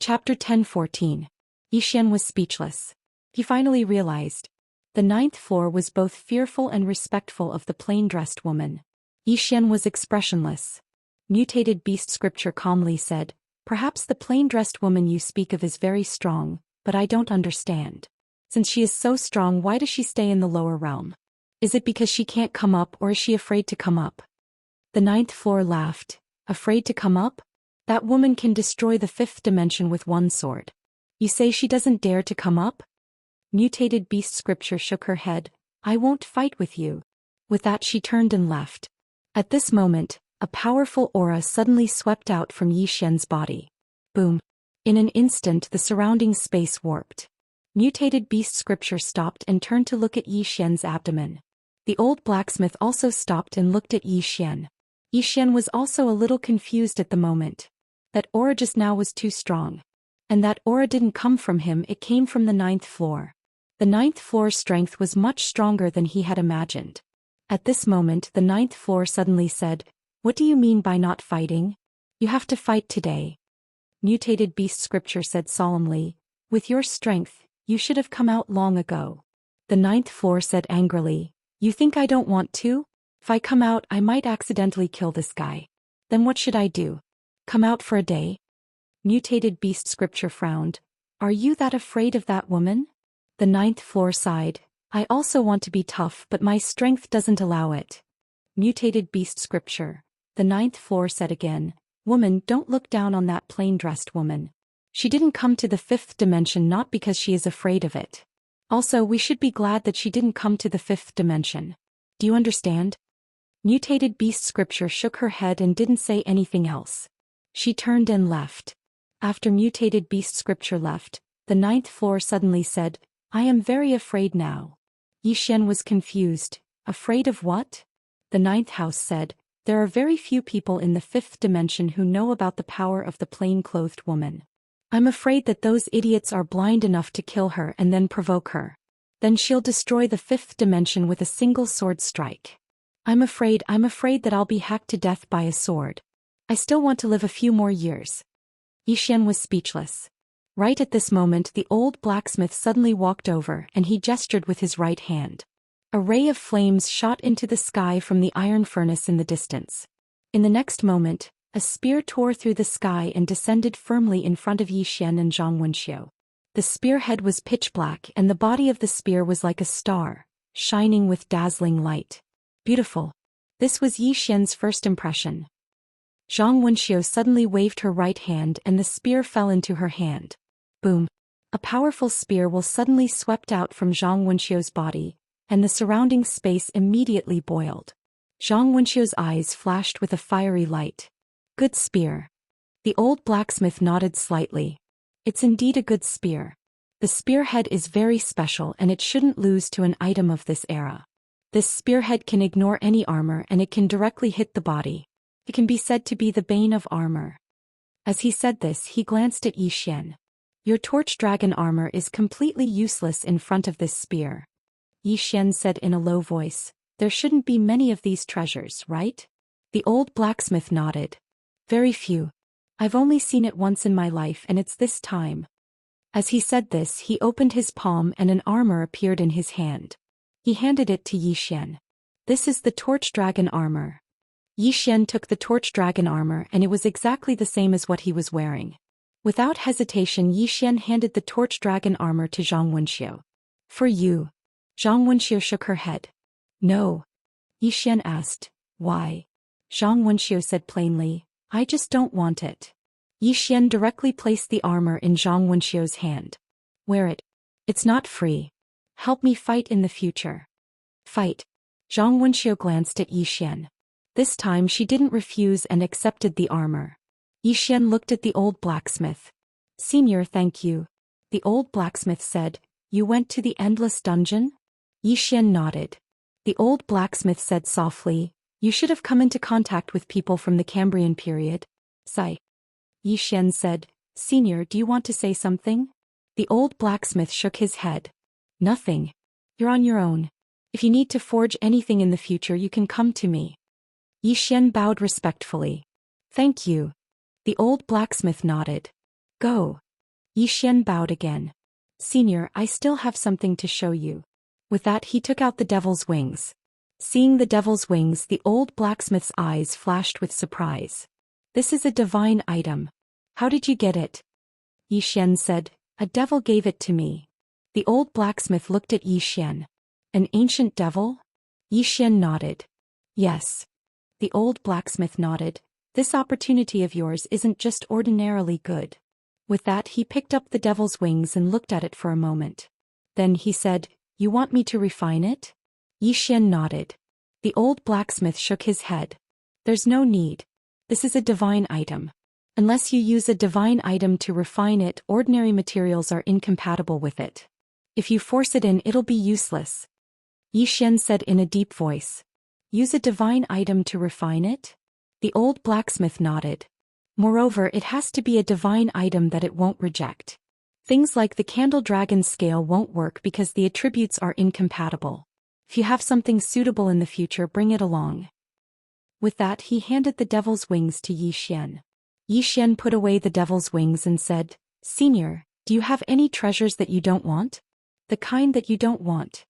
Chapter 10:14. Yi Xian was speechless. He finally realized. The ninth floor was both fearful and respectful of the plain-dressed woman. Yi Xian was expressionless. Mutated Beast Scripture calmly said, "Perhaps the plain-dressed woman you speak of is very strong, but I don't understand. Since she is so strong, why does she stay in the lower realm? Is it because she can't come up, or is she afraid to come up?" The ninth floor laughed. "Afraid to come up? That woman can destroy the fifth dimension with one sword. You say she doesn't dare to come up?" Mutated Beast Scripture shook her head. "I won't fight with you." With that she turned and left. At this moment, a powerful aura suddenly swept out from Yi Xian's body. Boom. In an instant the surrounding space warped. Mutated Beast Scripture stopped and turned to look at Yi Xian's abdomen. The old blacksmith also stopped and looked at Yi Xian. Yi Xian was also a little confused at the moment. That aura just now was too strong. And that aura didn't come from him, it came from the ninth floor. The ninth floor's strength was much stronger than he had imagined. At this moment the ninth floor suddenly said, "What do you mean by not fighting? You have to fight today." Mutated Beast Scripture said solemnly, "With your strength, you should have come out long ago." The ninth floor said angrily, "You think I don't want to? If I come out I might accidentally kill this guy. Then what should I do? Come out for a day?" Mutated Beast Scripture frowned. "Are you that afraid of that woman?" The ninth floor sighed. "I also want to be tough, but my strength doesn't allow it." Mutated Beast Scripture. The ninth floor said again, "Woman, don't look down on that plain-dressed woman. She didn't come to the fifth dimension not because she is afraid of it. Also, we should be glad that she didn't come to the fifth dimension. Do you understand?" Mutated Beast Scripture shook her head and didn't say anything else. She turned and left. After Mutated Beast Scripture left, the ninth floor suddenly said, "I am very afraid now." Yi Xian was confused. "Afraid of what?" The ninth house said, "There are very few people in the fifth dimension who know about the power of the plain-clothed woman. I'm afraid that those idiots are blind enough to kill her and then provoke her. Then she'll destroy the fifth dimension with a single sword strike. I'm afraid that I'll be hacked to death by a sword. I still want to live a few more years." Yi Xian was speechless. Right at this moment the old blacksmith suddenly walked over and he gestured with his right hand. A ray of flames shot into the sky from the iron furnace in the distance. In the next moment, a spear tore through the sky and descended firmly in front of Yi Xian and Zhang Wenxiu. The spearhead was pitch black and the body of the spear was like a star, shining with dazzling light. Beautiful. This was Yi Xian's first impression. Zhang Wenxiu suddenly waved her right hand and the spear fell into her hand. Boom. A powerful spear will suddenly swept out from Zhang Wenxiu's body, and the surrounding space immediately boiled. Zhang Wenxiu's eyes flashed with a fiery light. "Good spear." The old blacksmith nodded slightly. "It's indeed a good spear. The spearhead is very special and it shouldn't lose to an item of this era. This spearhead can ignore any armor and it can directly hit the body. It can be said to be the bane of armor." As he said this he glanced at Yi Xian. "Your torch dragon armor is completely useless in front of this spear." Yi Xian said in a low voice, "There shouldn't be many of these treasures, right?" The old blacksmith nodded. "Very few. I've only seen it once in my life and it's this time." As he said this he opened his palm and an armor appeared in his hand. He handed it to Yi Xian. "This is the torch dragon armor." Yi Xian took the torch dragon armor and it was exactly the same as what he was wearing. Without hesitation Yi Xian handed the torch dragon armor to Zhang Wenxiu. "For you." Zhang Wenxiu shook her head. "No." Yi Xian asked, "Why?" Zhang Wenxiu said plainly, "I just don't want it." Yi Xian directly placed the armor in Zhang Wenxiu's hand. "Wear it. It's not free. Help me fight in the future." "Fight." Zhang Wenxiu glanced at Yi Xian. This time she didn't refuse and accepted the armor. Yi Xian looked at the old blacksmith. "Senior, thank you." The old blacksmith said, "You went to the endless dungeon?" Yi Xian nodded. The old blacksmith said softly, "You should have come into contact with people from the Cambrian period." Sigh. Yi Xian said, "Senior, do you want to say something?" The old blacksmith shook his head. "Nothing. You're on your own. If you need to forge anything in the future you can come to me." Yi Xian bowed respectfully. "Thank you." The old blacksmith nodded. "Go." Yi Xian bowed again. Senior, I still have something to show you. With that he took out the devil's wings. Seeing the devil's wings, the old blacksmith's eyes flashed with surprise. This is a divine item. How did you get it? Yi Xian said, a devil gave it to me. The old blacksmith looked at Yi Xian. An ancient devil? Yi Xian nodded. Yes. The old blacksmith nodded. This opportunity of yours isn't just ordinarily good. With that he picked up the devil's wings and looked at it for a moment. Then he said, you want me to refine it? Yi Xian nodded. The old blacksmith shook his head. There's no need. This is a divine item. Unless you use a divine item to refine it, ordinary materials are incompatible with it. If you force it in, it'll be useless. Yi Xian said in a deep voice. Use a divine item to refine it? The old blacksmith nodded. Moreover, it has to be a divine item that it won't reject. Things like the candle dragon scale won't work because the attributes are incompatible. If you have something suitable in the future, bring it along. With that he handed the devil's wings to Yi Xian. Yi Xian put away the devil's wings and said, Senior, do you have any treasures that you don't want? The kind that you don't want.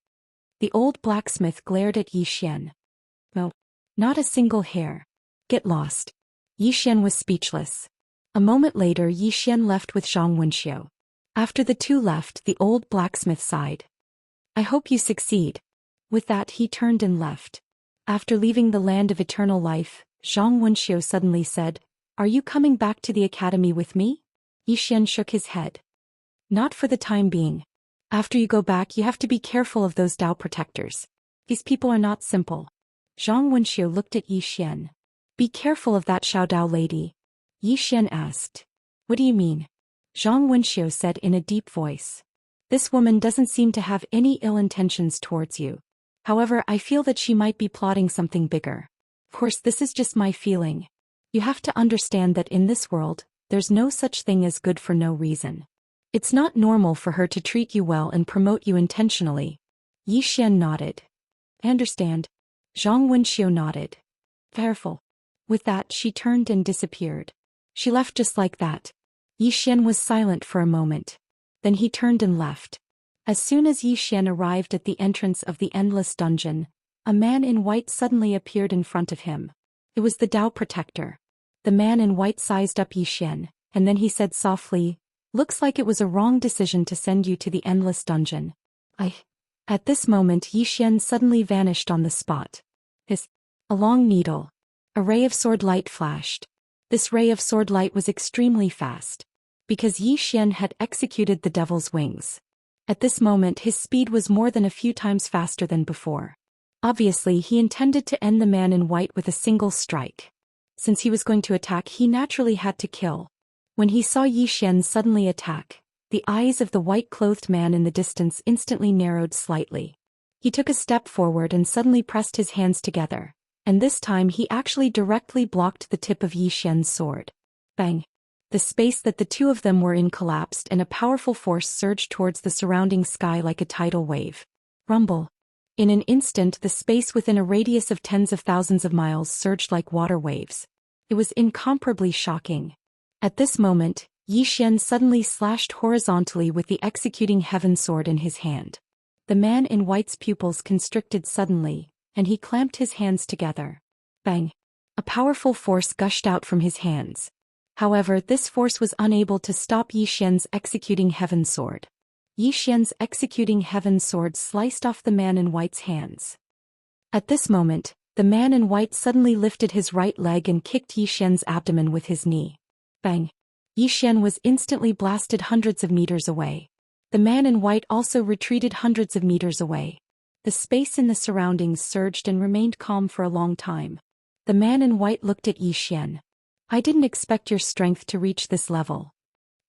The old blacksmith glared at Yi Xian. No. Not a single hair. Get lost. Yi Xian was speechless. A moment later Yi Xian left with Zhang Wenxiu. After the two left, the old blacksmith sighed. I hope you succeed. With that he turned and left. After leaving the land of eternal life, Zhang Wenxiu suddenly said, Are you coming back to the academy with me? Yi Xian shook his head. Not for the time being. After you go back you have to be careful of those Dao protectors. These people are not simple. Zhang Wenxiu looked at Yi Xian. Be careful of that Xiao Dao lady. Yi Xian asked. What do you mean? Zhang Wenxiu said in a deep voice. This woman doesn't seem to have any ill intentions towards you. However, I feel that she might be plotting something bigger. Of course, this is just my feeling. You have to understand that in this world, there's no such thing as good for no reason. It's not normal for her to treat you well and promote you intentionally. Yi Xian nodded. I understand. Zhang Wenxiu nodded. Careful. With that she turned and disappeared. She left just like that. Yi Xian was silent for a moment. Then he turned and left. As soon as Yi Xian arrived at the entrance of the endless dungeon, a man in white suddenly appeared in front of him. It was the Dao protector. The man in white sized up Yi Xian, and then he said softly, Looks like it was a wrong decision to send you to the endless dungeon. At this moment Yi Xian suddenly vanished on the spot. A long needle. A ray of sword light flashed. This ray of sword light was extremely fast. Because Yi Xian had executed the devil's wings. At this moment his speed was more than a few times faster than before. Obviously he intended to end the man in white with a single strike. Since he was going to attack, he naturally had to kill. When he saw Yi Xian suddenly attack, the eyes of the white-clothed man in the distance instantly narrowed slightly. He took a step forward and suddenly pressed his hands together, and this time he actually directly blocked the tip of Yi Xian's sword. Bang! The space that the two of them were in collapsed and a powerful force surged towards the surrounding sky like a tidal wave. Rumble! In an instant the space within a radius of tens of thousands of miles surged like water waves. It was incomparably shocking. At this moment, Yi Xian suddenly slashed horizontally with the executing heaven sword in his hand. The man in white's pupils constricted suddenly, and he clamped his hands together. Bang! A powerful force gushed out from his hands. However, this force was unable to stop Yi Xian's executing heaven sword. Yi Xian's executing heaven sword sliced off the man in white's hands. At this moment, the man in white suddenly lifted his right leg and kicked Yi Xian's abdomen with his knee. Bang! Yi Xian was instantly blasted hundreds of meters away. The man in white also retreated hundreds of meters away. The space in the surroundings surged and remained calm for a long time. The man in white looked at Yi Xian. I didn't expect your strength to reach this level.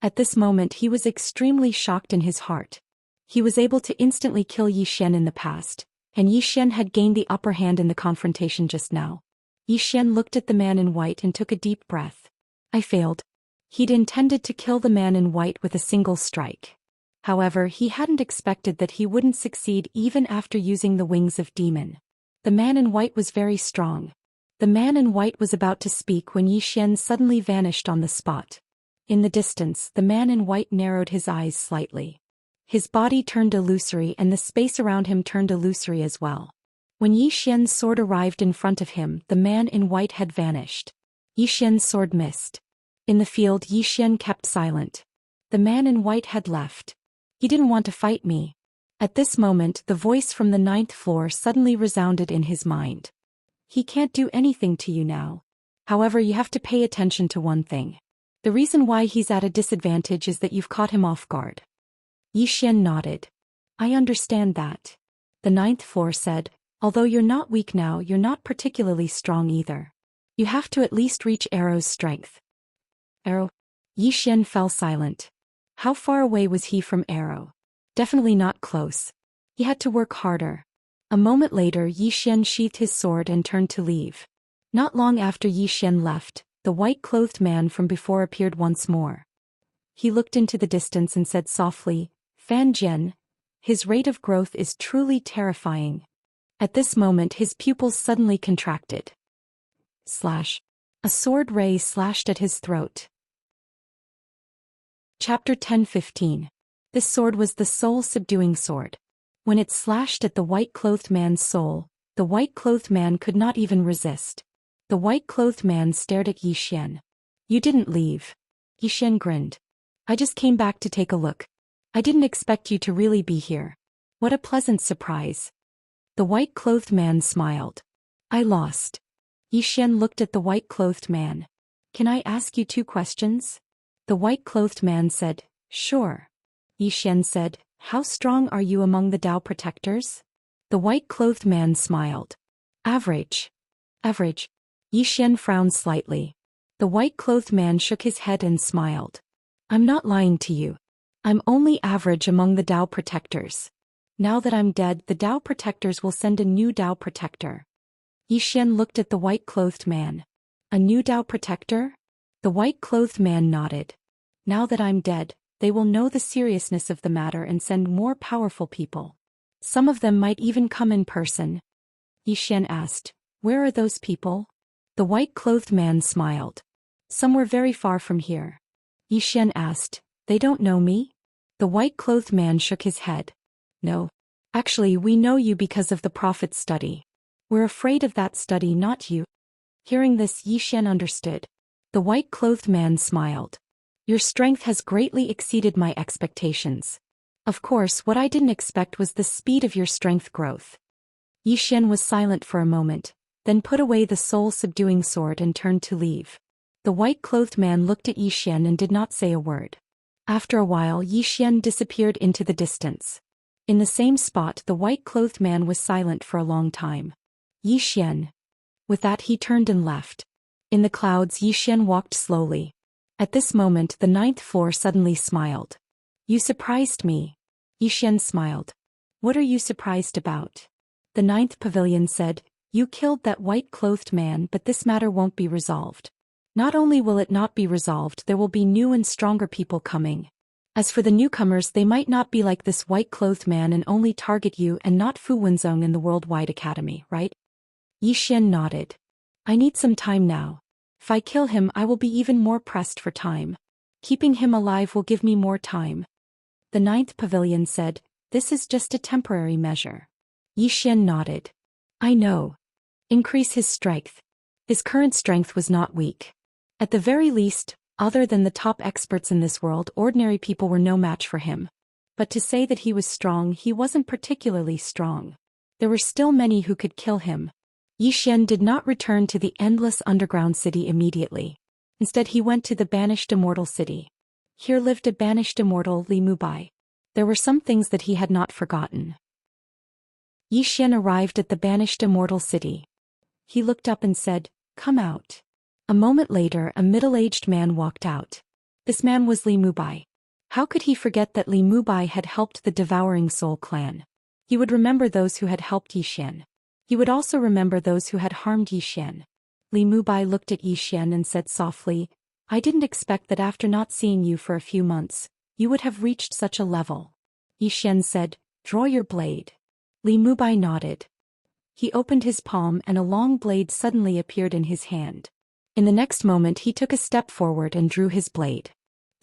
At this moment he was extremely shocked in his heart. He was able to instantly kill Yi Xian in the past, and Yi Xian had gained the upper hand in the confrontation just now. Yi Xian looked at the man in white and took a deep breath. I failed. He'd intended to kill the man in white with a single strike. However, he hadn't expected that he wouldn't succeed even after using the wings of demon. The man in white was very strong. The man in white was about to speak when Yi Xian suddenly vanished on the spot. In the distance, the man in white narrowed his eyes slightly. His body turned illusory and the space around him turned illusory as well. When Yi Xian's sword arrived in front of him, the man in white had vanished. Yi Xian's sword missed. In the field, Yi Xian kept silent. The man in white had left. He didn't want to fight me. At this moment, the voice from the 9th floor suddenly resounded in his mind. He can't do anything to you now. However, you have to pay attention to one thing. The reason why he's at a disadvantage is that you've caught him off guard. Yi Xian nodded. I understand that. The 9th floor said, although you're not weak now, you're not particularly strong either. You have to at least reach Arrow's strength. Arrow? Yi Xian fell silent. How far away was he from Arrow? Definitely not close. He had to work harder. A moment later, Yi Xian sheathed his sword and turned to leave. Not long after Yi Xian left, the white-clothed man from before appeared once more. He looked into the distance and said softly, Fan Jian, his rate of growth is truly terrifying. At this moment his pupils suddenly contracted. Slash. A sword ray slashed at his throat. Chapter 10:15. This sword was the soul-subduing sword. When it slashed at the white-clothed man's soul, the white-clothed man could not even resist. The white-clothed man stared at Yi Xian. You didn't leave. Yi Xian grinned. I just came back to take a look. I didn't expect you to really be here. What a pleasant surprise. The white-clothed man smiled. I lost. Yi Xian looked at the white-clothed man. Can I ask you 2 questions? The white-clothed man said, Sure. Yi Xian said, How strong are you among the Tao protectors? The white-clothed man smiled. Average. Average. Yi Xian frowned slightly. The white-clothed man shook his head and smiled. I'm not lying to you. I'm only average among the Tao protectors. Now that I'm dead, the Tao protectors will send a new Tao protector. Yi Xian looked at the white-clothed man. A new Tao protector? The white-clothed man nodded. Now that I'm dead, they will know the seriousness of the matter and send more powerful people. Some of them might even come in person. Yi Xian asked, Where are those people? The white-clothed man smiled. Somewhere very far from here. Yi Xian asked, They don't know me? The white-clothed man shook his head. No. Actually, we know you because of the Prophet's study. We're afraid of that study, not you. Hearing this, Yi Xian understood. The white-clothed man smiled. Your strength has greatly exceeded my expectations. Of course, what I didn't expect was the speed of your strength growth. Yi Xian was silent for a moment, then put away the soul-subduing sword and turned to leave. The white-clothed man looked at Yi Xian and did not say a word. After a while, Yi Xian disappeared into the distance. In the same spot, the white-clothed man was silent for a long time. Yi Xian. With that, he turned and left. In the clouds, Yi Xian walked slowly. At this moment, the 9th floor suddenly smiled. You surprised me. Yi Xian smiled. What are you surprised about? The 9th pavilion said, You killed that white-clothed man, but this matter won't be resolved. Not only will it not be resolved, there will be new and stronger people coming. As for the newcomers, they might not be like this white-clothed man and only target you and not Fu Wenzong in the Worldwide Academy, right? Yi Xian nodded. I need some time now. If I kill him, I will be even more pressed for time. Keeping him alive will give me more time. The 9th pavilion said, This is just a temporary measure. Yi Xian nodded. I know. Increase his strength. His current strength was not weak. At the very least, other than the top experts in this world, ordinary people were no match for him. But to say that he was strong, he wasn't particularly strong. There were still many who could kill him. Yi Xian did not return to the endless underground city immediately. Instead, he went to the banished immortal city. Here lived a banished immortal, Li Mubai. There were some things that he had not forgotten. Yi Xian arrived at the banished immortal city. He looked up and said, Come out. A moment later, a middle-aged man walked out. This man was Li Mubai. How could he forget that Li Mubai had helped the Devouring Soul clan? He would remember those who had helped Yi Xian. He would also remember those who had harmed Yi Xian. Li Mubai looked at Yi Xian and said softly, I didn't expect that after not seeing you for a few months, you would have reached such a level. Yi Xian said, Draw your blade. Li Mubai nodded. He opened his palm and a long blade suddenly appeared in his hand. In the next moment he took a step forward and drew his blade.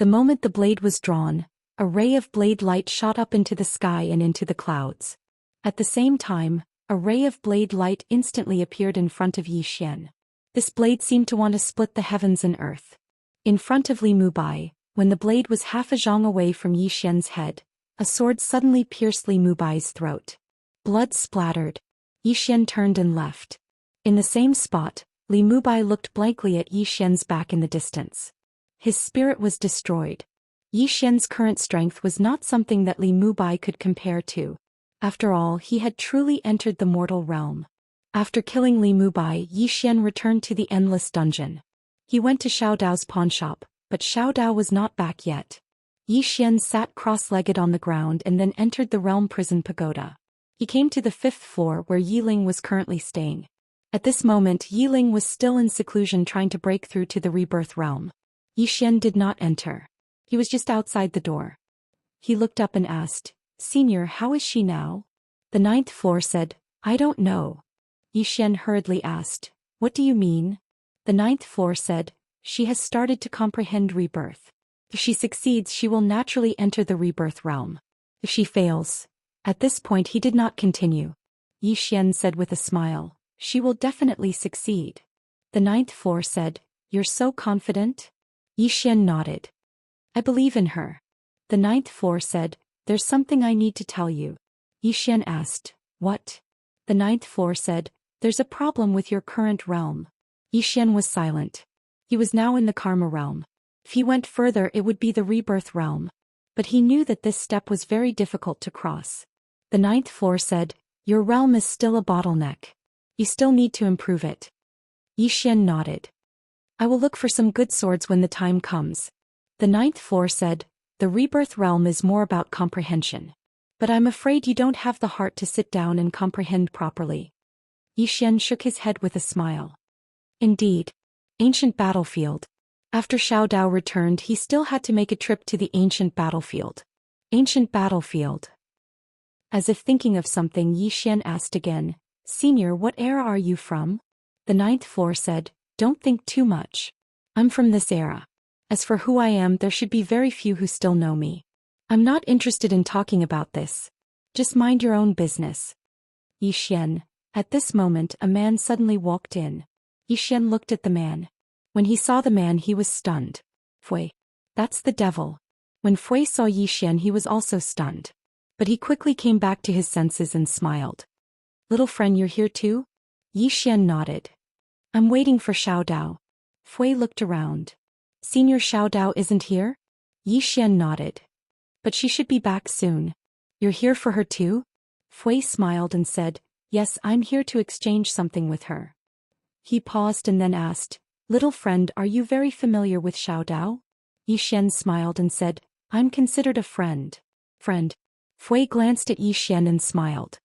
The moment the blade was drawn, a ray of blade light shot up into the sky and into the clouds. At the same time, a ray of blade light instantly appeared in front of Zhou Xian. This blade seemed to want to split the heavens and earth. In front of Li Mubai, when the blade was half a zhang away from Zhou Xian's head, a sword suddenly pierced Li Mubai's throat. Blood splattered. Zhou Xian turned and left. In the same spot, Li Mubai looked blankly at Zhou Xian's back in the distance. His spirit was destroyed. Zhou Xian's current strength was not something that Li Mubai could compare to. After all, he had truly entered the mortal realm. After killing Li Mubai, Zhou Xian returned to the endless dungeon. He went to Xiao Dao's pawnshop, but Xiao Dao was not back yet. Zhou Xian sat cross-legged on the ground and then entered the realm prison pagoda. He came to the 5th floor where Yiling was currently staying. At this moment, Yiling was still in seclusion trying to break through to the rebirth realm. Zhou Xian did not enter. He was just outside the door. He looked up and asked, "Senior, how is she now?" The 9th floor said, "I don't know." Zhou Xian hurriedly asked, "What do you mean?" The 9th floor said, "She has started to comprehend rebirth. If she succeeds, she will naturally enter the rebirth realm. If she fails..." At this point he did not continue. Zhou Xian said with a smile, "She will definitely succeed." The 9th floor said, "You're so confident?" Zhou Xian nodded. "I believe in her." The 9th floor said, "There's something I need to tell you." Zhou Xian asked, "What?" The 9th floor said, "There's a problem with your current realm." Zhou Xian was silent. He was now in the karma realm. If he went further it would be the rebirth realm. But he knew that this step was very difficult to cross. The 9th floor said, "Your realm is still a bottleneck. You still need to improve it." Zhou Xian nodded. "I will look for some good swords when the time comes." The 9th floor said, "The rebirth realm is more about comprehension. But I'm afraid you don't have the heart to sit down and comprehend properly." Zhou Xian shook his head with a smile. Indeed. Ancient battlefield. After Xiao Dao returned, he still had to make a trip to the ancient battlefield. Ancient battlefield. As if thinking of something, Zhou Xian asked again, "Senior, what era are you from?" The 9th floor said, "Don't think too much. I'm from this era. As for who I am, there should be very few who still know me. I'm not interested in talking about this. Just mind your own business." Zhou Xian. At this moment a man suddenly walked in. Zhou Xian looked at the man. When he saw the man he was stunned. "Fui. That's the devil." When Fui saw Zhou Xian he was also stunned. But he quickly came back to his senses and smiled. "Little friend, you're here too?" Zhou Xian nodded. "I'm waiting for Xiao Dao." Fui looked around. "Senior Xiao Dao isn't here?" Zhou Xian nodded. "But she should be back soon. You're here for her too?" Fui smiled and said, "Yes, I'm here to exchange something with her." He paused and then asked, "Little friend, are you very familiar with Xiao Dao?" Zhou Xian smiled and said, "I'm considered a friend." "Friend?" Fui glanced at Zhou Xian and smiled.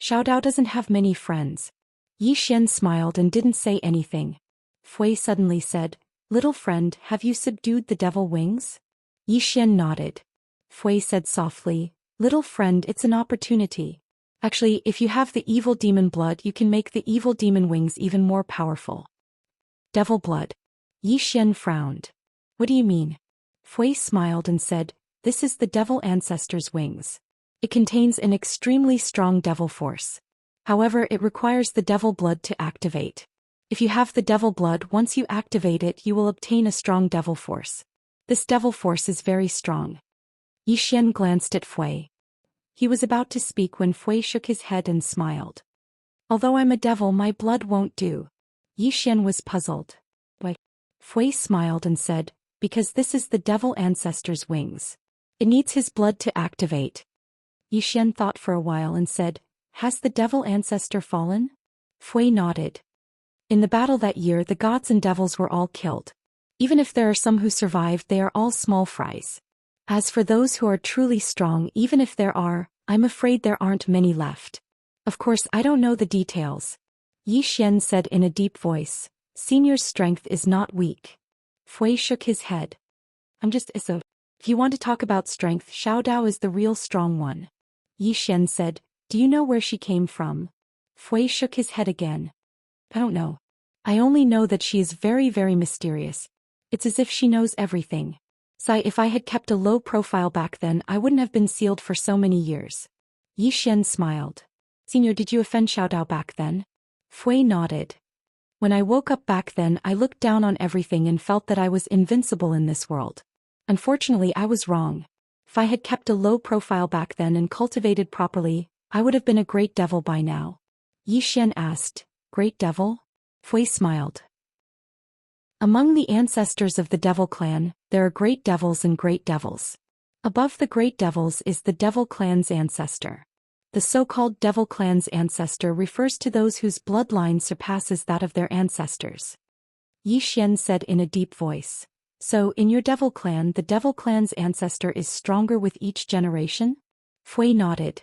"Xiao Dao doesn't have many friends." Zhou Xian smiled and didn't say anything. Fui suddenly said, "Little friend, have you subdued the devil wings?" Zhou Xian nodded. Fui said softly, "Little friend, it's an opportunity. Actually, if you have the evil demon blood, you can make the evil demon wings even more powerful." "Devil blood?" Zhou Xian frowned. "What do you mean?" Fui smiled and said, "This is the devil ancestor's wings. It contains an extremely strong devil force. However, it requires the devil blood to activate. If you have the devil blood, once you activate it, you will obtain a strong devil force. This devil force is very strong." Zhou Xian glanced at Fui. He was about to speak when Fui shook his head and smiled. "Although I'm a devil, my blood won't do." Zhou Xian was puzzled. "Why?" Fui smiled and said, "Because this is the devil ancestor's wings. It needs his blood to activate." Zhou Xian thought for a while and said, "Has the devil ancestor fallen?" Fui nodded. "In the battle that year, the gods and devils were all killed. Even if there are some who survived, they are all small fries. As for those who are truly strong, even if there are, I'm afraid there aren't many left. Of course, I don't know the details." Zhou Xian said in a deep voice, "Senior's strength is not weak." Fui shook his head. If you want to talk about strength, Xiao Dao is the real strong one." Zhou Xian said, "Do you know where she came from?" Fui shook his head again. "I don't know. I only know that she is very, very mysterious. It's as if she knows everything." Sigh, if I had kept a low profile back then, I wouldn't have been sealed for so many years. Yi Xian smiled. Senior, did you offend Xiao Dao back then? Fui nodded. When I woke up back then, I looked down on everything and felt that I was invincible in this world. Unfortunately, I was wrong. If I had kept a low profile back then and cultivated properly, I would have been a great devil by now. Yi Xian asked, Great devil? Fui smiled. Among the ancestors of the devil clan, there are great devils and great devils. Above the great devils is the devil clan's ancestor. The so-called devil clan's ancestor refers to those whose bloodline surpasses that of their ancestors. Yi Xian said in a deep voice. So, in your devil clan, the devil clan's ancestor is stronger with each generation? Fui nodded.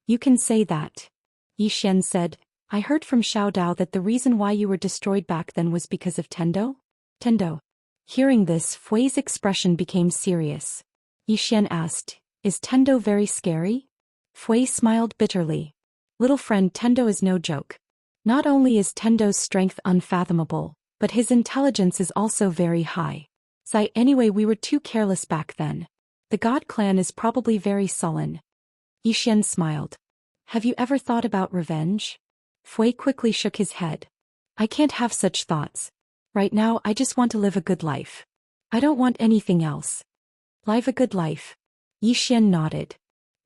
You can say that. Yi Xian said, I heard from Xiao Dao that the reason why you were destroyed back then was because of Tendo? Tendo. Hearing this, Fui's expression became serious. Yi Xian asked, Is Tendo very scary? Fui smiled bitterly. Little friend, Tendo is no joke. Not only is Tendo's strength unfathomable, but his intelligence is also very high. Anyway, we were too careless back then. The God clan is probably very sullen. Yi Xian smiled. Have you ever thought about revenge? Fui quickly shook his head. I can't have such thoughts. Right now, I just want to live a good life. I don't want anything else. Live a good life. Yi Xian nodded.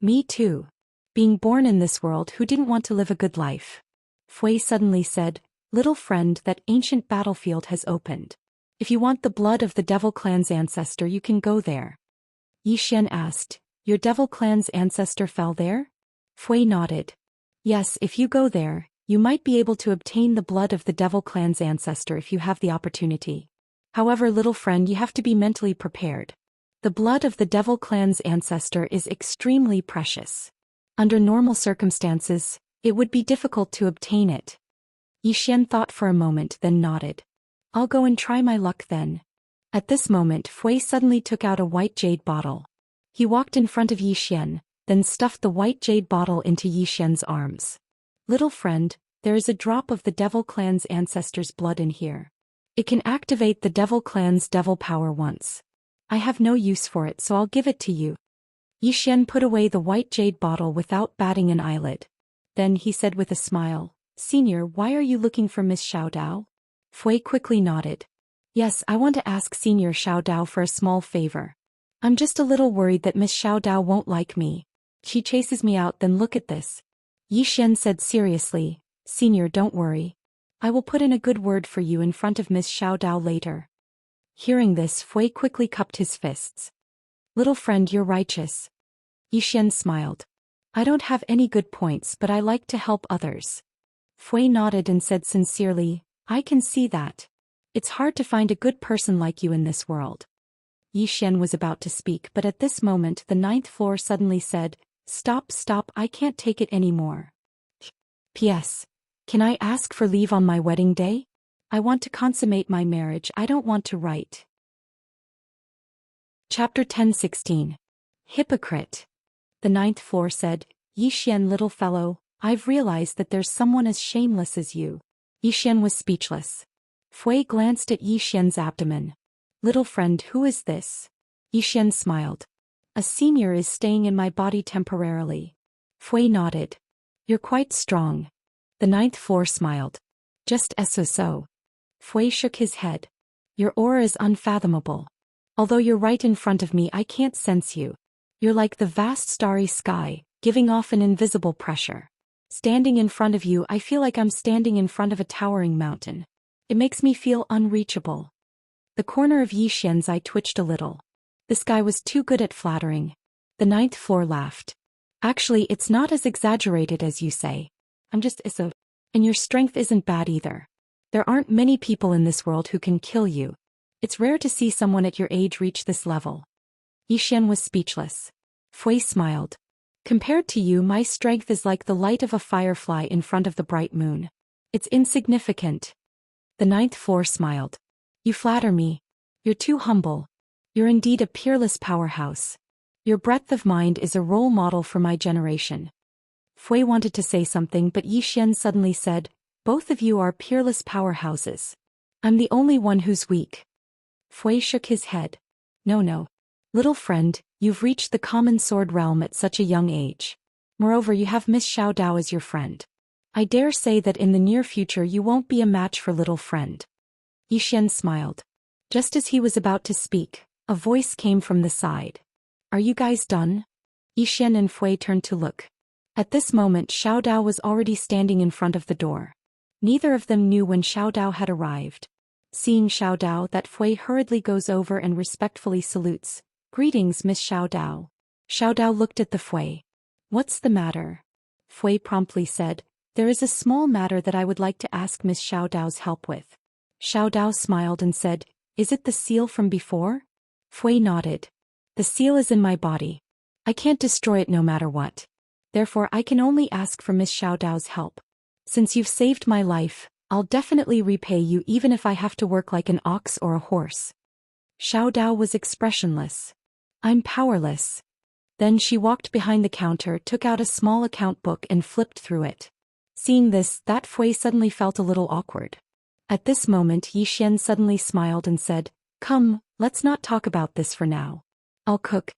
Me too. Being born in this world, who didn't want to live a good life? Fui suddenly said, Little friend, that ancient battlefield has opened. If you want the blood of the devil clan's ancestor, you can go there. Yi Xian asked, Your devil clan's ancestor fell there? Fui nodded. Yes, if you go there, you might be able to obtain the blood of the devil clan's ancestor if you have the opportunity. However, little friend, you have to be mentally prepared. The blood of the devil clan's ancestor is extremely precious. Under normal circumstances, it would be difficult to obtain it. Yi Xian thought for a moment, then nodded. I'll go and try my luck then. At this moment, Fui suddenly took out a white jade bottle. He walked in front of Yi Xian, then stuffed the white jade bottle into Yi Xian's arms. Little friend, there is a drop of the devil clan's ancestor's blood in here. It can activate the devil clan's devil power once. I have no use for it, so I'll give it to you. Yi Xian put away the white jade bottle without batting an eyelid. Then he said with a smile, Senior, why are you looking for Miss Xiao Dao? Fui quickly nodded. Yes, I want to ask Senior Xiao Dao for a small favor. I'm just a little worried that Miss Xiao Dao won't like me. She chases me out, then look at this. Yi Xian said seriously, Senior, don't worry. I will put in a good word for you in front of Miss Xiao Dao later. Hearing this, Fui quickly cupped his fists. Little friend, you're righteous. Yi Xian smiled. I don't have any good points, but I like to help others. Fui nodded and said sincerely, I can see that. It's hard to find a good person like you in this world. Yi Xian was about to speak, but at this moment the 9th floor suddenly said, Stop, I can't take it anymore. P.S. Can I ask for leave on my wedding day? I want to consummate my marriage, I don't want to write. Chapter 10:16. Hypocrite. The 9th floor said, Yi Xian, little fellow, I've realized that there's someone as shameless as you. Yi Xian was speechless. Fui glanced at Yi Xian's abdomen. Little friend, who is this? Yi Xian smiled. A senior is staying in my body temporarily. Fui nodded. You're quite strong. The 9th floor smiled. Just so. Fui shook his head. Your aura is unfathomable. Although you're right in front of me, I can't sense you. You're like the vast starry sky, giving off an invisible pressure. Standing in front of you, I feel like I'm standing in front of a towering mountain. It makes me feel unreachable. The corner of Yi Xian's eye twitched a little. This guy was too good at flattering. The 9th floor laughed. Actually, it's not as exaggerated as you say. I'm just so. And your strength isn't bad either. There aren't many people in this world who can kill you. It's rare to see someone at your age reach this level. Yi Xian was speechless. Fui smiled. Compared to you, my strength is like the light of a firefly in front of the bright moon. It's insignificant. The 9th floor smiled. You flatter me. You're too humble. You're indeed a peerless powerhouse. Your breadth of mind is a role model for my generation. Fui wanted to say something, but Yi Xian suddenly said, Both of you are peerless powerhouses. I'm the only one who's weak. Fui shook his head. No. Little friend, you've reached the common sword realm at such a young age. Moreover, you have Miss Xiao Dao as your friend. I dare say that in the near future you won't be a match for little friend. Xian smiled. Just as he was about to speak, a voice came from the side. Are you guys done? Xian and Fui turned to look. At this moment Xiao Dao was already standing in front of the door. Neither of them knew when Xiao Dao had arrived. Seeing Xiao Dao, that Fui hurriedly goes over and respectfully salutes. Greetings, Miss Xiao Dao. Xiao Dao looked at the Fui. What's the matter? Fui promptly said, there is a small matter that I would like to ask Miss Xiao Dao's help with. Xiao Dao smiled and said, is it the seal from before? Fui nodded. The seal is in my body. I can't destroy it no matter what. Therefore I can only ask for Miss Xiao Dao's help. Since you've saved my life, I'll definitely repay you even if I have to work like an ox or a horse. Xiao Dao was expressionless. I'm powerless. Then she walked behind the counter, took out a small account book and flipped through it. Seeing this, that Fui suddenly felt a little awkward. At this moment Xian suddenly smiled and said, come, let's not talk about this for now. I'll cook.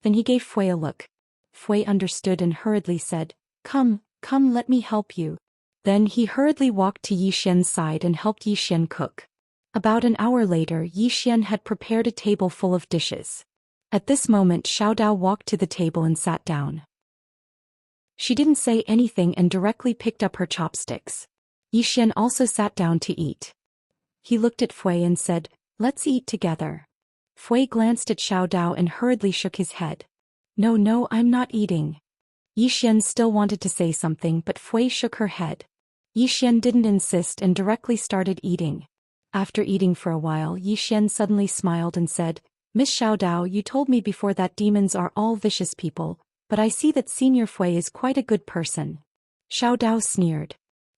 Then he gave Fui a look. Fui understood and hurriedly said, come, let me help you. Then he hurriedly walked to Xian's side and helped Xian cook. About an hour later Xian had prepared a table full of dishes. At this moment Xiao Dao walked to the table and sat down. She didn't say anything and directly picked up her chopsticks. Xian also sat down to eat. He looked at Fui and said, let's eat together. Fui glanced at Xiao Dao and hurriedly shook his head. No, I'm not eating. Xian still wanted to say something but Fui shook her head. Xian didn't insist and directly started eating. After eating for a while Xian suddenly smiled and said, Miss Xiao Dao, you told me before that demons are all vicious people, but I see that Senior Fui is quite a good person. Xiao Dao sneered.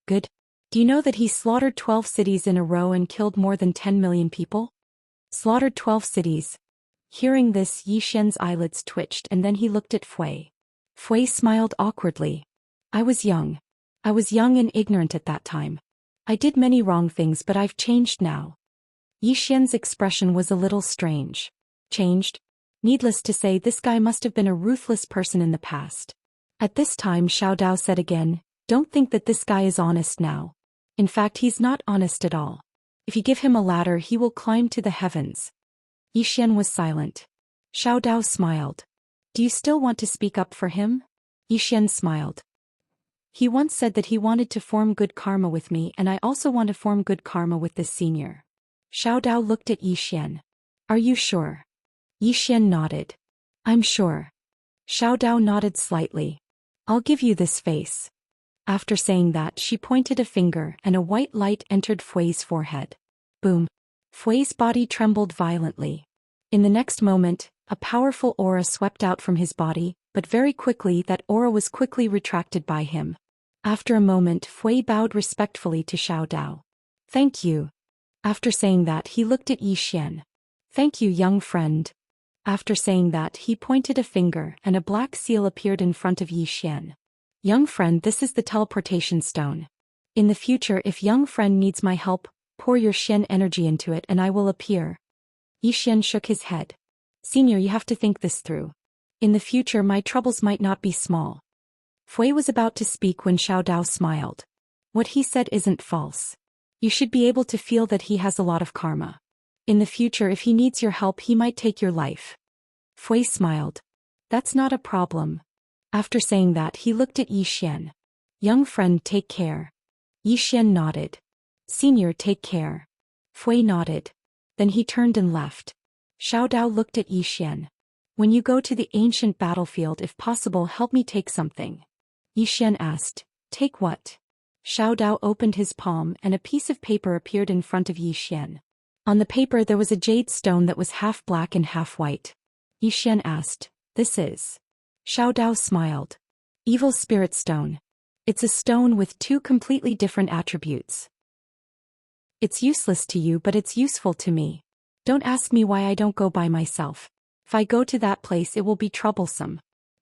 Good? Do you know that he slaughtered 12 cities in a row and killed more than 10 million people? Slaughtered 12 cities. Hearing this Xian's eyelids twitched and then he looked at Fui. Fui smiled awkwardly. I was young and ignorant at that time. I did many wrong things but I've changed now. Xian's expression was a little strange. Changed? Needless to say this guy must have been a ruthless person in the past. At this time Xiao Dao said again, don't think that this guy is honest now. In fact he's not honest at all. If you give him a ladder he will climb to the heavens. Xian was silent. Xiao Dao smiled. Do you still want to speak up for him? Xian smiled. He once said that he wanted to form good karma with me and I also want to form good karma with this senior. Xiao Dao looked at Xian. Are you sure? Xian nodded. I'm sure. Xiao Dao nodded slightly. I'll give you this face. After saying that she pointed a finger and a white light entered Fui's forehead. Boom. Fui's body trembled violently. In the next moment, a powerful aura swept out from his body, but very quickly that aura was quickly retracted by him. After a moment Fui bowed respectfully to Xiao Dao. Thank you. After saying that he looked at Xian. Thank you, young friend. After saying that he pointed a finger and a black seal appeared in front of Xian. Young friend, this is the teleportation stone. In the future if young friend needs my help, pour your Xian energy into it and I will appear. Xian shook his head. Senior, you have to think this through. In the future my troubles might not be small. Fui was about to speak when Xiao Dao smiled. What he said isn't false. You should be able to feel that he has a lot of karma. In the future if he needs your help he might take your life. Fui smiled. That's not a problem. After saying that he looked at Xian. Young friend, take care. Xian nodded. Senior, take care. Fui nodded. Then he turned and left. Xiao Dao looked at Xian. When you go to the ancient battlefield, if possible help me take something. Xian asked. Take what? Xiao Dao opened his palm and a piece of paper appeared in front of Xian. On the paper there was a jade stone that was half black and half white. Xian asked. This is? Xiao Dao smiled. Evil Spirit Stone. It's a stone with two completely different attributes. It's useless to you but it's useful to me. Don't ask me why I don't go by myself. If I go to that place it will be troublesome.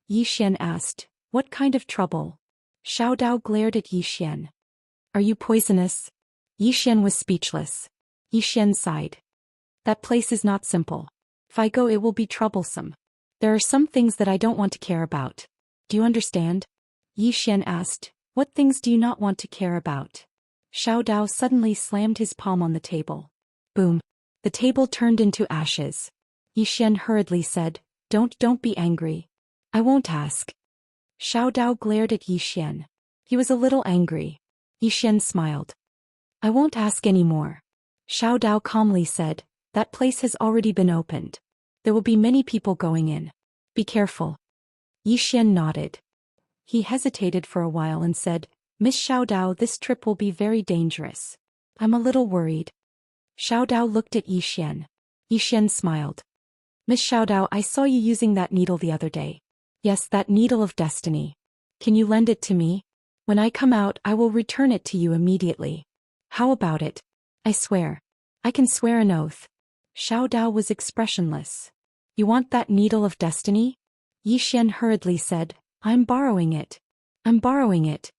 Xian asked. What kind of trouble? Xiao Dao glared at Xian. Are you poisonous? Xian was speechless. Xian sighed. That place is not simple. If I go, it will be troublesome. There are some things that I don't want to care about. Do you understand? Yi Xian asked. What things do you not want to care about? Xiao Dao suddenly slammed his palm on the table. Boom. The table turned into ashes. Yi Xian hurriedly said, Don't be angry. I won't ask. Xiao Dao glared at Yi Xian. He was a little angry. Yi Xian smiled. I won't ask any more. Xiao Dao calmly said, that place has already been opened. There will be many people going in. Be careful. Yi Xian nodded. He hesitated for a while and said, Miss Xiao Dao, this trip will be very dangerous. I'm a little worried. Xiao Dao looked at Yi Xian. Yi Xian smiled. Miss Xiao Dao, I saw you using that needle the other day. Yes, that needle of destiny. Can you lend it to me? When I come out, I will return it to you immediately. How about it? I swear. I can swear an oath. Xiao Dao was expressionless. You want that needle of destiny? Yi Xian hurriedly said, I'm borrowing it. I'm borrowing it.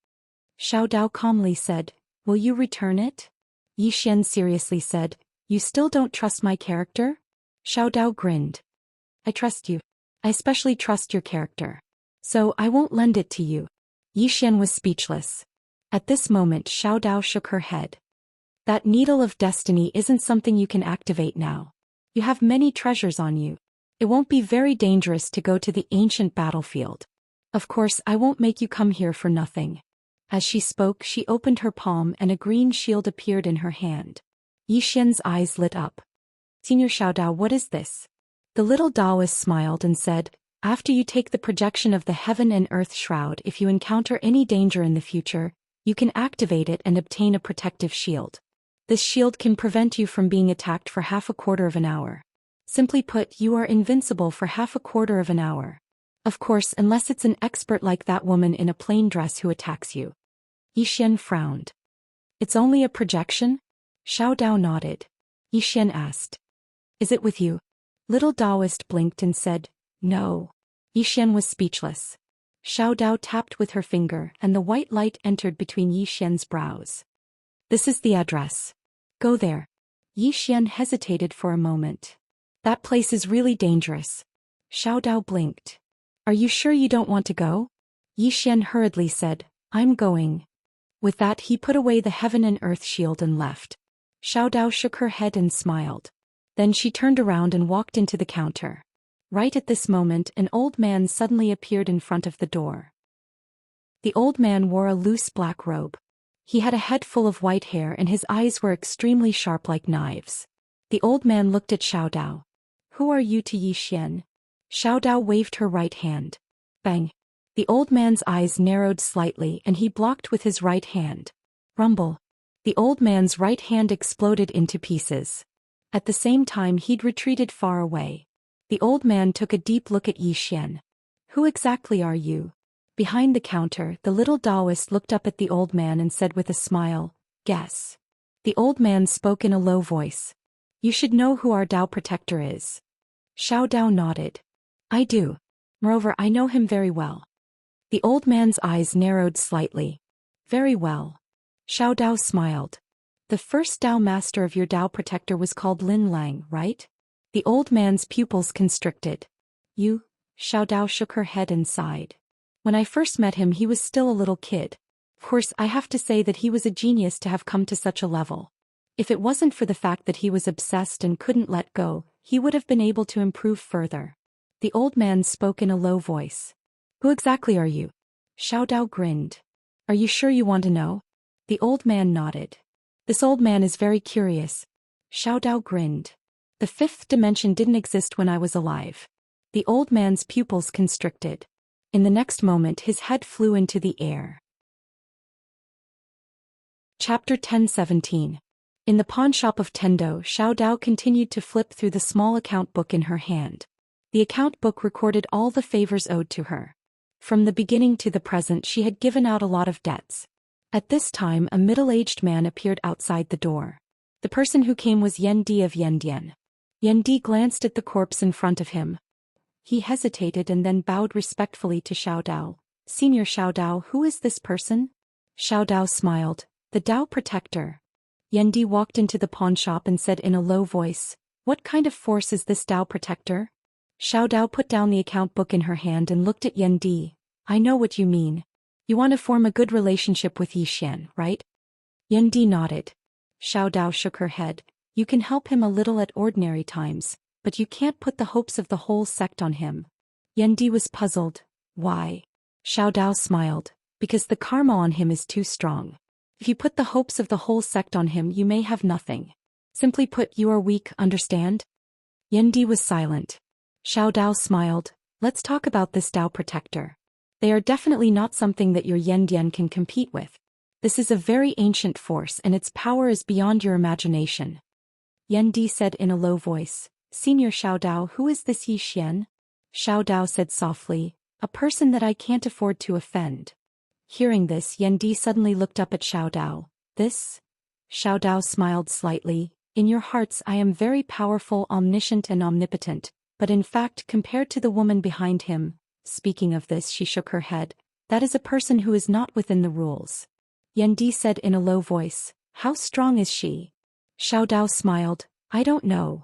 Xiao Dao calmly said, will you return it? Yi Xian seriously said, you still don't trust my character? Xiao Dao grinned. I trust you. I especially trust your character. So I won't lend it to you. Yi Xian was speechless. At this moment Xiao Dao shook her head. That needle of destiny isn't something you can activate now. You have many treasures on you. It won't be very dangerous to go to the ancient battlefield. Of course, I won't make you come here for nothing. As she spoke, she opened her palm and a green shield appeared in her hand. Yi Xian's eyes lit up. Senior Xiao Dao, what is this? The little Taoist smiled and said, after you take the projection of the heaven and earth shroud, if you encounter any danger in the future, you can activate it and obtain a protective shield. This shield can prevent you from being attacked for half a quarter of an hour. Simply put, you are invincible for half a quarter of an hour. Of course, unless it's an expert like that woman in a plain dress who attacks you. Yi Xian frowned. It's only a projection? Xiao Dao nodded. Yi Xian asked. Is it with you? Little Taoist blinked and said, no. Yi Xian was speechless. Xiao Dao tapped with her finger and the white light entered between Yi Xian's brows. This is the address. Go there. Yi Xian hesitated for a moment. That place is really dangerous. Xiao Dao blinked. Are you sure you don't want to go? Yi Xian hurriedly said, I'm going. With that he put away the heaven and earth shield and left. Xiao Dao shook her head and smiled. Then she turned around and walked into the counter. Right at this moment an old man suddenly appeared in front of the door. The old man wore a loose black robe. He had a head full of white hair and his eyes were extremely sharp like knives. The old man looked at Xiao Dao. Who are you to Yi Xian? Xiao Dao waved her right hand. Bang! The old man's eyes narrowed slightly and he blocked with his right hand. Rumble! The old man's right hand exploded into pieces. At the same time he'd retreated far away. The old man took a deep look at Yi Xian. Who exactly are you? Behind the counter, the little Taoist looked up at the old man and said with a smile, guess. The old man spoke in a low voice. You should know who our Tao protector is. Xiao Dao nodded. I do. Moreover, I know him very well. The old man's eyes narrowed slightly. Very well. Xiao Dao smiled. The first Tao master of your Tao protector was called Lin Lang, right? The old man's pupils constricted. You? Xiao Dao shook her head and sighed. When I first met him he was still a little kid. Of course, I have to say that he was a genius to have come to such a level. If it wasn't for the fact that he was obsessed and couldn't let go, he would have been able to improve further. The old man spoke in a low voice. Who exactly are you? Xiao Dao grinned. Are you sure you want to know? The old man nodded. This old man is very curious. Xiao Dao grinned. The fifth dimension didn't exist when I was alive. The old man's pupils constricted. In the next moment his head flew into the air. Chapter 10:17. In the pawn shop of Tendo, Xiao Dao continued to flip through the small account book in her hand. The account book recorded all the favors owed to her. From the beginning to the present she had given out a lot of debts. At this time a middle-aged man appeared outside the door. The person who came was Yan Di of Yandian. Yan Di glanced at the corpse in front of him. He hesitated and then bowed respectfully to Xiao Dao. Senior Xiao Dao, who is this person? Xiao Dao smiled. The Tao protector. Yan Di walked into the pawn shop and said in a low voice, What kind of force is this Dao protector? Xiao Dao put down the account book in her hand and looked at Yan Di. I know what you mean. You want to form a good relationship with Yi Xian, right? Yan Di nodded. Xiao Dao shook her head. You can help him a little at ordinary times, but you can't put the hopes of the whole sect on him. Yan Di was puzzled. Why? Xiao Dao smiled. Because the karma on him is too strong. If you put the hopes of the whole sect on him, you may have nothing. Simply put, you are weak, understand? Yan Di was silent. Xiao Dao smiled. Let's talk about this Dao protector. They are definitely not something that your Yan Dian can compete with. This is a very ancient force and its power is beyond your imagination. Yan Di said in a low voice. Senior Xiao Dao, who is this Yi Xian? Xiao Dao said softly. A person that I can't afford to offend. Hearing this, Yan Di suddenly looked up at Xiao Dao. This? Xiao Dao smiled slightly. In your hearts I am very powerful, omniscient and omnipotent, but in fact compared to the woman behind him, speaking of this she shook her head, that is a person who is not within the rules. Yan Di said in a low voice, how strong is she? Xiao Dao smiled, I don't know.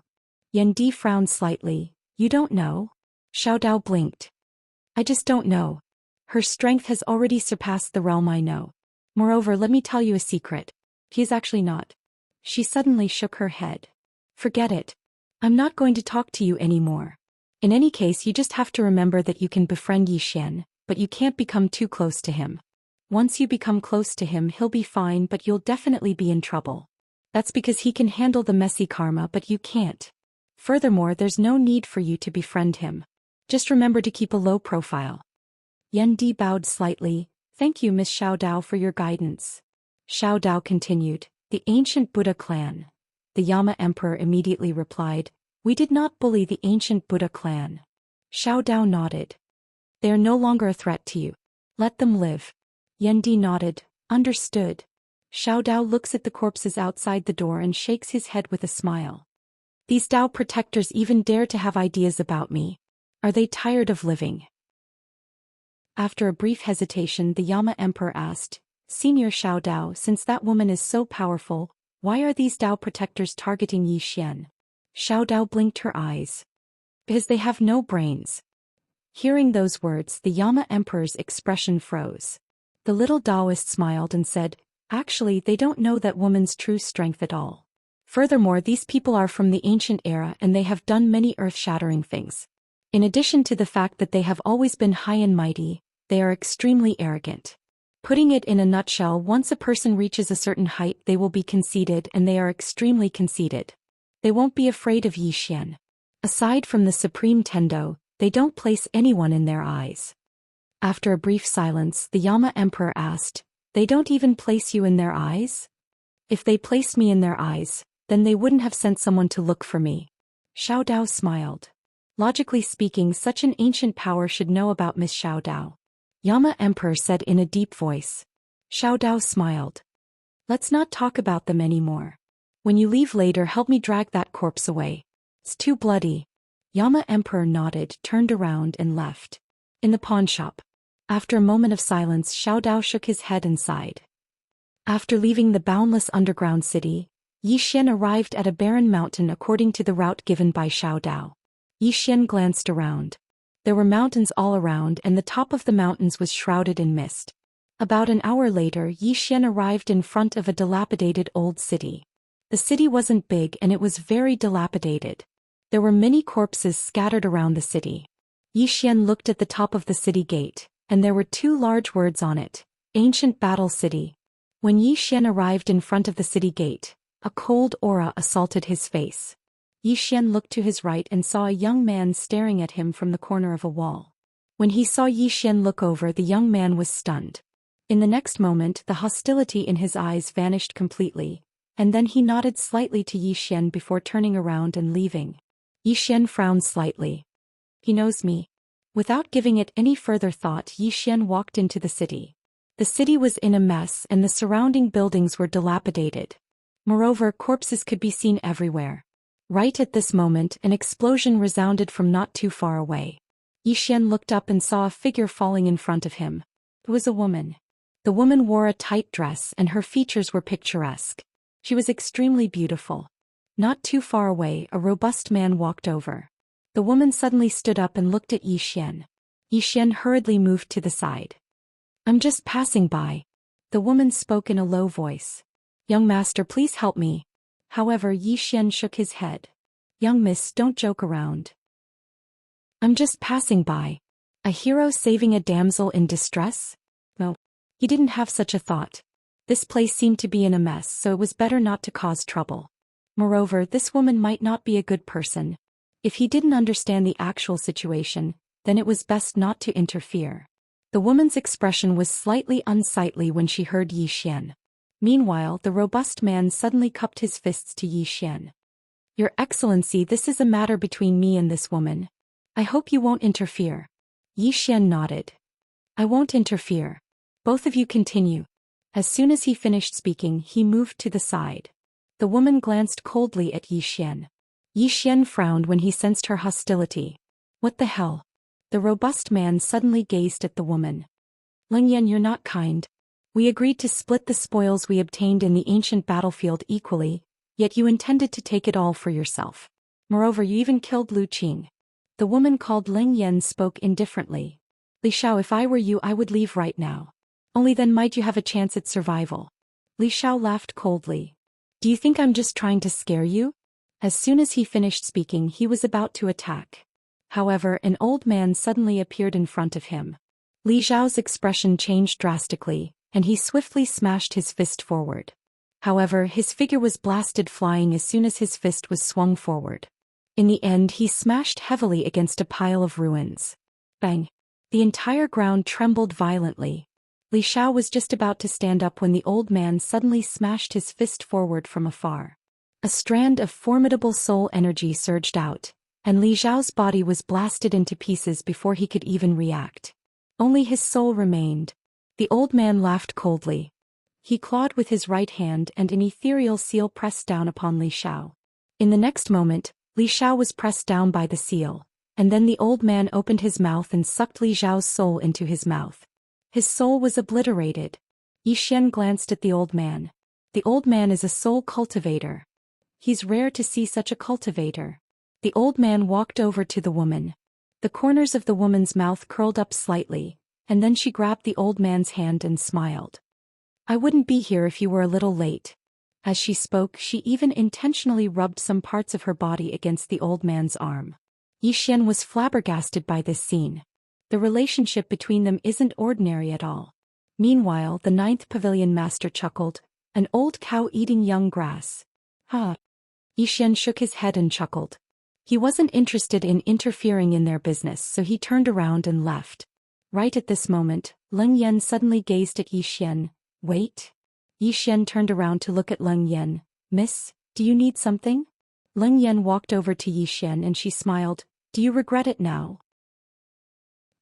Yan Di frowned slightly, you don't know? Xiao Dao blinked. I just don't know. Her strength has already surpassed the realm I know. Moreover, let me tell you a secret. He is actually not. She suddenly shook her head. Forget it. I'm not going to talk to you anymore. In any case, you just have to remember that you can befriend Yi Xian, but you can't become too close to him. Once you become close to him, he'll be fine, but you'll definitely be in trouble. That's because he can handle the messy karma, but you can't. Furthermore, there's no need for you to befriend him. Just remember to keep a low profile. Yan Di bowed slightly. Thank you, Miss Xiao Dao, for your guidance. Xiao Dao continued. The ancient Buddha clan. The Yama Emperor immediately replied. We did not bully the ancient Buddha clan. Xiao Dao nodded. They are no longer a threat to you. Let them live. Yan Di nodded. Understood. Xiao Dao looks at the corpses outside the door and shakes his head with a smile. These Dao protectors even dare to have ideas about me. Are they tired of living? After a brief hesitation, the Yama Emperor asked, Senior Xiao Dao, since that woman is so powerful, why are these Dao protectors targeting Yi Xian? Xiao Dao blinked her eyes. Because they have no brains. Hearing those words, the Yama Emperor's expression froze. The little Daoist smiled and said, Actually, they don't know that woman's true strength at all. Furthermore, these people are from the ancient era and they have done many earth-shattering things. In addition to the fact that they have always been high and mighty, they are extremely arrogant. Putting it in a nutshell, once a person reaches a certain height, they will be conceited and they are extremely conceited. They won't be afraid of Yi Xian. Aside from the Supreme Tendo, they don't place anyone in their eyes. After a brief silence, the Yama Emperor asked, They don't even place you in their eyes? If they placed me in their eyes, then they wouldn't have sent someone to look for me. Xiao Dao smiled. Logically speaking, such an ancient power should know about Miss Xiao Dao. Yama Emperor said in a deep voice. Xiao Dao smiled. Let's not talk about them anymore. When you leave later, help me drag that corpse away. It's too bloody. Yama Emperor nodded, turned around and left. In the pawn shop. After a moment of silence, Xiao Dao shook his head and sighed. After leaving the boundless underground city, Yi Xian arrived at a barren mountain according to the route given by Xiao Dao. Yi Xian glanced around. There were mountains all around and the top of the mountains was shrouded in mist. About an hour later, Yi Xian arrived in front of a dilapidated old city. The city wasn't big and it was very dilapidated. There were many corpses scattered around the city. Yi Xian looked at the top of the city gate, and there were two large words on it, Ancient Battle City. When Yi Xian arrived in front of the city gate, a cold aura assaulted his face. Yi Xian looked to his right and saw a young man staring at him from the corner of a wall. When he saw Yi Xian look over, the young man was stunned. In the next moment, the hostility in his eyes vanished completely, and then he nodded slightly to Yi Xian before turning around and leaving. Yi Xian frowned slightly. He knows me. Without giving it any further thought, Yi Xian walked into the city. The city was in a mess and the surrounding buildings were dilapidated. Moreover, corpses could be seen everywhere. Right at this moment, an explosion resounded from not too far away. Yi Xian looked up and saw a figure falling in front of him. It was a woman. The woman wore a tight dress and her features were picturesque. She was extremely beautiful. Not too far away, a robust man walked over. The woman suddenly stood up and looked at Yi Xian. Yi Xian hurriedly moved to the side. I'm just passing by. The woman spoke in a low voice. Young master, please help me. However, Yi Xian shook his head. Young miss, don't joke around. I'm just passing by. A hero saving a damsel in distress? No. He didn't have such a thought. This place seemed to be in a mess, so it was better not to cause trouble. Moreover, this woman might not be a good person. If he didn't understand the actual situation, then it was best not to interfere. The woman's expression was slightly unsightly when she heard Yi Xian. Meanwhile, the robust man suddenly cupped his fists to Yi Xian. Your Excellency, this is a matter between me and this woman. I hope you won't interfere. Yi Xian nodded. I won't interfere. Both of you continue. As soon as he finished speaking, he moved to the side. The woman glanced coldly at Yi Xian. Yi Xian frowned when he sensed her hostility. What the hell? The robust man suddenly gazed at the woman. Leng Yan, you're not kind. We agreed to split the spoils we obtained in the ancient battlefield equally, yet you intended to take it all for yourself. Moreover, you even killed Lu Qing. The woman called Leng Yan spoke indifferently. Li Xiao, if I were you, I would leave right now. Only then might you have a chance at survival. Li Xiao laughed coldly. Do you think I'm just trying to scare you? As soon as he finished speaking, he was about to attack. However, an old man suddenly appeared in front of him. Li Xiao's expression changed drastically, and he swiftly smashed his fist forward. However, his figure was blasted flying as soon as his fist was swung forward. In the end, he smashed heavily against a pile of ruins. Bang! The entire ground trembled violently. Li Xiao was just about to stand up when the old man suddenly smashed his fist forward from afar. A strand of formidable soul energy surged out, and Li Xiao's body was blasted into pieces before he could even react. Only his soul remained. The old man laughed coldly. He clawed with his right hand and an ethereal seal pressed down upon Li Xiao. In the next moment, Li Xiao was pressed down by the seal, and then the old man opened his mouth and sucked Li Xiao's soul into his mouth. His soul was obliterated. Yi Xian glanced at the old man. The old man is a soul cultivator. He's rare to see such a cultivator. The old man walked over to the woman. The corners of the woman's mouth curled up slightly, and then she grabbed the old man's hand and smiled. I wouldn't be here if you were a little late. As she spoke, she even intentionally rubbed some parts of her body against the old man's arm. Yi Xian was flabbergasted by this scene. The relationship between them isn't ordinary at all. Meanwhile, the 9th pavilion master chuckled, an old cow eating young grass. Ha! Yi Xian shook his head and chuckled. He wasn't interested in interfering in their business, so he turned around and left. Right at this moment, Leng Yan suddenly gazed at Yi Xian. Wait. Yi Xian turned around to look at Leng Yan. Miss, do you need something? Leng Yan walked over to Yi Xian and she smiled. Do you regret it now?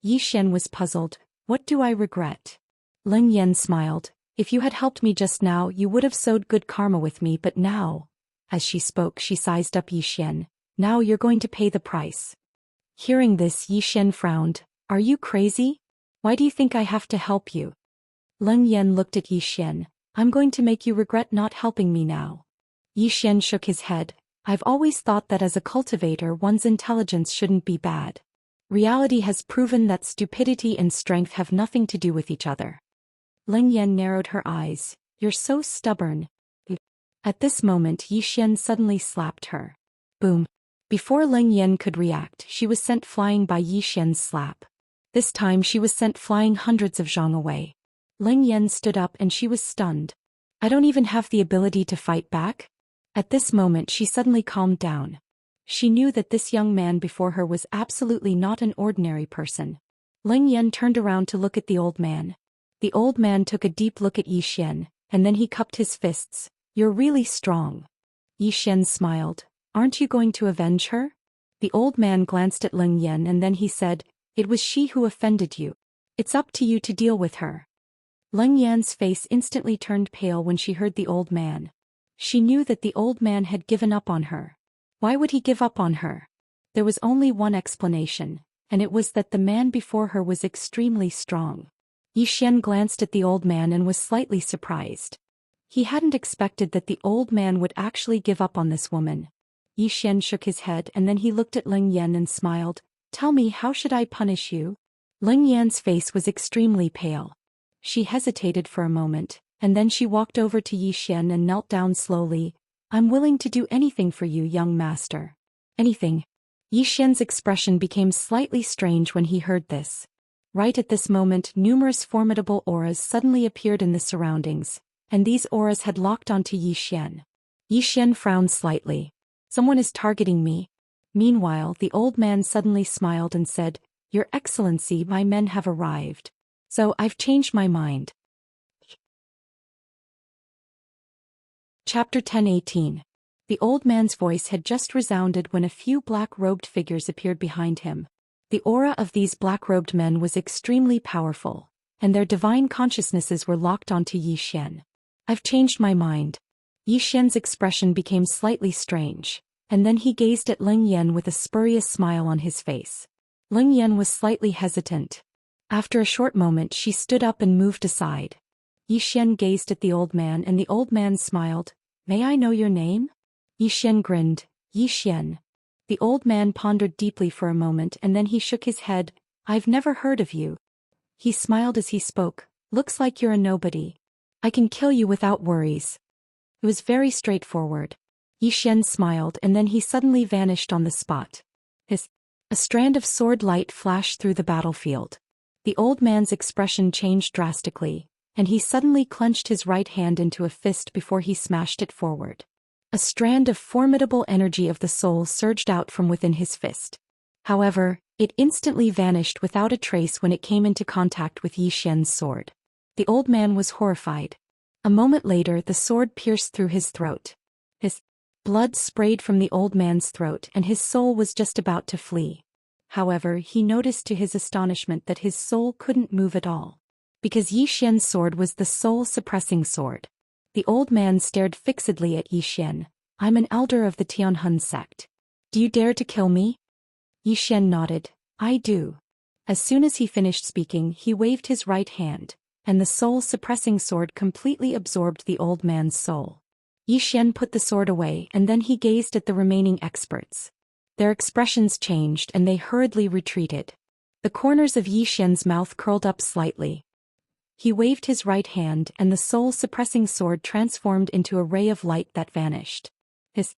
Yi Xian was puzzled. What do I regret? Leng Yan smiled. If you had helped me just now, you would have sowed good karma with me, but now. As she spoke, she sized up Yi Xian. Now you're going to pay the price. Hearing this, Yi Xian frowned. Are you crazy? Why do you think I have to help you? Leng Yan looked at Yi Xian. I'm going to make you regret not helping me now. Yi Xian shook his head. I've always thought that as a cultivator one's intelligence shouldn't be bad. Reality has proven that stupidity and strength have nothing to do with each other. Leng Yan narrowed her eyes. You're so stubborn. At this moment, Yi Xian suddenly slapped her. Boom. Before Leng Yan could react, she was sent flying by Yi Xian's slap. This time she was sent flying hundreds of zhang away. Leng Yan stood up and she was stunned. I don't even have the ability to fight back? At this moment she suddenly calmed down. She knew that this young man before her was absolutely not an ordinary person. Leng Yan turned around to look at the old man. The old man took a deep look at Yi Xian, and then he cupped his fists. You're really strong. Yi Xian smiled. Aren't you going to avenge her? The old man glanced at Leng Yan and then he said, It was she who offended you. It's up to you to deal with her. Leng Yan's face instantly turned pale when she heard the old man. She knew that the old man had given up on her. Why would he give up on her? There was only one explanation, and it was that the man before her was extremely strong. Yi Xian glanced at the old man and was slightly surprised. He hadn't expected that the old man would actually give up on this woman. Yi Xian shook his head and then he looked at Ling Yan and smiled. Tell me, how should I punish you? Ling Yan's face was extremely pale. She hesitated for a moment, and then she walked over to Yi Xian and knelt down slowly. I'm willing to do anything for you, young master. Anything? Yi Xian's expression became slightly strange when he heard this. Right at this moment, numerous formidable auras suddenly appeared in the surroundings, and these auras had locked onto Yi Xian. Yi Xian frowned slightly. Someone is targeting me. Meanwhile, the old man suddenly smiled and said, Your Excellency, my men have arrived. So I've changed my mind. Chapter 10:18. The old man's voice had just resounded when a few black-robed figures appeared behind him. The aura of these black-robed men was extremely powerful, and their divine consciousnesses were locked onto Yi Xian. I've changed my mind. Yi Xian's expression became slightly strange, and then he gazed at Ling Yan with a spurious smile on his face. Ling Yan was slightly hesitant. After a short moment she stood up and moved aside. Yi Xian gazed at the old man and the old man smiled. May I know your name? Yi Xian grinned. Yi Xian. The old man pondered deeply for a moment and then he shook his head. I've never heard of you. He smiled as he spoke. Looks like you're a nobody. I can kill you without worries. It was very straightforward. Yi Xian smiled and then he suddenly vanished on the spot. A strand of sword light flashed through the battlefield. The old man's expression changed drastically, and he suddenly clenched his right hand into a fist before he smashed it forward. A strand of formidable energy of the soul surged out from within his fist. However, it instantly vanished without a trace when it came into contact with Yi Xian's sword. The old man was horrified. A moment later the sword pierced through his throat. His blood sprayed from the old man's throat and his soul was just about to flee. However, he noticed to his astonishment that his soul couldn't move at all. Because Yi Xian's sword was the soul-suppressing sword. The old man stared fixedly at Yi Xian. I'm an elder of the Tianhun sect. Do you dare to kill me? Yi Xian nodded. I do. As soon as he finished speaking, he waved his right hand, and the soul-suppressing sword completely absorbed the old man's soul. Yi Xian put the sword away and then he gazed at the remaining experts. Their expressions changed and they hurriedly retreated. The corners of Yi Xian's mouth curled up slightly. He waved his right hand and the soul-suppressing sword transformed into a ray of light that vanished. His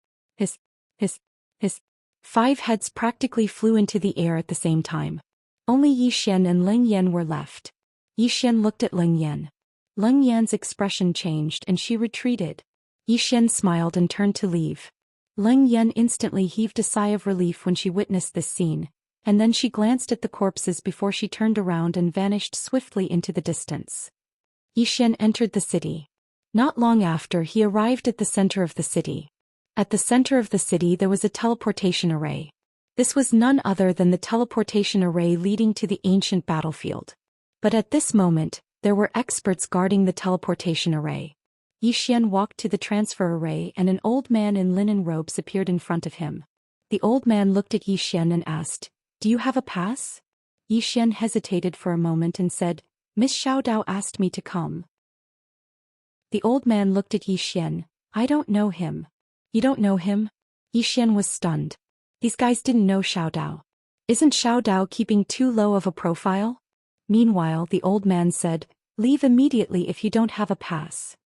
5 heads practically flew into the air at the same time. Only Yi Xian and Ling Yan were left. Yi Xian looked at Ling Yan. Ling Yan's expression changed and she retreated. Yi Xian smiled and turned to leave. Ling Yan instantly heaved a sigh of relief when she witnessed this scene, and then she glanced at the corpses before she turned around and vanished swiftly into the distance. Yi Xian entered the city. Not long after, he arrived at the center of the city. At the center of the city there was a teleportation array. This was none other than the teleportation array leading to the ancient battlefield. But at this moment, there were experts guarding the teleportation array. Yi Xian walked to the transfer array and an old man in linen robes appeared in front of him. The old man looked at Yi Xian and asked, Do you have a pass? Yi Xian hesitated for a moment and said, Miss Xiao Dao asked me to come. The old man looked at Yi Xian. I don't know him. You don't know him? Yi Xian was stunned. These guys didn't know Xiao Dao. Isn't Xiao Dao keeping too low of a profile? Meanwhile, the old man said, Leave immediately if you don't have a pass.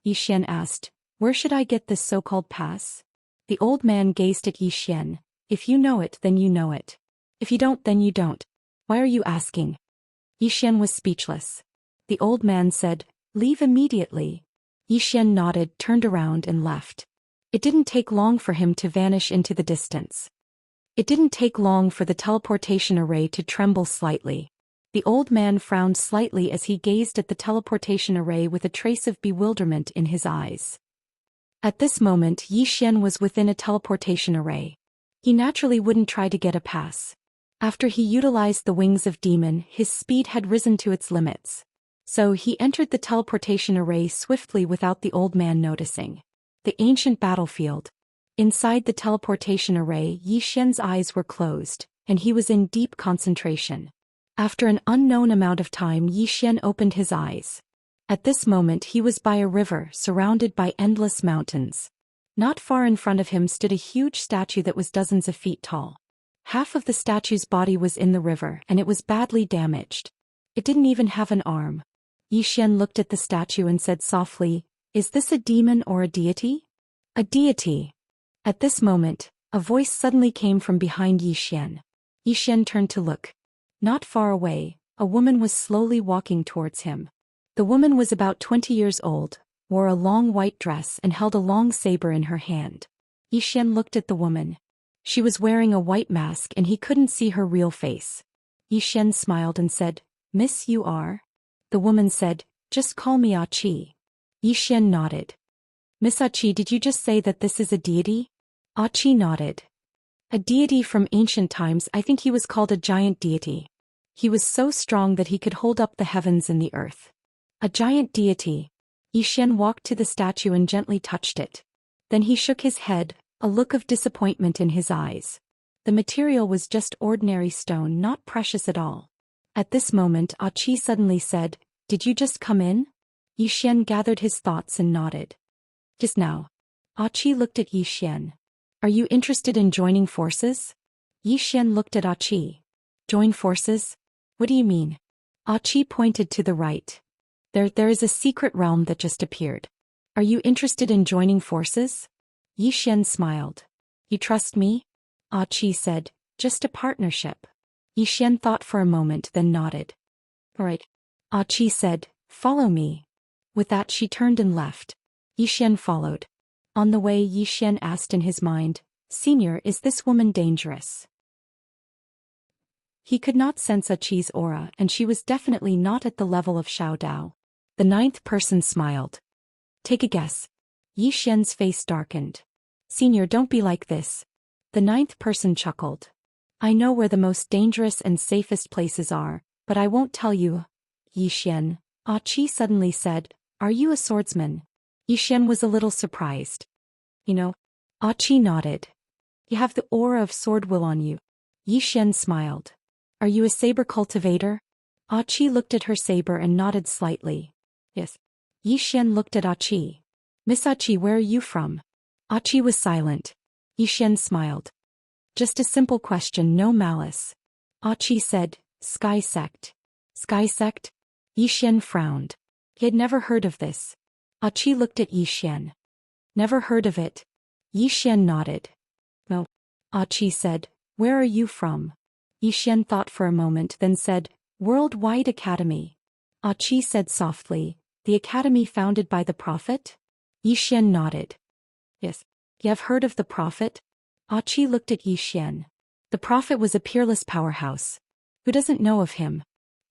Yi Xian asked, Where should I get this so-called pass? The old man gazed at Yi Xian. If you know it, then you know it. If you don't, then you don't. Why are you asking? Yi Xian was speechless. The old man said, Leave immediately. Yi Xian nodded, turned around and left. It didn't take long for him to vanish into the distance. It didn't take long for the teleportation array to tremble slightly. The old man frowned slightly as he gazed at the teleportation array with a trace of bewilderment in his eyes. At this moment, Yi Xian was within a teleportation array. He naturally wouldn't try to get a pass. After he utilized the wings of demon, his speed had risen to its limits. So he entered the teleportation array swiftly without the old man noticing. The ancient battlefield. Inside the teleportation array, Yi Xian's eyes were closed, and he was in deep concentration. After an unknown amount of time, Yi Xian opened his eyes. At this moment he was by a river surrounded by endless mountains. Not far in front of him stood a huge statue that was dozens of feet tall. Half of the statue's body was in the river and it was badly damaged. It didn't even have an arm. Xian looked at the statue and said softly, "Is this a demon or a deity?" "A deity." At this moment, a voice suddenly came from behind Xian. Xian turned to look. Not far away, a woman was slowly walking towards him. The woman was about 20 years old, wore a long white dress and held a long saber in her hand. Xian looked at the woman. She was wearing a white mask and he couldn't see her real face. Xian smiled and said, "Miss, you are?" The woman said, "Just call me Achi." Xian nodded. "Miss Achi, did you just say that this is a deity?" Achi nodded. "A deity from ancient times. I think he was called a giant deity. He was so strong that he could hold up the heavens and the earth." "A giant deity." Xian walked to the statue and gently touched it. Then he shook his head, a look of disappointment in his eyes. The material was just ordinary stone, not precious at all. At this moment Achi suddenly said, "Did you just come in?" Xian gathered his thoughts and nodded. "Just now." Achi looked at Xian. "Are you interested in joining forces?" Xian looked at Achi. "Join forces? What do you mean?" Achi pointed to the right. There is a secret realm that just appeared. "Are you interested in joining forces?" Xian smiled. "You trust me?" Achi said, "Just a partnership." Xian thought for a moment then nodded. "All right." Achi said, "Follow me." With that she turned and left. Xian followed. On the way Xian asked in his mind, "Senior, is this woman dangerous?" He could not sense Achi's aura and she was definitely not at the level of Xiao Dao. The ninth person smiled. "Take a guess." Xian's face darkened. "Senior, don't be like this." The ninth person chuckled. "I know where the most dangerous and safest places are, but I won't tell you." "Xian," Achi suddenly said, "Are you a swordsman?" Xian was a little surprised. "You know?" Achi nodded. "You have the aura of sword will on you." Xian smiled. "Are you a saber cultivator?" Achi looked at her saber and nodded slightly. "Yes." Xian looked at Achi. "Miss Achi, where are you from?" Achi was silent. Xian smiled. "Just a simple question, no malice." Achi said, "Sky sect." "Sky sect?" Xian frowned. He had never heard of this. Achi looked at Xian. "Never heard of it?" Xian nodded. "No." Achi said, "Where are you from?" Xian thought for a moment then said, "Worldwide Academy." Achi said softly, "The academy founded by the Prophet?" Xian nodded. "Yes." "You have heard of the Prophet?" Achi looked at Xian. The Prophet was a peerless powerhouse. Who doesn't know of him?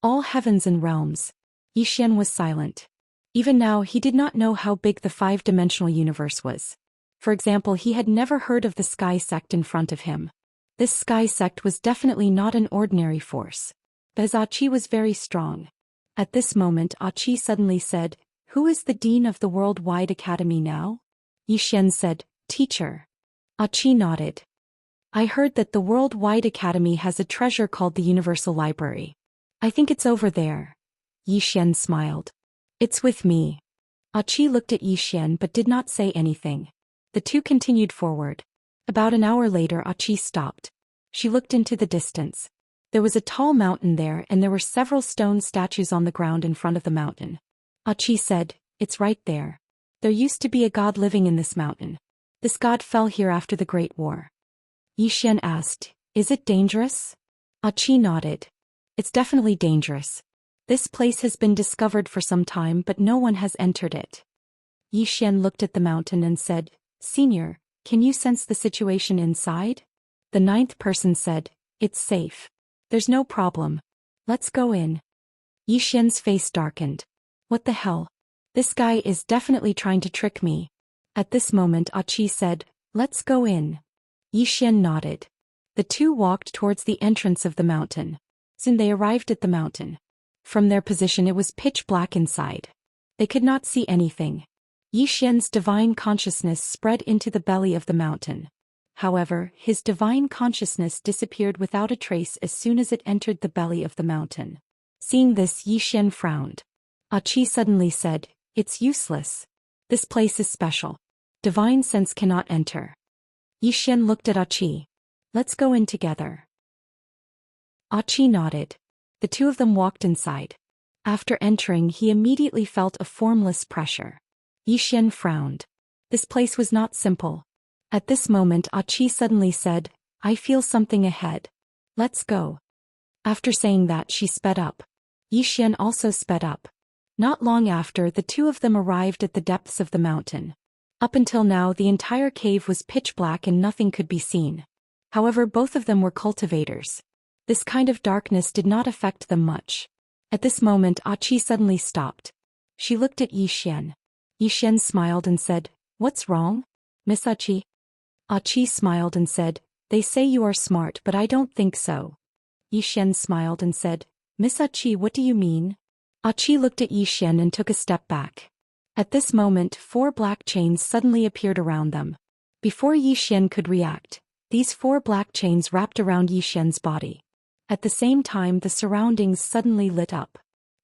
All heavens and realms. Xian was silent. Even now he did not know how big the five-dimensional universe was. For example, he had never heard of the Sky sect in front of him. This Sky sect was definitely not an ordinary force. But Achi was very strong. At this moment Achi suddenly said, "Who is the dean of the Worldwide Academy now?" Xian said, "Teacher." Achi nodded. "I heard that the Worldwide Academy has a treasure called the Universal Library. I think it's over there." Xian smiled. "It's with me." Achi looked at Xian but did not say anything. The two continued forward. About an hour later Achi stopped. She looked into the distance. There was a tall mountain there and there were several stone statues on the ground in front of the mountain. Achi said, "It's right there. There used to be a god living in this mountain. This god fell here after the Great War." Xian asked, "Is it dangerous?" Achi nodded. "It's definitely dangerous. This place has been discovered for some time but no one has entered it." Xian looked at the mountain and said, "Senior, can you sense the situation inside?" The ninth person said, "It's safe. There's no problem. Let's go in." Xian's face darkened. "What the hell? This guy is definitely trying to trick me." At this moment Achi said, "Let's go in." Xian nodded. The two walked towards the entrance of the mountain. Soon they arrived at the mountain. From their position it was pitch black inside. They could not see anything. Xian's divine consciousness spread into the belly of the mountain. However, his divine consciousness disappeared without a trace as soon as it entered the belly of the mountain. Seeing this, Xian frowned. Qi suddenly said, "It's useless. This place is special. Divine sense cannot enter." Xian looked at Qi. "Let's go in together." Qi nodded. The two of them walked inside. After entering, he immediately felt a formless pressure. Xian frowned. This place was not simple. At this moment, Qi suddenly said, "I feel something ahead. Let's go." After saying that, she sped up. Xian also sped up. Not long after, the two of them arrived at the depths of the mountain. Up until now, the entire cave was pitch black and nothing could be seen. However, both of them were cultivators. This kind of darkness did not affect them much. At this moment, Qi suddenly stopped. She looked at Xian. Xian smiled and said, "What's wrong, Miss Qi?" Qi smiled and said, "They say you are smart, but I don't think so." Xian smiled and said, "Miss Qi, what do you mean?" Qi looked at Xian and took a step back. At this moment, 4 black chains suddenly appeared around them. Before Xian could react, these 4 black chains wrapped around Xian's body. At the same time, the surroundings suddenly lit up.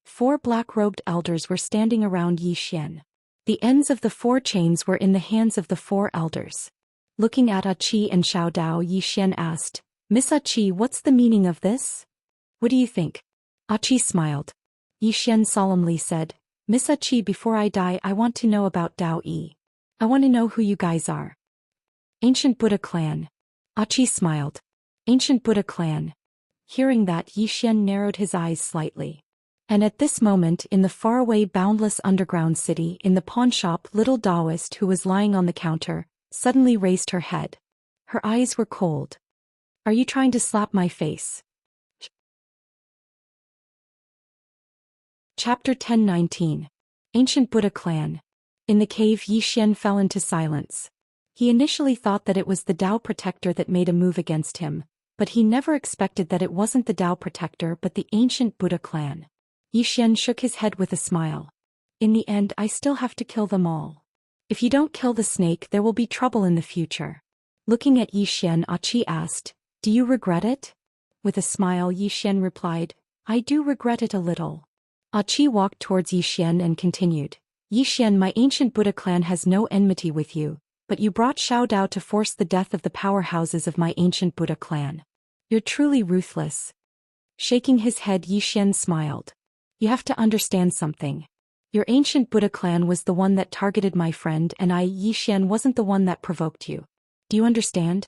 4 black-robed elders were standing around Xian. The ends of the 4 chains were in the hands of the 4 elders. Looking at Qi and Xiao Dao, Xian asked, "Miss Qi, what's the meaning of this? What do you think?" Qi smiled. Xian solemnly said, "Miss Qi, before I die, I want to know about Dao Yi. I want to know who you guys are." "Ancient Buddha clan." Qi smiled. "Ancient Buddha clan." Hearing that, Xian narrowed his eyes slightly. And at this moment, in the faraway boundless underground city, in the pawn shop, little Taoist who was lying on the counter suddenly raised her head. Her eyes were cold. "Are you trying to slap my face?" Chapter 10:19. Ancient Buddha Clan. In the cave, Xian fell into silence. He initially thought that it was the Tao protector that made a move against him, but he never expected that it wasn't the Tao protector but the ancient Buddha clan. Xian shook his head with a smile. "In the end, I still have to kill them all. If you don't kill the snake, there will be trouble in the future." Looking at Xian, Qi asked, "Do you regret it?" With a smile, Xian replied, "I do regret it a little." Qi walked towards Xian and continued, "Xian, my ancient Buddha clan has no enmity with you, but you brought Xiao Dao to force the death of the powerhouses of my ancient Buddha clan. You're truly ruthless." Shaking his head, Xian smiled. "You have to understand something. Your ancient Buddha clan was the one that targeted my friend, and I, Xian, wasn't the one that provoked you. Do you understand?"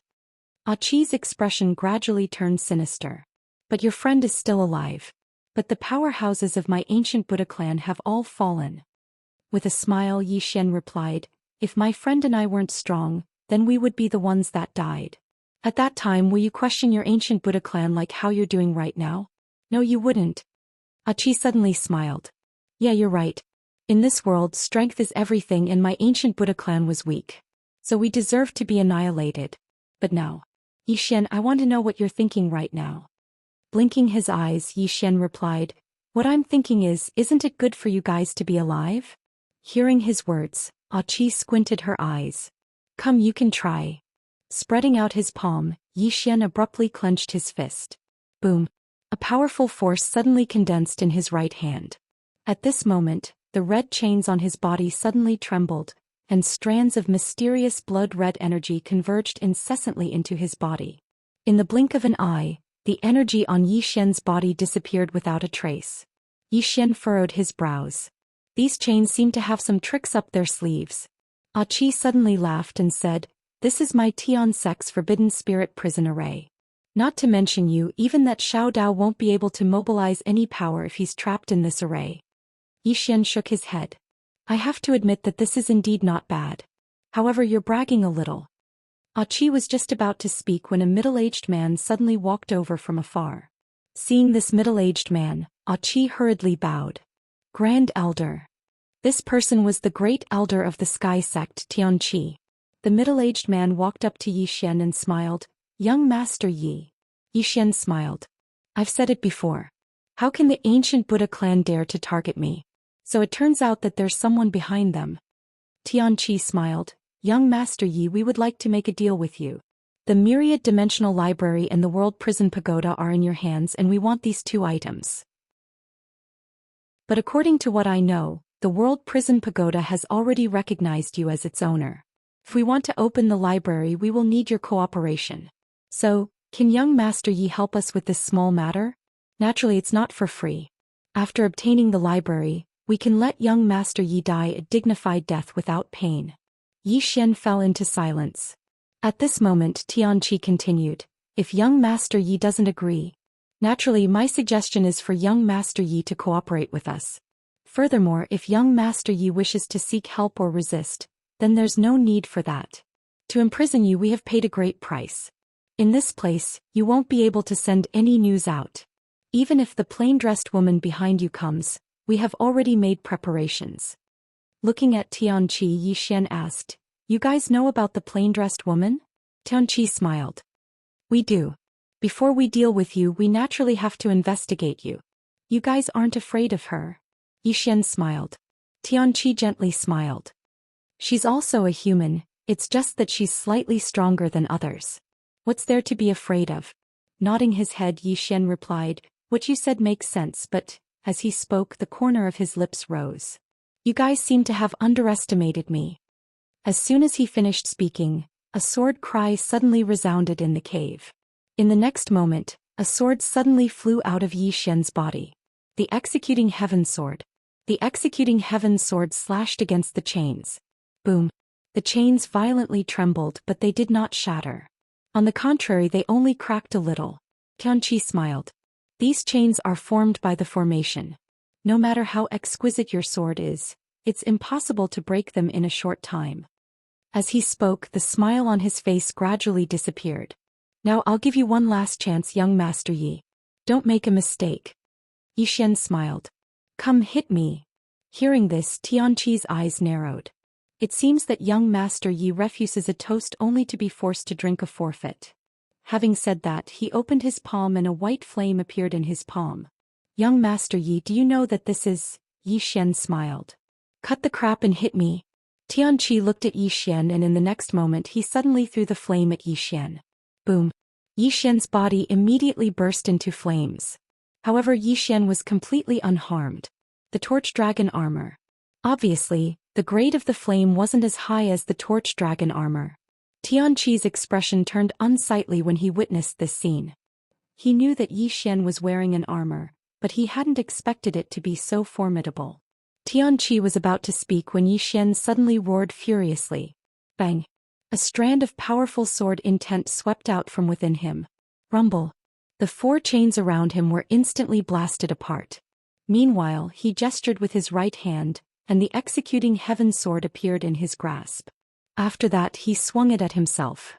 Qi's expression gradually turned sinister. "But your friend is still alive. But the powerhouses of my ancient Buddha clan have all fallen." With a smile, Xian replied, "If my friend and I weren't strong, then we would be the ones that died. At that time, will you question your ancient Buddha clan like how you're doing right now? No, you wouldn't." Qi suddenly smiled. "Yeah, you're right. In this world, strength is everything, and my ancient Buddha clan was weak. So we deserve to be annihilated. But now, Xian, I want to know what you're thinking right now." Blinking his eyes, Xian replied, "What I'm thinking is, isn't it good for you guys to be alive?" Hearing his words, Qi squinted her eyes. "Come, you can try." Spreading out his palm, Xian abruptly clenched his fist. Boom! A powerful force suddenly condensed in his right hand. At this moment, the red chains on his body suddenly trembled, and strands of mysterious blood-red energy converged incessantly into his body. In the blink of an eye, the energy on Xian's body disappeared without a trace. Xian furrowed his brows. These chains seemed to have some tricks up their sleeves. Qi suddenly laughed and said, "This is my Tian Sec's forbidden spirit prison array. Not to mention you, even that Xiao Dao won't be able to mobilize any power if he's trapped in this array." Xian shook his head. "I have to admit that this is indeed not bad. However, you're bragging a little." Qi was just about to speak when a middle-aged man suddenly walked over from afar. Seeing this middle-aged man, Qi hurriedly bowed. "Grand Elder." This person was the great elder of the Sky Sect, Tianqi. The middle-aged man walked up to Xian and smiled, "Young Master Yi." Xian smiled. "I've said it before. How can the ancient Buddha clan dare to target me? So it turns out that there's someone behind them." Tianqi smiled, "Young Master Yi, we would like to make a deal with you. The Myriad Dimensional Library and the World Prison Pagoda are in your hands, and we want these 2 items." But according to what I know, the World Prison Pagoda has already recognized you as its owner. If we want to open the library, we will need your cooperation. So, can young Master Yi help us with this small matter? Naturally, it's not for free. After obtaining the library, we can let young Master Yi die a dignified death without pain. Yi Xian fell into silence. At this moment, Tianqi continued, if young Master Yi doesn't agree, naturally my suggestion is for young Master Yi to cooperate with us. Furthermore, if young Master Yi wishes to seek help or resist, then there's no need for that. To imprison you we have paid a great price. In this place, you won't be able to send any news out. Even if the plain-dressed woman behind you comes, we have already made preparations. Looking at Tianqi, Yi Xian asked, you guys know about the plain-dressed woman? Tianqi smiled. We do. Before we deal with you, we naturally have to investigate you. You guys aren't afraid of her? Yi Xian smiled. Tianqi gently smiled. She's also a human, it's just that she's slightly stronger than others. What's there to be afraid of? Nodding his head, Yi Xian replied, what you said makes sense, but, as he spoke, the corner of his lips rose. You guys seem to have underestimated me. As soon as he finished speaking, a sword cry suddenly resounded in the cave. In the next moment, a sword suddenly flew out of Yi Xian's body. The executing heaven sword. The executing heaven sword slashed against the chains. Boom. The chains violently trembled, but they did not shatter. On the contrary, they only cracked a little. Tianqi smiled. These chains are formed by the formation. No matter how exquisite your sword is, it's impossible to break them in a short time. As he spoke, the smile on his face gradually disappeared. Now I'll give you one last chance, young Master Yi. Don't make a mistake. Yi Xian smiled. Come hit me. Hearing this, Tianqi's eyes narrowed. It seems that young Master Yi refuses a toast only to be forced to drink a forfeit. Having said that, he opened his palm and a white flame appeared in his palm. Young Master Yi, do you know that this is? Yi Xian smiled. Cut the crap and hit me. Tianqi looked at Yi Xian and in the next moment he suddenly threw the flame at Yi Xian. Boom. Yi Xian's body immediately burst into flames. However, Yi Xian was completely unharmed. The torch dragon armor. Obviously, the grade of the flame wasn't as high as the torch dragon armor. Tianqi's expression turned unsightly when he witnessed this scene. He knew that Yi Xian was wearing an armor, but he hadn't expected it to be so formidable. Tianqi was about to speak when Yi Xian suddenly roared furiously. Bang! A strand of powerful sword intent swept out from within him. Rumble! The four chains around him were instantly blasted apart. Meanwhile, he gestured with his right hand, and the executing heaven sword appeared in his grasp. After that, he swung it at himself.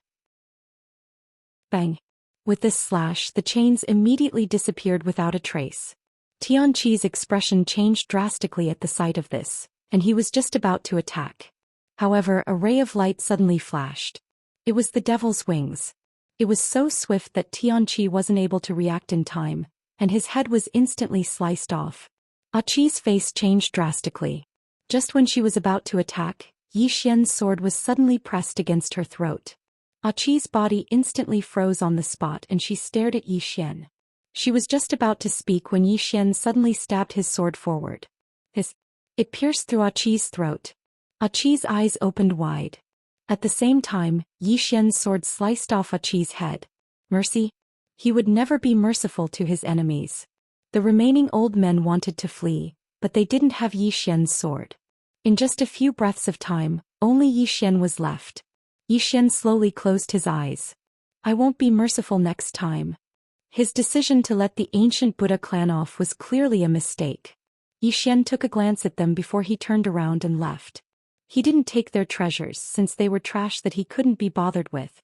Bang! With this slash, the chains immediately disappeared without a trace. Tianqi's expression changed drastically at the sight of this, and he was just about to attack. However, a ray of light suddenly flashed. It was the devil's wings. It was so swift that Tianqi wasn't able to react in time, and his head was instantly sliced off. Aqi's face changed drastically. Just when she was about to attack, Yi Xian's sword was suddenly pressed against her throat. Aqi's body instantly froze on the spot and she stared at Yi Xian. She was just about to speak when Yi Xian suddenly stabbed his sword forward. It pierced through Aqi's throat. Aqi's eyes opened wide. At the same time, Yi Xian's sword sliced off Aqi's head. Mercy? He would never be merciful to his enemies. The remaining old men wanted to flee, but they didn't have Yi Xian's sword. In just a few breaths of time, only Yi Xian was left. Yi Xian slowly closed his eyes. I won't be merciful next time. His decision to let the ancient Buddha clan off was clearly a mistake. Yi Xian took a glance at them before he turned around and left. He didn't take their treasures since they were trash that he couldn't be bothered with.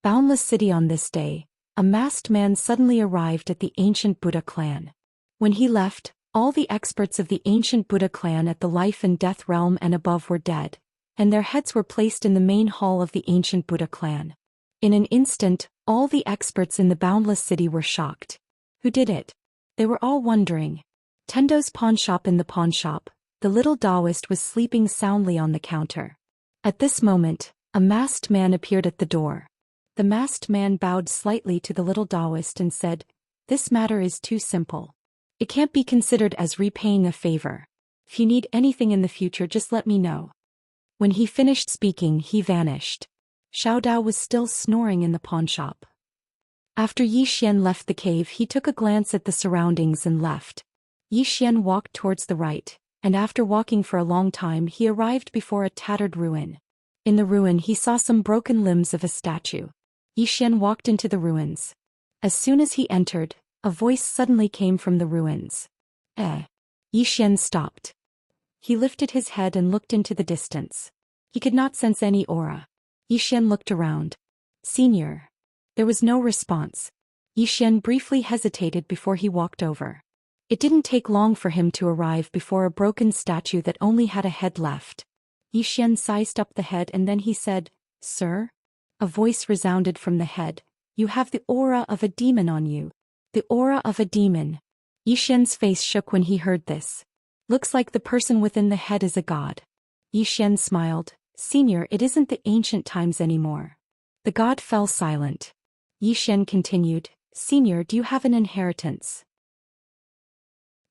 Boundless City. On this day, a masked man suddenly arrived at the ancient Buddha clan. When he left, all the experts of the ancient Buddha clan at the life and death realm and above were dead, and their heads were placed in the main hall of the ancient Buddha clan. In an instant, all the experts in the Boundless City were shocked. Who did it? They were all wondering. Tendo's pawn shop. In the pawn shop, the little Taoist was sleeping soundly on the counter. At this moment, a masked man appeared at the door. The masked man bowed slightly to the little Taoist and said, "This matter is too simple. It can't be considered as repaying a favor. If you need anything in the future, just let me know. When he finished speaking, he vanished. Xiao Dao was still snoring in the pawnshop. After Yi Xian left the cave, he took a glance at the surroundings and left. Yi Xian walked towards the right, and after walking for a long time he arrived before a tattered ruin. In the ruin he saw some broken limbs of a statue. Yi Xian walked into the ruins. As soon as he entered, a voice suddenly came from the ruins. Yi Xian stopped. He lifted his head and looked into the distance. He could not sense any aura. Yi Xian looked around. Senior. There was no response. Yi Xian briefly hesitated before he walked over. It didn't take long for him to arrive before a broken statue that only had a head left. Yi Xian sized up the head and then he said, "Sir?" A voice resounded from the head. "You have the aura of a demon on you." The aura of a demon. Yi Xian's face shook when he heard this. Looks like the person within the head is a god. Yi Xian smiled. Senior, it isn't the ancient times anymore. The god fell silent. Yi Xian continued, Senior, do you have an inheritance?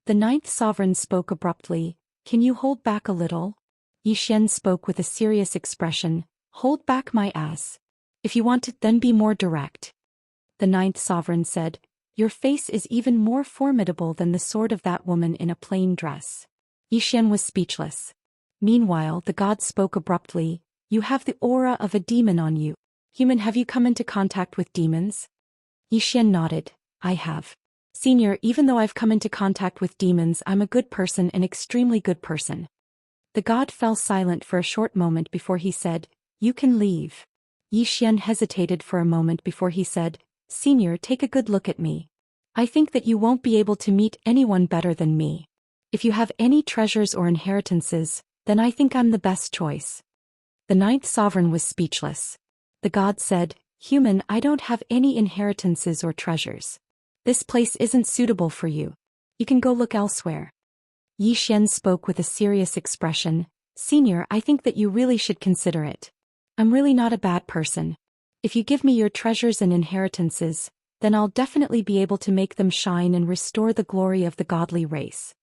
The ninth sovereign spoke abruptly. Can you hold back a little? Yi Xian spoke with a serious expression. Hold back my ass. If you want it, then be more direct. The ninth sovereign said, Your face is even more formidable than the sword of that woman in a plain dress. Yi Xian was speechless. Meanwhile, the god spoke abruptly. You have the aura of a demon on you. Human, have you come into contact with demons? Yi Xian nodded. I have. Senior, even though I've come into contact with demons, I'm a good person, an extremely good person. The god fell silent for a short moment before he said, You can leave. Yi Xian hesitated for a moment before he said, Senior, take a good look at me. I think that you won't be able to meet anyone better than me. If you have any treasures or inheritances, then I think I'm the best choice. The ninth sovereign was speechless. The god said, Human, I don't have any inheritances or treasures. This place isn't suitable for you. You can go look elsewhere. Yi Xian spoke with a serious expression. Senior, I think that you really should consider it. I'm really not a bad person. If you give me your treasures and inheritances, then I'll definitely be able to make them shine and restore the glory of the godly race.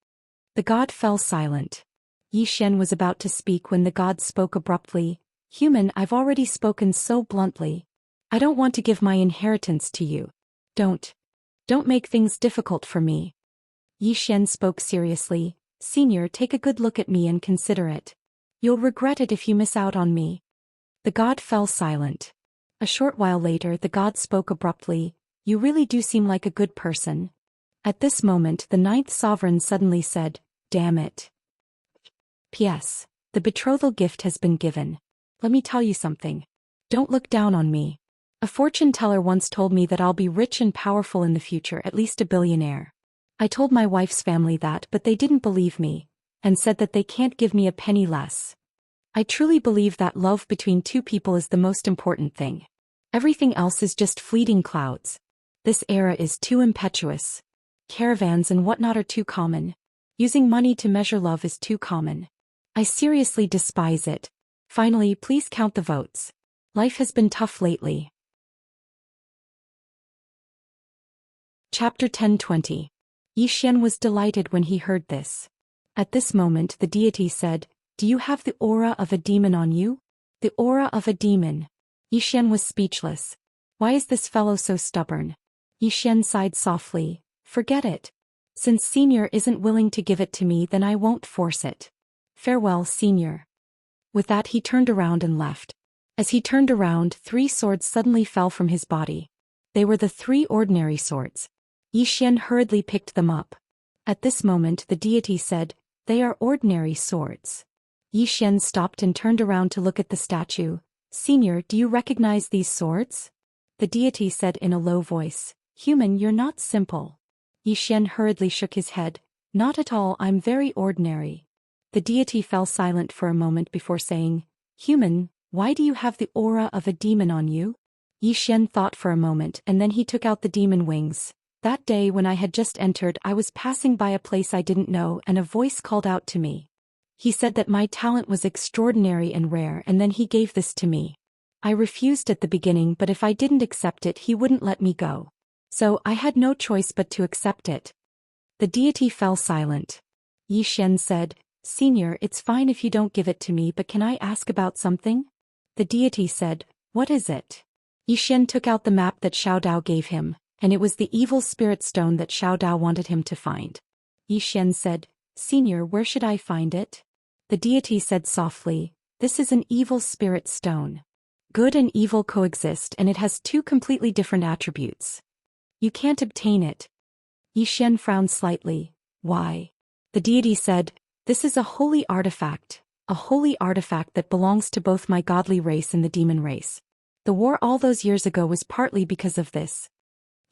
The god fell silent. Yi Xian was about to speak when the god spoke abruptly. Human, I've already spoken so bluntly. I don't want to give my inheritance to you. Don't make things difficult for me. Yi Xian spoke seriously. Senior, take a good look at me and consider it. You'll regret it if you miss out on me. The god fell silent. A short while later, the god spoke abruptly. You really do seem like a good person. At this moment, the ninth sovereign suddenly said, Damn it. P.S. The betrothal gift has been given. Let me tell you something. Don't look down on me. A fortune teller once told me that I'll be rich and powerful in the future, at least a billionaire. I told my wife's family that, but they didn't believe me, and said that they can't give me a penny less. I truly believe that love between two people is the most important thing. Everything else is just fleeting clouds. This era is too impetuous. Caravans and whatnot are too common. Using money to measure love is too common. I seriously despise it. Finally, please count the votes. Life has been tough lately. Chapter 10:20. Yi Xian was delighted when he heard this. At this moment the deity said, Do you have the aura of a demon on you? The aura of a demon. Yi Xian was speechless. Why is this fellow so stubborn? Yi Xian sighed softly. Forget it. Since Senior isn't willing to give it to me, then I won't force it. Farewell, Senior. With that he turned around and left. As he turned around, 3 swords suddenly fell from his body. They were the 3 ordinary swords. Yi Xian hurriedly picked them up. At this moment the deity said, They are ordinary swords. Yi Xian stopped and turned around to look at the statue. Senior, do you recognize these swords? The deity said in a low voice, Human, you're not simple. Yi Xian hurriedly shook his head. Not at all, I'm very ordinary. The deity fell silent for a moment before saying, Human, why do you have the aura of a demon on you? Yi Xian thought for a moment and then he took out the demon wings. That day when I had just entered, I was passing by a place I didn't know and a voice called out to me. He said that my talent was extraordinary and rare, and then he gave this to me. I refused at the beginning, but if I didn't accept it he wouldn't let me go. So I had no choice but to accept it. The deity fell silent. Yi Xian said, Senior, it's fine if you don't give it to me, but can I ask about something? The deity said, what is it? Yi Xian took out the map that Xiao Dao gave him, and it was the evil spirit stone that Xiao Dao wanted him to find. Yi Xian said, Senior, where should I find it? The deity said softly, this is an evil spirit stone. Good and evil coexist, and it has two completely different attributes. You can't obtain it. Yi Xian frowned slightly. Why? The deity said, this is a holy artifact that belongs to both my godly race and the demon race. The war all those years ago was partly because of this.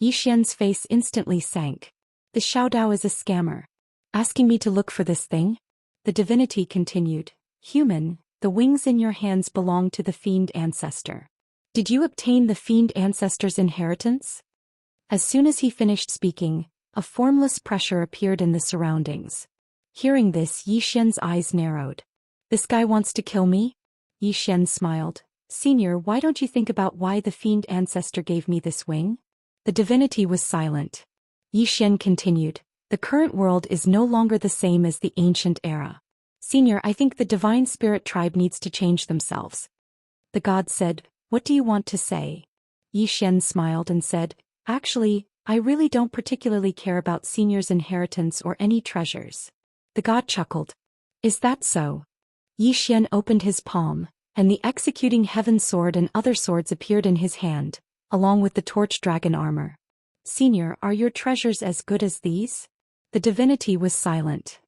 Yi Xian's face instantly sank. The Xiao Dao is a scammer. Asking me to look for this thing? The divinity continued, Human, the wings in your hands belong to the fiend ancestor. Did you obtain the fiend ancestor's inheritance? As soon as he finished speaking, a formless pressure appeared in the surroundings. Hearing this, Yi Xian's eyes narrowed. This guy wants to kill me? Yi Xian smiled. Senior, why don't you think about why the fiend ancestor gave me this wing? The divinity was silent. Yi Xian continued. The current world is no longer the same as the ancient era. Senior, I think the divine spirit tribe needs to change themselves. The god said, what do you want to say? Yi Xian smiled and said, actually, I really don't particularly care about Senior's inheritance or any treasures. The god chuckled. Is that so? Yi Xian opened his palm, and the executing heaven sword and other swords appeared in his hand, along with the torch dragon armor. Senior, are your treasures as good as these? The divinity was silent.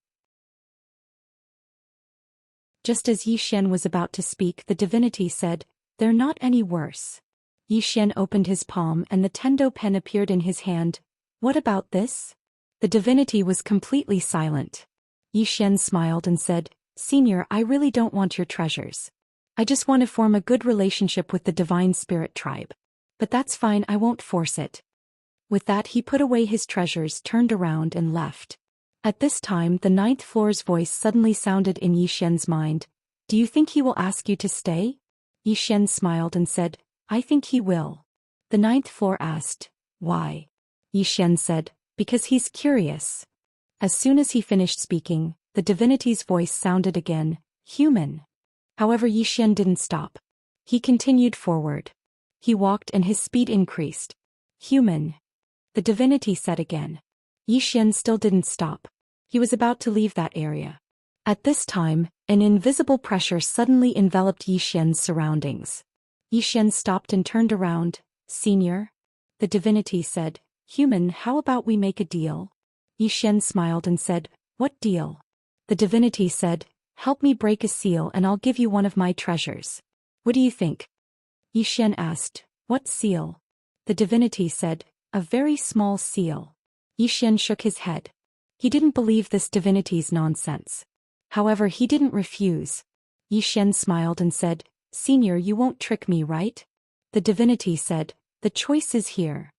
Just as Yi Xian was about to speak, the divinity said, they're not any worse. Yi Xian opened his palm and the Tendo pen appeared in his hand. What about this? The divinity was completely silent. Yi Xian smiled and said, Senior, I really don't want your treasures. I just want to form a good relationship with the divine spirit tribe. But that's fine, I won't force it. With that he put away his treasures, turned around and left. At this time the ninth floor's voice suddenly sounded in Yi Xian's mind. Do you think he will ask you to stay? Yi Xian smiled and said, I think he will. The ninth floor asked, why? Yi Xian said, because he's curious. As soon as he finished speaking, the divinity's voice sounded again, human. However, Yi Xian didn't stop. He continued forward. He walked and his speed increased. Human. The divinity said again. Yi Xian still didn't stop. He was about to leave that area. At this time, an invisible pressure suddenly enveloped Yi Xian's surroundings. Yi Xian stopped and turned around. Senior? The divinity said, Human, how about we make a deal? Yi Xian smiled and said, what deal? The divinity said, help me break a seal and I'll give you one of my treasures. What do you think? Yi Xian asked, what seal? The divinity said, a very small seal. Yi Xian shook his head. He didn't believe this divinity's nonsense. However, he didn't refuse. Yi Xian smiled and said, Senior, you won't trick me, right? The divinity said, the choice is here.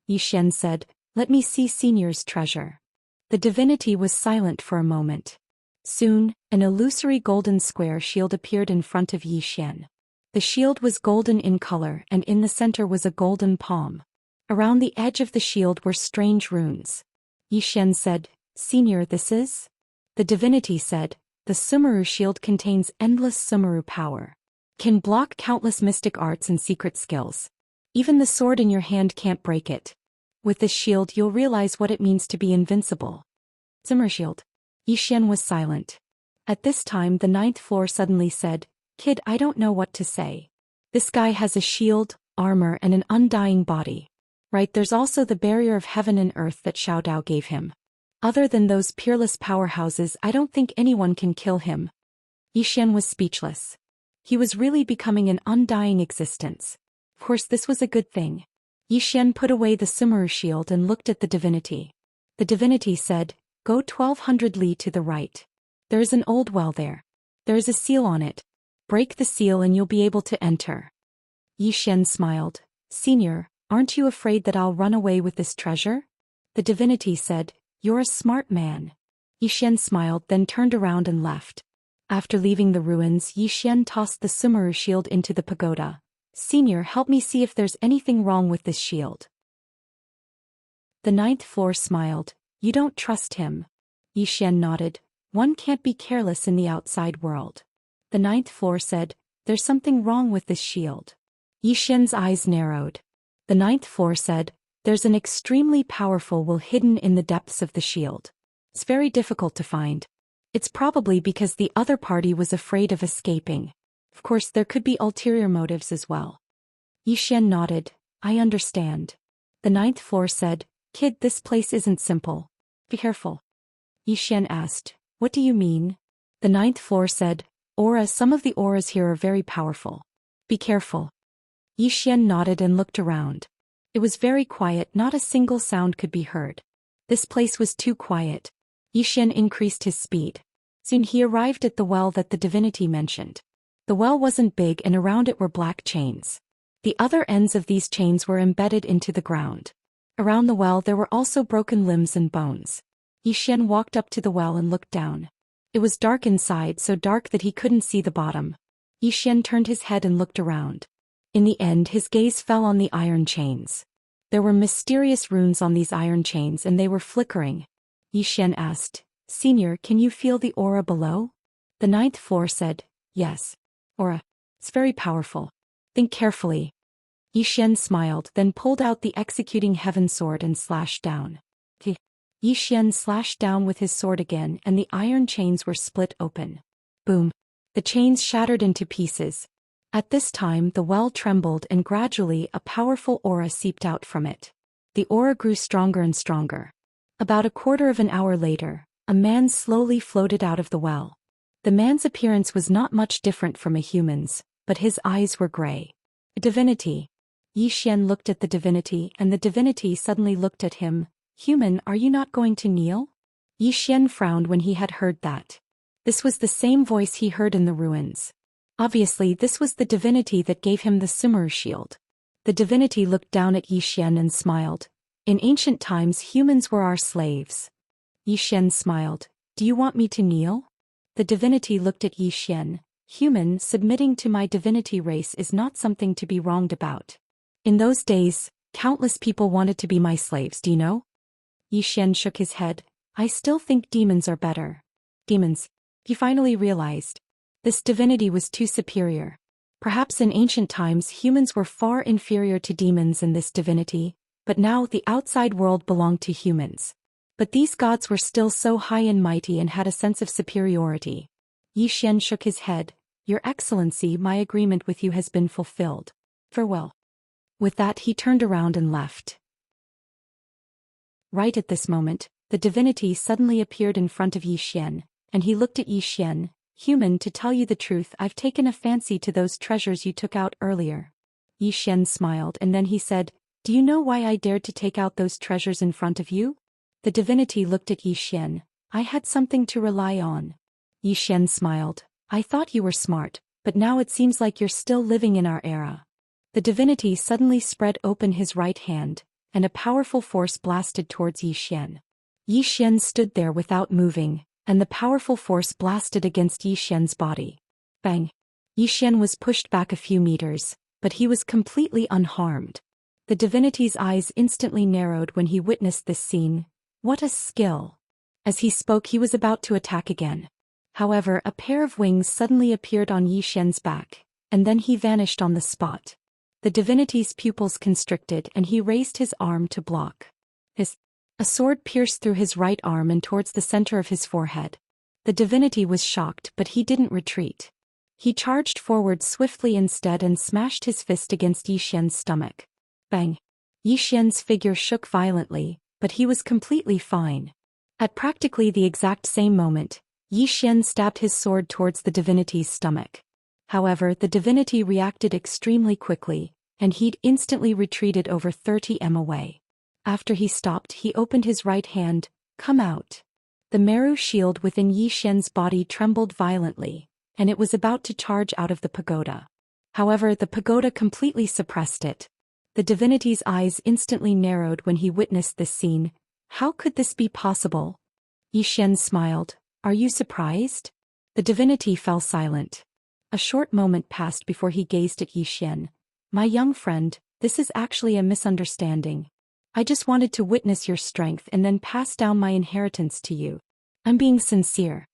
Yi Xian said, let me see Senior's treasure. The divinity was silent for a moment. Soon, an illusory golden square shield appeared in front of Yi Xian. The shield was golden in color and in the center was a golden palm. Around the edge of the shield were strange runes. Yi Xian said, Senior, this is? The divinity said, the Sumeru shield contains endless Sumeru power. Can block countless mystic arts and secret skills. Even the sword in your hand can't break it. With this shield you'll realize what it means to be invincible. Sumeru shield. Yi Xian was silent. At this time the ninth floor suddenly said, Kid, I don't know what to say. This guy has a shield, armor and an undying body. Right, there's also the barrier of heaven and earth that Xiao Dao gave him. Other than those peerless powerhouses, I don't think anyone can kill him. Yi Xian was speechless. He was really becoming an undying existence. Of course this was a good thing. Yi Xian put away the Sumeru shield and looked at the divinity. The divinity said, go 1200 li to the right. There is an old well there. There is a seal on it. Break the seal and you'll be able to enter. Yi Xian smiled. Senior, aren't you afraid that I'll run away with this treasure? The divinity said, you're a smart man. Yi Xian smiled, then turned around and left. After leaving the ruins, Yi Xian tossed the Sumeru shield into the pagoda. Senior, help me see if there's anything wrong with this shield. The ninth floor smiled. You don't trust him. Xian nodded. One can't be careless in the outside world. The ninth floor said, there's something wrong with this shield. Xian's eyes narrowed. The ninth floor said, there's an extremely powerful will hidden in the depths of the shield. It's very difficult to find. It's probably because the other party was afraid of escaping. Of course, there could be ulterior motives as well. Xian nodded. I understand. The ninth floor said, kid, this place isn't simple. Be careful. Xian asked, what do you mean? The ninth floor said, aura, some of the auras here are very powerful. Be careful. Xian nodded and looked around. It was very quiet, not a single sound could be heard. This place was too quiet. Xian increased his speed. Soon he arrived at the well that the divinity mentioned. The well wasn't big and around it were black chains. The other ends of these chains were embedded into the ground. Around the well there were also broken limbs and bones. Xian walked up to the well and looked down. It was dark inside, so dark that he couldn't see the bottom. Xian turned his head and looked around. In the end his gaze fell on the iron chains. There were mysterious runes on these iron chains and they were flickering. Xian asked, Senior, can you feel the aura below? The ninth floor said, yes. Aura. It's very powerful. Think carefully. Xian smiled, then pulled out the executing heaven sword and slashed down. Xian slashed down with his sword again and the iron chains were split open. Boom. The chains shattered into pieces. At this time the well trembled and gradually a powerful aura seeped out from it. The aura grew stronger and stronger. About a quarter of an hour later, a man slowly floated out of the well. The man's appearance was not much different from a human's, but his eyes were gray. A divinity. Xian looked at the divinity and the divinity suddenly looked at him. Human, are you not going to kneel? Xian frowned when he had heard that. This was the same voice he heard in the ruins. Obviously this was the divinity that gave him the Sumeru shield. The divinity looked down at Xian and smiled. In ancient times humans were our slaves. Xian smiled. Do you want me to kneel? The divinity looked at Xian. Human, submitting to my divinity race is not something to be wronged about. In those days, countless people wanted to be my slaves, do you know? Xian shook his head. I still think demons are better. Demons. He finally realized. This divinity was too superior. Perhaps in ancient times humans were far inferior to demons and this divinity, but now the outside world belonged to humans. But these gods were still so high and mighty and had a sense of superiority. Xian shook his head. Your Excellency, my agreement with you has been fulfilled. Farewell. With that he turned around and left. Right at this moment, the divinity suddenly appeared in front of Xian, and he looked at Xian. Human, to tell you the truth, I've taken a fancy to those treasures you took out earlier. Xian smiled and then he said, do you know why I dared to take out those treasures in front of you? The divinity looked at Xian. I had something to rely on. Xian smiled. I thought you were smart, but now it seems like you're still living in our era. The divinity suddenly spread open his right hand, and a powerful force blasted towards Xian. Xian stood there without moving, and the powerful force blasted against Xian's body. Bang! Xian was pushed back a few meters, but he was completely unharmed. The divinity's eyes instantly narrowed when he witnessed this scene. What a skill! As he spoke he was about to attack again. However, a pair of wings suddenly appeared on Xian's back, and then he vanished on the spot. The divinity's pupils constricted and he raised his arm to block. A sword pierced through his right arm and towards the center of his forehead. The divinity was shocked, but he didn't retreat. He charged forward swiftly instead and smashed his fist against Xian's stomach. Bang! Xian's figure shook violently, but he was completely fine. At practically the exact same moment, Xian stabbed his sword towards the divinity's stomach. However, the divinity reacted extremely quickly, and he'd instantly retreated over 30 m away. After he stopped, he opened his right hand. Come out. The Meru shield within Xian's body trembled violently, and it was about to charge out of the pagoda. However, the pagoda completely suppressed it. The divinity's eyes instantly narrowed when he witnessed this scene. How could this be possible? Xian smiled. Are you surprised? The divinity fell silent. A short moment passed before he gazed at Xian. My young friend, this is actually a misunderstanding. I just wanted to witness your strength and then pass down my inheritance to you. I'm being sincere.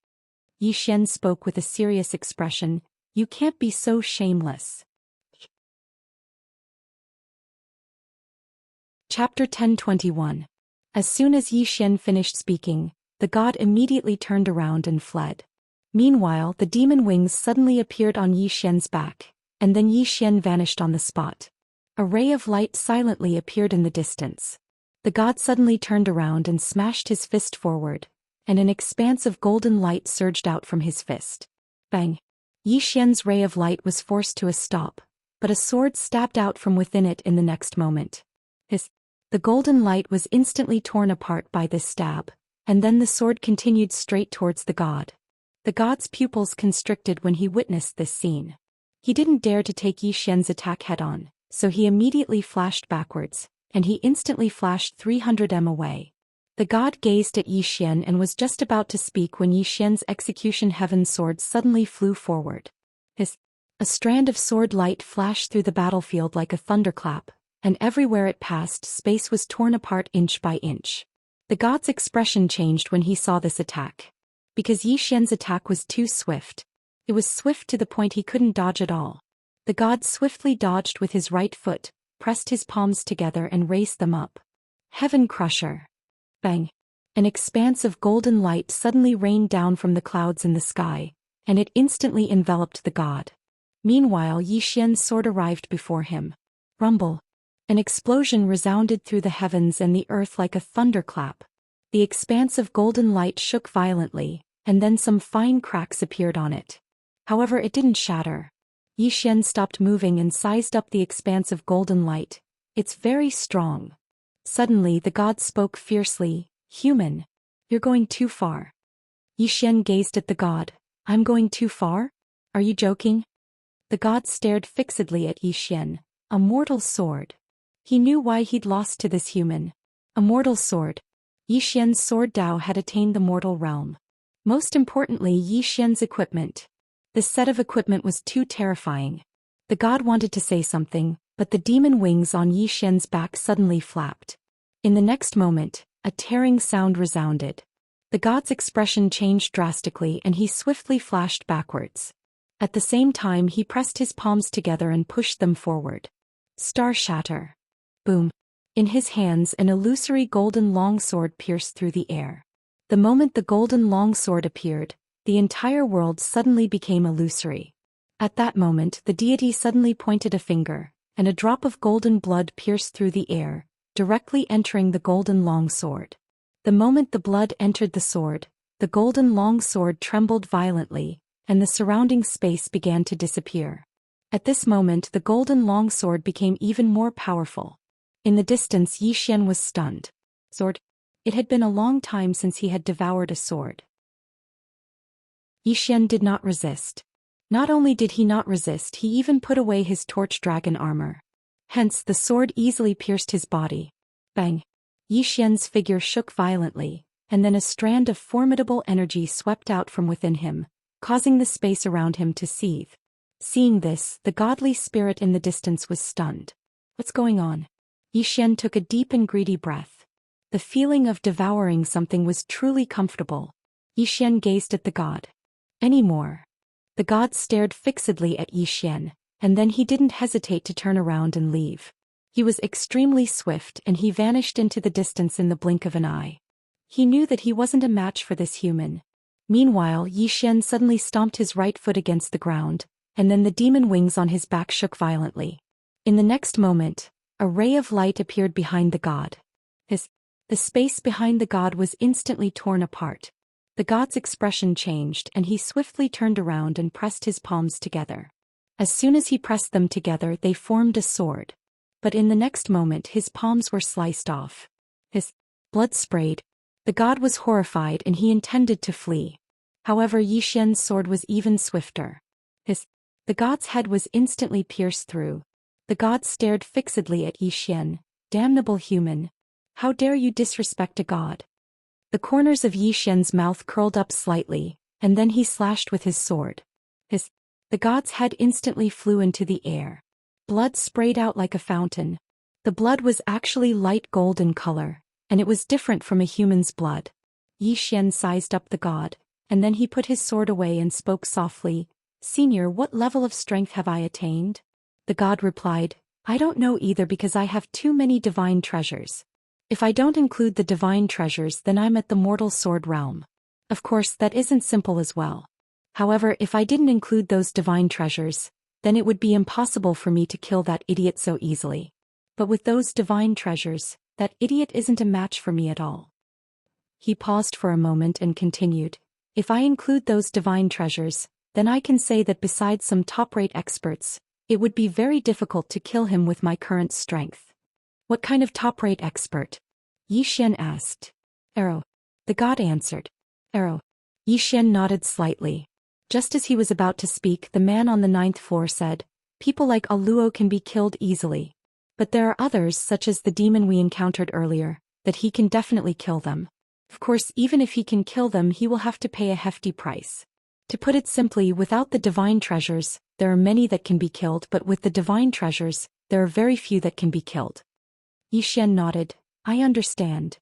Yi Xian spoke with a serious expression. You can't be so shameless. Chapter 10:21. As soon as Yi Xian finished speaking, the god immediately turned around and fled. Meanwhile, the demon wings suddenly appeared on Yi Xian's back, and then Yi Xian vanished on the spot. A ray of light silently appeared in the distance. The god suddenly turned around and smashed his fist forward, and an expanse of golden light surged out from his fist. Bang! Yi Xian's ray of light was forced to a stop, but a sword stabbed out from within it in the next moment. The golden light was instantly torn apart by this stab, and then the sword continued straight towards the god. The god's pupils constricted when he witnessed this scene. He didn't dare to take Yi Xian's attack head-on, so he immediately flashed backwards, and he instantly flashed 300 m away. The god gazed at Yi Xian and was just about to speak when Yi Xian's execution heaven sword suddenly flew forward. A strand of sword light flashed through the battlefield like a thunderclap, and everywhere it passed space was torn apart inch by inch. The god's expression changed when he saw this attack. Because Yi Xian's attack was too swift. It was swift to the point he couldn't dodge at all. The god swiftly dodged with his right foot, pressed his palms together and raised them up. Heaven Crusher. Bang! An expanse of golden light suddenly rained down from the clouds in the sky, and it instantly enveloped the god. Meanwhile, Yi Xian's sword arrived before him. Rumble! An explosion resounded through the heavens and the earth like a thunderclap. The expanse of golden light shook violently, and then some fine cracks appeared on it. However, it didn't shatter. Yi Xian stopped moving and sized up the expanse of golden light. It's very strong. Suddenly the god spoke fiercely. Human. You're going too far. Yi Xian gazed at the god. I'm going too far? Are you joking? The god stared fixedly at Yi Xian. A mortal sword. He knew why he'd lost to this human. A mortal sword. Yi Xian's sword Dao had attained the mortal realm. Most importantly, Yi Xian's equipment. This set of equipment was too terrifying. The god wanted to say something, but the demon wings on Yi Xian's back suddenly flapped. In the next moment, a tearing sound resounded. The god's expression changed drastically and he swiftly flashed backwards. At the same time he pressed his palms together and pushed them forward. Star shatter. Boom. In his hands an illusory golden longsword pierced through the air. The moment the golden longsword appeared, the entire world suddenly became illusory. At that moment the deity suddenly pointed a finger, and a drop of golden blood pierced through the air, directly entering the golden longsword. The moment the blood entered the sword, the golden longsword trembled violently, and the surrounding space began to disappear. At this moment the golden longsword became even more powerful. In the distance Yi Xian was stunned. Sword. It had been a long time since he had devoured a sword. Yi Xian did not resist. Not only did he not resist, he even put away his torch dragon armor. Hence the sword easily pierced his body. Bang! Yi Xian's figure shook violently, and then a strand of formidable energy swept out from within him, causing the space around him to seethe. Seeing this, the godly spirit in the distance was stunned. What's going on? Yi Xian took a deep and greedy breath. The feeling of devouring something was truly comfortable. Yi Xian gazed at the god. Any more? The god stared fixedly at Yi Xian, and then he didn't hesitate to turn around and leave. He was extremely swift and he vanished into the distance in the blink of an eye. He knew that he wasn't a match for this human. Meanwhile, Yi Xian suddenly stomped his right foot against the ground, and then the demon wings on his back shook violently. In the next moment, a ray of light appeared behind the god. The space behind the god was instantly torn apart. The god's expression changed and he swiftly turned around and pressed his palms together. As soon as he pressed them together they formed a sword. But in the next moment his palms were sliced off. His blood sprayed. The god was horrified and he intended to flee. However, Yi Xian's sword was even swifter. The god's head was instantly pierced through. The god stared fixedly at Yi Xian. Damnable human. How dare you disrespect a god? The corners of Yi Xian's mouth curled up slightly, and then he slashed with his sword. The god's head instantly flew into the air. Blood sprayed out like a fountain. The blood was actually light gold in color, and it was different from a human's blood. Yi Xian sized up the god, and then he put his sword away and spoke softly, "Senior, what level of strength have I attained?" The god replied, "I don't know either because I have too many divine treasures. If I don't include the divine treasures, then I'm at the mortal sword realm. Of course, that isn't simple as well. However, if I didn't include those divine treasures, then it would be impossible for me to kill that idiot so easily. But with those divine treasures, that idiot isn't a match for me at all." He paused for a moment and continued, "If I include those divine treasures, then I can say that besides some top-rate experts, it would be very difficult to kill him with my current strength." "What kind of top-rate expert?" Yi Xian asked. "Arrow." The god answered. "Arrow." Yi Xian nodded slightly. Just as he was about to speak, the man on the 9th floor said, "People like Aluo can be killed easily. But there are others, such as the demon we encountered earlier, that he can definitely kill them. Of course, even if he can kill them, he will have to pay a hefty price. To put it simply, without the divine treasures, there are many that can be killed, but with the divine treasures, there are very few that can be killed." Yi Xian nodded, "I understand."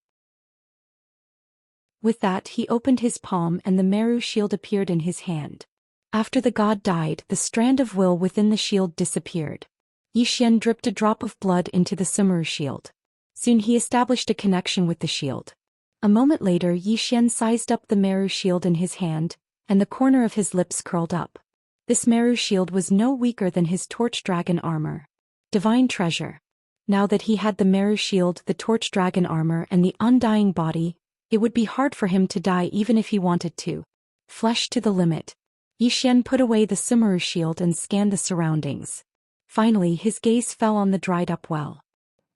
With that, he opened his palm and the Meru shield appeared in his hand. After the god died, the strand of will within the shield disappeared. Yi Xian dripped a drop of blood into the Sumeru shield. Soon he established a connection with the shield. A moment later, Yi Xian sized up the Meru shield in his hand, and the corner of his lips curled up. This Meru shield was no weaker than his torch dragon armor. Divine treasure. Now that he had the Meru shield, the torch dragon armor, and the undying body, it would be hard for him to die even if he wanted to. Flesh to the limit. Yi Xian put away the Sumeru shield and scanned the surroundings. Finally, his gaze fell on the dried-up well.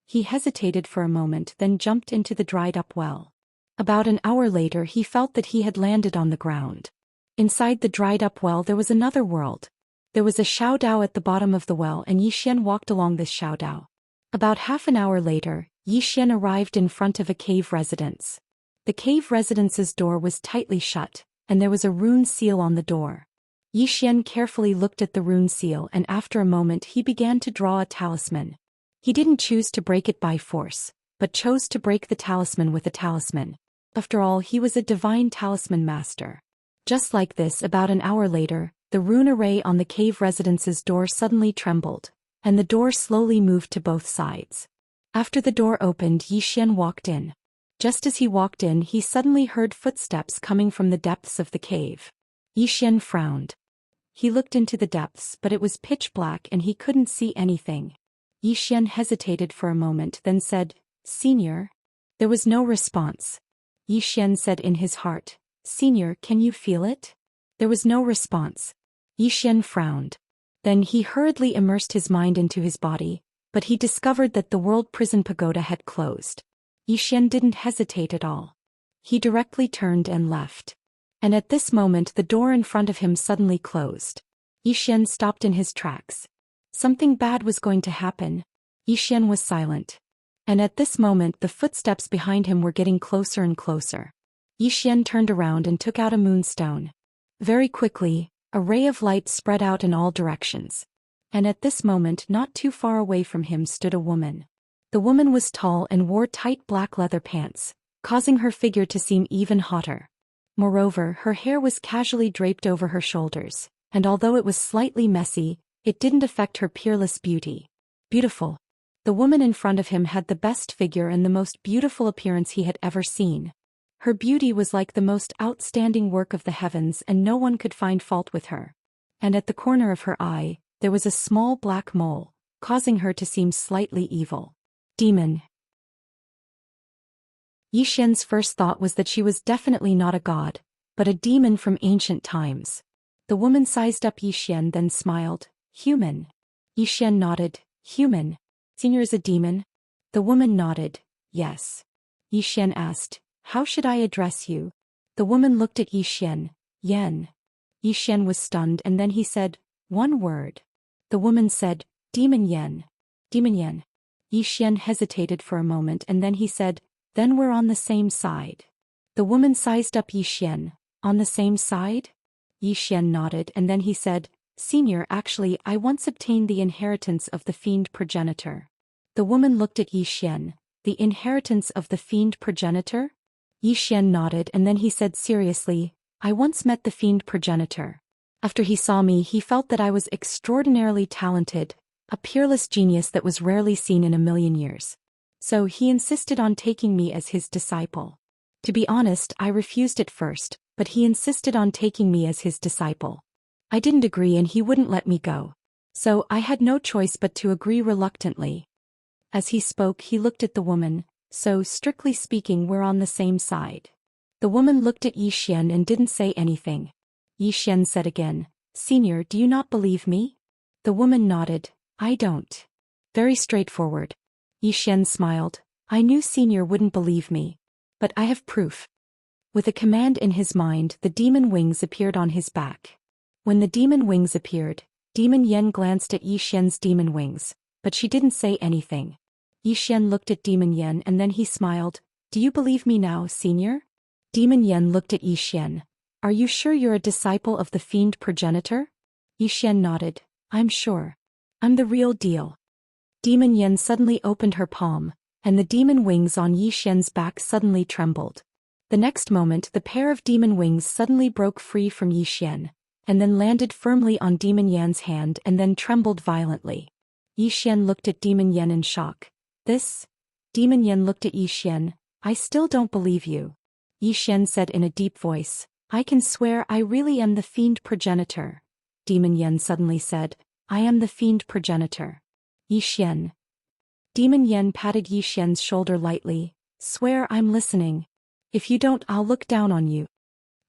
He hesitated for a moment, then jumped into the dried-up well. About an hour later, he felt that he had landed on the ground. Inside the dried-up well there was another world. There was a xiaodao at the bottom of the well, and Yi Xian walked along this xiaodao. About half an hour later, Yi Xian arrived in front of a cave residence. The cave residence's door was tightly shut, and there was a rune seal on the door. Yi Xian carefully looked at the rune seal, and after a moment he began to draw a talisman. He didn't choose to break it by force, but chose to break the talisman with a talisman. After all, he was a divine talisman master. Just like this, about an hour later, the rune array on the cave residence's door suddenly trembled, and the door slowly moved to both sides. After the door opened, Yi Xian walked in. Just as he walked in, he suddenly heard footsteps coming from the depths of the cave. Yi Xian frowned. He looked into the depths, but it was pitch black and he couldn't see anything. Yi Xian hesitated for a moment, then said, "Senior?" There was no response. Yi Xian said in his heart, "Senior, can you feel it?" There was no response. Yi Xian frowned. Then he hurriedly immersed his mind into his body, but he discovered that the World Prison Pagoda had closed. Yi Xian didn't hesitate at all. He directly turned and left. And at this moment the door in front of him suddenly closed. Yi Xian stopped in his tracks. Something bad was going to happen. Yi Xian was silent. And at this moment the footsteps behind him were getting closer and closer. Yi Xian turned around and took out a moonstone. Very quickly, a ray of light spread out in all directions. And at this moment, not too far away from him, stood a woman. The woman was tall and wore tight black leather pants, causing her figure to seem even hotter. Moreover, her hair was casually draped over her shoulders, and although it was slightly messy, it didn't affect her peerless beauty. Beautiful. The woman in front of him had the best figure and the most beautiful appearance he had ever seen. Her beauty was like the most outstanding work of the heavens, and no one could find fault with her. And at the corner of her eye, there was a small black mole, causing her to seem slightly evil. Demon. Yi Xian's first thought was that she was definitely not a god, but a demon from ancient times. The woman sized up Yi Xian, then smiled. Human. Yi Xian nodded. Human. Senior is a demon? The woman nodded. Yes. Yi Xian asked, How should I address you? The woman looked at Yi Xian. Yen. Yi Xian was stunned, and then he said, One word. The woman said, Demon Yen. Demon Yen. Yi Xian hesitated for a moment, and then he said, Then we're on the same side. The woman sized up Yi Xian. On the same side? Yi Xian nodded, and then he said, Senior, actually, I once obtained the inheritance of the fiend progenitor. The woman looked at Yi Xian. The inheritance of the fiend progenitor? Yi Xian nodded and then he said seriously, I once met the fiend progenitor. After he saw me, he felt that I was extraordinarily talented, a peerless genius that was rarely seen in a million years. So he insisted on taking me as his disciple. To be honest, I refused at first, but he insisted on taking me as his disciple. I didn't agree and he wouldn't let me go. So I had no choice but to agree reluctantly. As he spoke, he looked at the woman, so strictly speaking we're on the same side. The woman looked at Yi Xian and didn't say anything. Yi Xian said again, Senior, do you not believe me? The woman nodded, I don't. Very straightforward. Yi Xian smiled, I knew Senior wouldn't believe me. But I have proof. With a command in his mind, the demon wings appeared on his back. When the demon wings appeared, Demon Yen glanced at Yi Xian's demon wings, but she didn't say anything. Yi Xian looked at Demon Yen and then he smiled, Do you believe me now, Senior? Demon Yen looked at Yi Xian. Are you sure you're a disciple of the fiend progenitor? Yi Xian nodded, I'm sure. I'm the real deal. Demon Yen suddenly opened her palm, and the demon wings on Yi Xian's back suddenly trembled. The next moment the pair of demon wings suddenly broke free from Yi Xian, and then landed firmly on Demon Yan's hand and then trembled violently. Yi Xian looked at Demon Yen in shock. This? Demon Yen looked at Yi Xian, I still don't believe you. Yi Xian said in a deep voice, I can swear I really am the fiend progenitor. Demon Yen suddenly said, I am the fiend progenitor. Yi Xian. Demon Yen patted Yi Xian's shoulder lightly, Swear I'm listening. If you don't, I'll look down on you.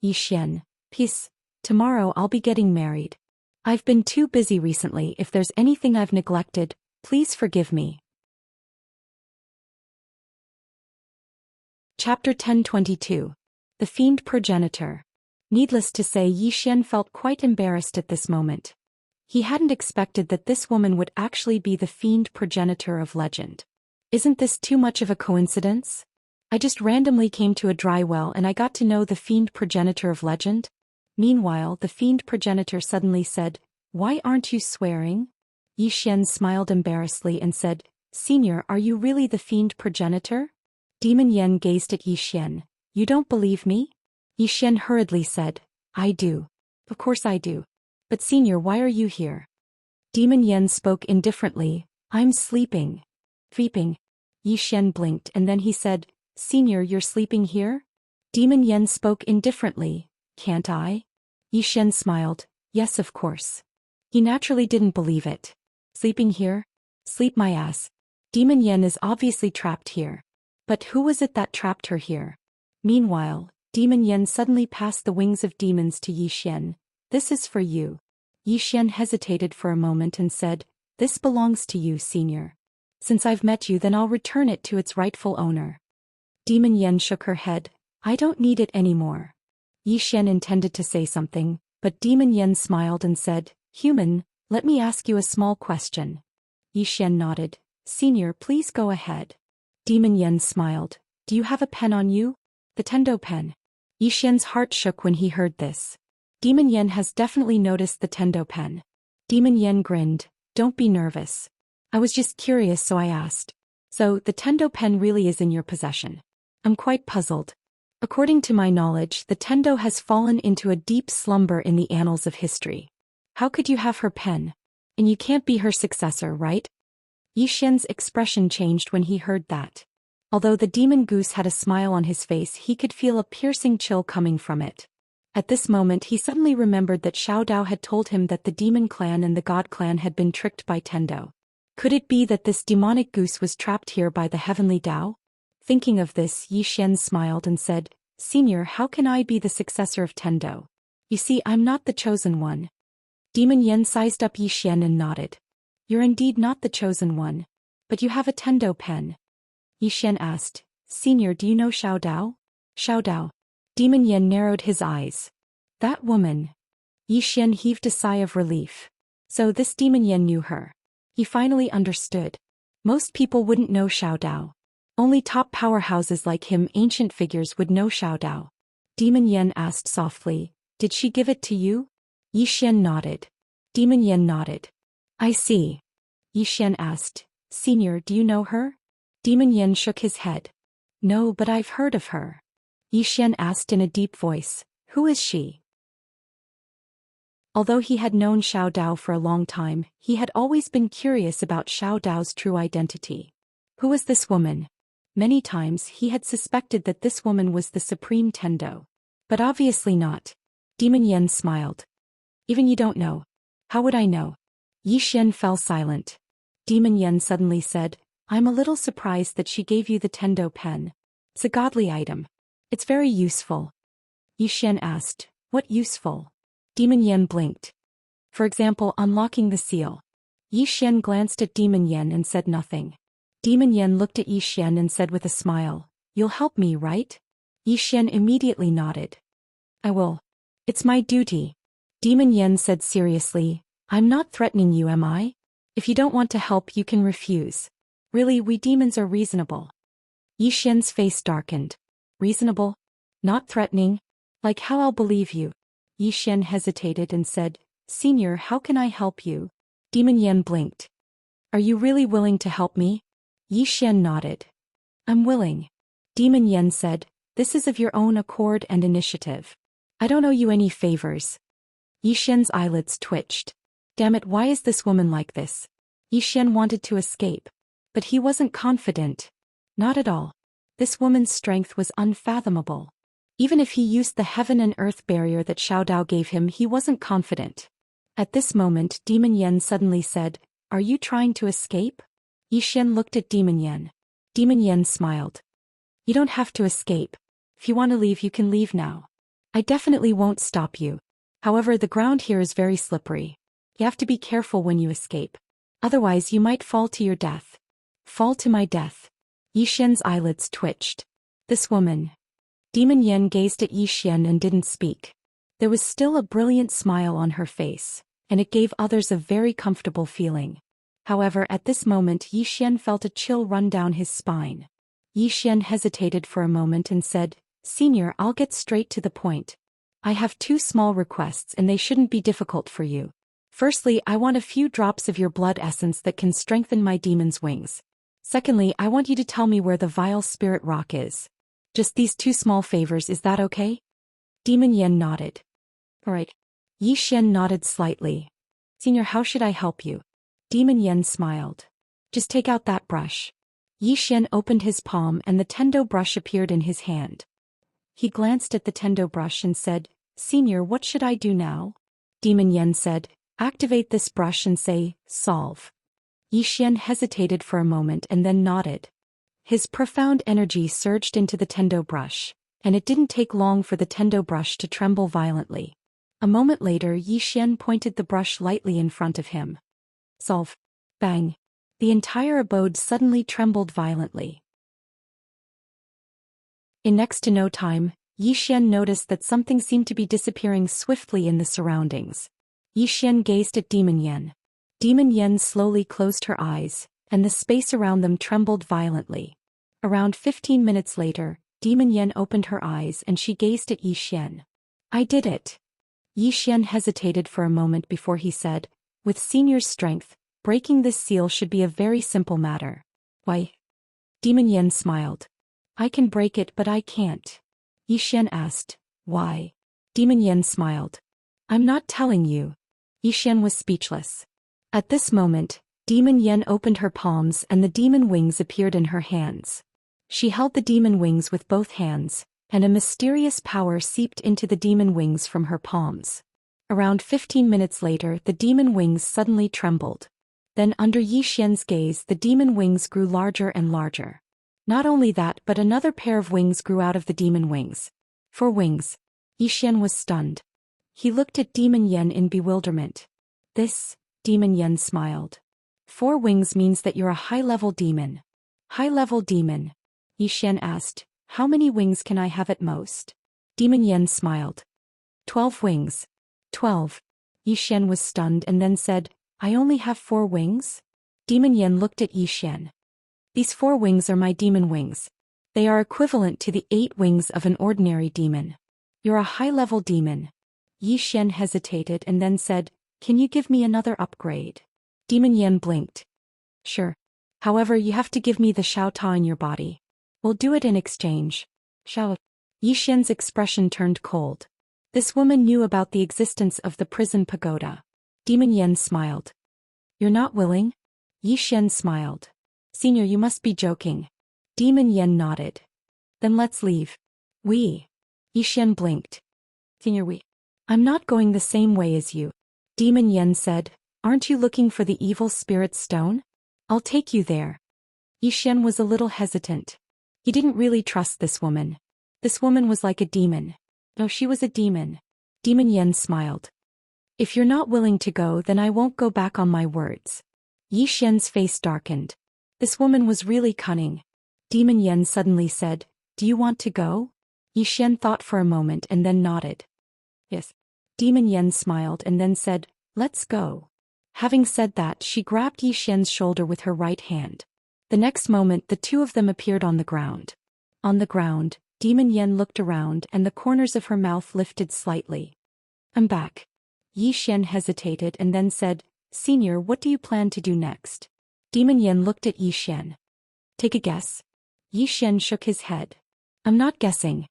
Yi Xian. Peace. Tomorrow I'll be getting married. I've been too busy recently. If there's anything I've neglected, please forgive me. Chapter 1022. The Fiend Progenitor. Needless to say, Yi Xian felt quite embarrassed at this moment. He hadn't expected that this woman would actually be the fiend progenitor of legend. Isn't this too much of a coincidence? I just randomly came to a dry well and I got to know the fiend progenitor of legend? Meanwhile, the fiend progenitor suddenly said, Why aren't you swearing? Yi Xian smiled embarrassedly and said, Senior, are you really the fiend progenitor? Demon Yen gazed at Yi Xian. You don't believe me? Yi Xian hurriedly said, I do. Of course I do. But Senior, why are you here? Demon Yen spoke indifferently, I'm sleeping. Sleeping. Yi Xian blinked and then he said, Senior, you're sleeping here? Demon Yen spoke indifferently, Can't I? Yi Xian smiled, Yes, of course. He naturally didn't believe it. Sleeping here? Sleep my ass. Demon Yen is obviously trapped here. But who was it that trapped her here? Meanwhile, Demon Yen suddenly passed the wings of demons to Yi Xian. This is for you. Yi Xian hesitated for a moment and said, This belongs to you, Senior. Since I've met you, then I'll return it to its rightful owner. Demon Yen shook her head. I don't need it anymore. Yi Xian intended to say something, but Demon Yen smiled and said, Human, let me ask you a small question. Yi Xian nodded. Senior, please go ahead. Demon Yen smiled. Do you have a pen on you? The Tendo pen. Yi Xian's heart shook when he heard this. Demon Yen has definitely noticed the Tendo pen. Demon Yen grinned. Don't be nervous. I was just curious, so I asked. So, the Tendo pen really is in your possession. I'm quite puzzled. According to my knowledge, the Tendo has fallen into a deep slumber in the annals of history. How could you have her pen? And you can't be her successor, right? Yi Xian's expression changed when he heard that. Although the demon goose had a smile on his face, he could feel a piercing chill coming from it. At this moment he suddenly remembered that Xiao Dao had told him that the demon clan and the god clan had been tricked by Tendo. Could it be that this demonic goose was trapped here by the heavenly Dao? Thinking of this, Yi Xian smiled and said, Senior, how can I be the successor of Tendo? You see, I'm not the chosen one. Demon Yen sized up Yi Xian and nodded. You're indeed not the chosen one. But you have a Tendo pen. Yi Xian asked, Senior, do you know Xiao Dao? Xiao Dao. Demon Yen narrowed his eyes. That woman. Yi Xian heaved a sigh of relief. So this Demon Yen knew her. He finally understood. Most people wouldn't know Xiao Dao. Only top powerhouses like him, ancient figures, would know Xiao Dao. Demon Yen asked softly, Did she give it to you? Yi Xian nodded. Demon Yen nodded. I see. Yi Xian asked, Senior, do you know her? Demon Yin shook his head. No, but I've heard of her. Xian asked in a deep voice, who is she? Although he had known Xiao Dao for a long time, he had always been curious about Xiao Dao's true identity. Who was this woman? Many times he had suspected that this woman was the supreme Tendo. But obviously not. Demon Yin smiled. Even you don't know. How would I know? Xian fell silent. Demon Yin suddenly said, I'm a little surprised that she gave you the Tendo pen. It's a godly item. It's very useful. Xian asked, what useful? Demon Yin blinked. For example, unlocking the seal. Xian glanced at Demon Yin and said nothing. Demon Yin looked at Xian and said with a smile, you'll help me, right? Xian immediately nodded. I will. It's my duty. Demon Yin said seriously, I'm not threatening you, am I? If you don't want to help, you can refuse. Really, we demons are reasonable. Xian's face darkened. Reasonable? Not threatening? Like how I'll believe you? Xian hesitated and said, Senior, how can I help you? Demon Yin blinked. Are you really willing to help me? Xian nodded. I'm willing. Demon Yin said, this is of your own accord and initiative. I don't owe you any favors. Xian's eyelids twitched. Damn it, why is this woman like this? Xian wanted to escape. But he wasn't confident. Not at all. This woman's strength was unfathomable. Even if he used the heaven and earth barrier that Xiao Dao gave him, he wasn't confident. At this moment, Demon Yin suddenly said, are you trying to escape? Xian looked at Demon Yin. Demon Yin smiled. You don't have to escape. If you want to leave, you can leave now. I definitely won't stop you. However, the ground here is very slippery. You have to be careful when you escape. Otherwise, you might fall to your death. Fall to my death. Xian's eyelids twitched. This woman. Demon Yin gazed at Xian and didn't speak. There was still a brilliant smile on her face, and it gave others a very comfortable feeling. However, at this moment Xian felt a chill run down his spine. Xian hesitated for a moment and said, Senior, I'll get straight to the point. I have 2 small requests and they shouldn't be difficult for you. Firstly, I want a few drops of your blood essence that can strengthen my demon's wings. Secondly, I want you to tell me where the vile spirit rock is. Just these 2 small favors, is that okay? Demon Yin nodded. Alright. Xian nodded slightly. Senior, how should I help you? Demon Yin smiled. Just take out that brush. Xian opened his palm and the Tendo brush appeared in his hand. He glanced at the Tendo brush and said, Senior, what should I do now? Demon Yin said, activate this brush and say, solve. Xian hesitated for a moment and then nodded. His profound energy surged into the Tendo brush, and it didn't take long for the Tendo brush to tremble violently. A moment later, Xian pointed the brush lightly in front of him. Solve. Bang. The entire abode suddenly trembled violently. In next to no time, Xian noticed that something seemed to be disappearing swiftly in the surroundings. Xian gazed at Demon Yin. Demon Yin slowly closed her eyes, and the space around them trembled violently. Around 15 minutes later, Demon Yin opened her eyes and she gazed at Xian. I did it. Xian hesitated for a moment before he said, with Senior's strength, breaking this seal should be a very simple matter. Why? Demon Yin smiled. I can break it, but I can't. Xian asked, why? Demon Yin smiled. I'm not telling you. Xian was speechless. At this moment, Demon Yin opened her palms and the demon wings appeared in her hands. She held the demon wings with both hands, and a mysterious power seeped into the demon wings from her palms. Around 15 minutes later, the demon wings suddenly trembled. Then under Xian's gaze, the demon wings grew larger and larger. Not only that, but another pair of wings grew out of the demon wings. 4 wings. Xian was stunned. He looked at Demon Yin in bewilderment. This, Demon Yin smiled. 4 wings means that you're a high-level demon. High-level demon? Xian asked. How many wings can I have at most? Demon Yin smiled. 12 wings. 12. Xian was stunned and then said, I only have 4 wings? Demon Yin looked at Xian. These 4 wings are my demon wings. They are equivalent to the 8 wings of an ordinary demon. You're a high-level demon. Xian hesitated and then said, can you give me another upgrade? Demon Yin blinked. Sure. However, you have to give me the Xiao Ta in your body. We'll do it in exchange. Xiao. Yi Xian's expression turned cold. This woman knew about the existence of the prison pagoda. Demon Yen smiled. You're not willing? Yi Xian smiled. Senior, you must be joking. Demon Yen nodded. Then let's leave. We. Yi Xian blinked. Senior, we. I'm not going the same way as you. Demon Yen said, aren't you looking for the evil spirit stone? I'll take you there. Yi Xian was a little hesitant. He didn't really trust this woman. This woman was like a demon. No, she was a demon. Demon Yen smiled. If you're not willing to go, then I won't go back on my words. Yi Xian's face darkened. This woman was really cunning. Demon Yen suddenly said, do you want to go? Yi Xian thought for a moment and then nodded. Yes. Demon Yen smiled and then said, let's go. Having said that, she grabbed Yi Xian's shoulder with her right hand. The next moment, the two of them appeared on the ground. On the ground, Demon Yen looked around and the corners of her mouth lifted slightly. I'm back. Yi Xian hesitated and then said, Senior, what do you plan to do next? Demon Yen looked at Yi Xian. Take a guess. Yi Xian shook his head. I'm not guessing.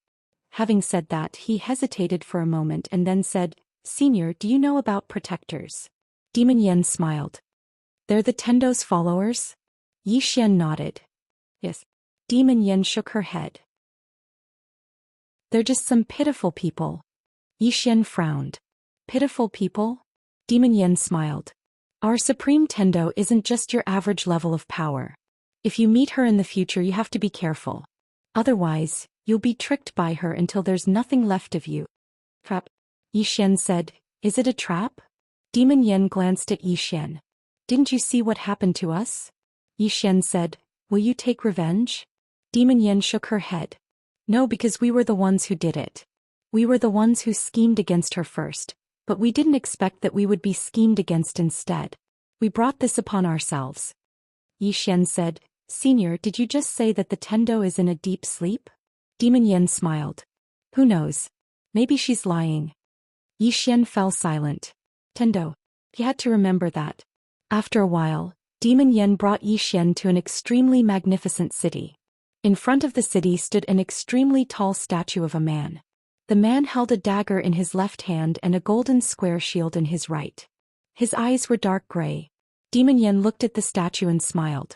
Having said that, he hesitated for a moment and then said, Senior, do you know about protectors? Demon Yen smiled. They're the Tendo's followers? Yi Xian nodded. Yes. Demon Yen shook her head. They're just some pitiful people. Yi Xian frowned. Pitiful people? Demon Yen smiled. Our Supreme Tendo isn't just your average level of power. If you meet her in the future, you have to be careful. Otherwise, you'll be tricked by her until there's nothing left of you. Trap. Yi Xian said, is it a trap? Demon Yen glanced at Yi Xian. Didn't you see what happened to us? Yi Xian said, will you take revenge? Demon Yen shook her head. No, because we were the ones who did it. We were the ones who schemed against her first, but we didn't expect that we would be schemed against instead. We brought this upon ourselves. Yi Xian said, Senior, did you just say that the Tendo is in a deep sleep? Demon Yen smiled. Who knows? Maybe she's lying. Yi Xian fell silent. Tendo. He had to remember that. After a while, Demon Yen brought Yi Xian to an extremely magnificent city. In front of the city stood an extremely tall statue of a man. The man held a dagger in his left hand and a golden square shield in his right. His eyes were dark gray. Demon Yen looked at the statue and smiled.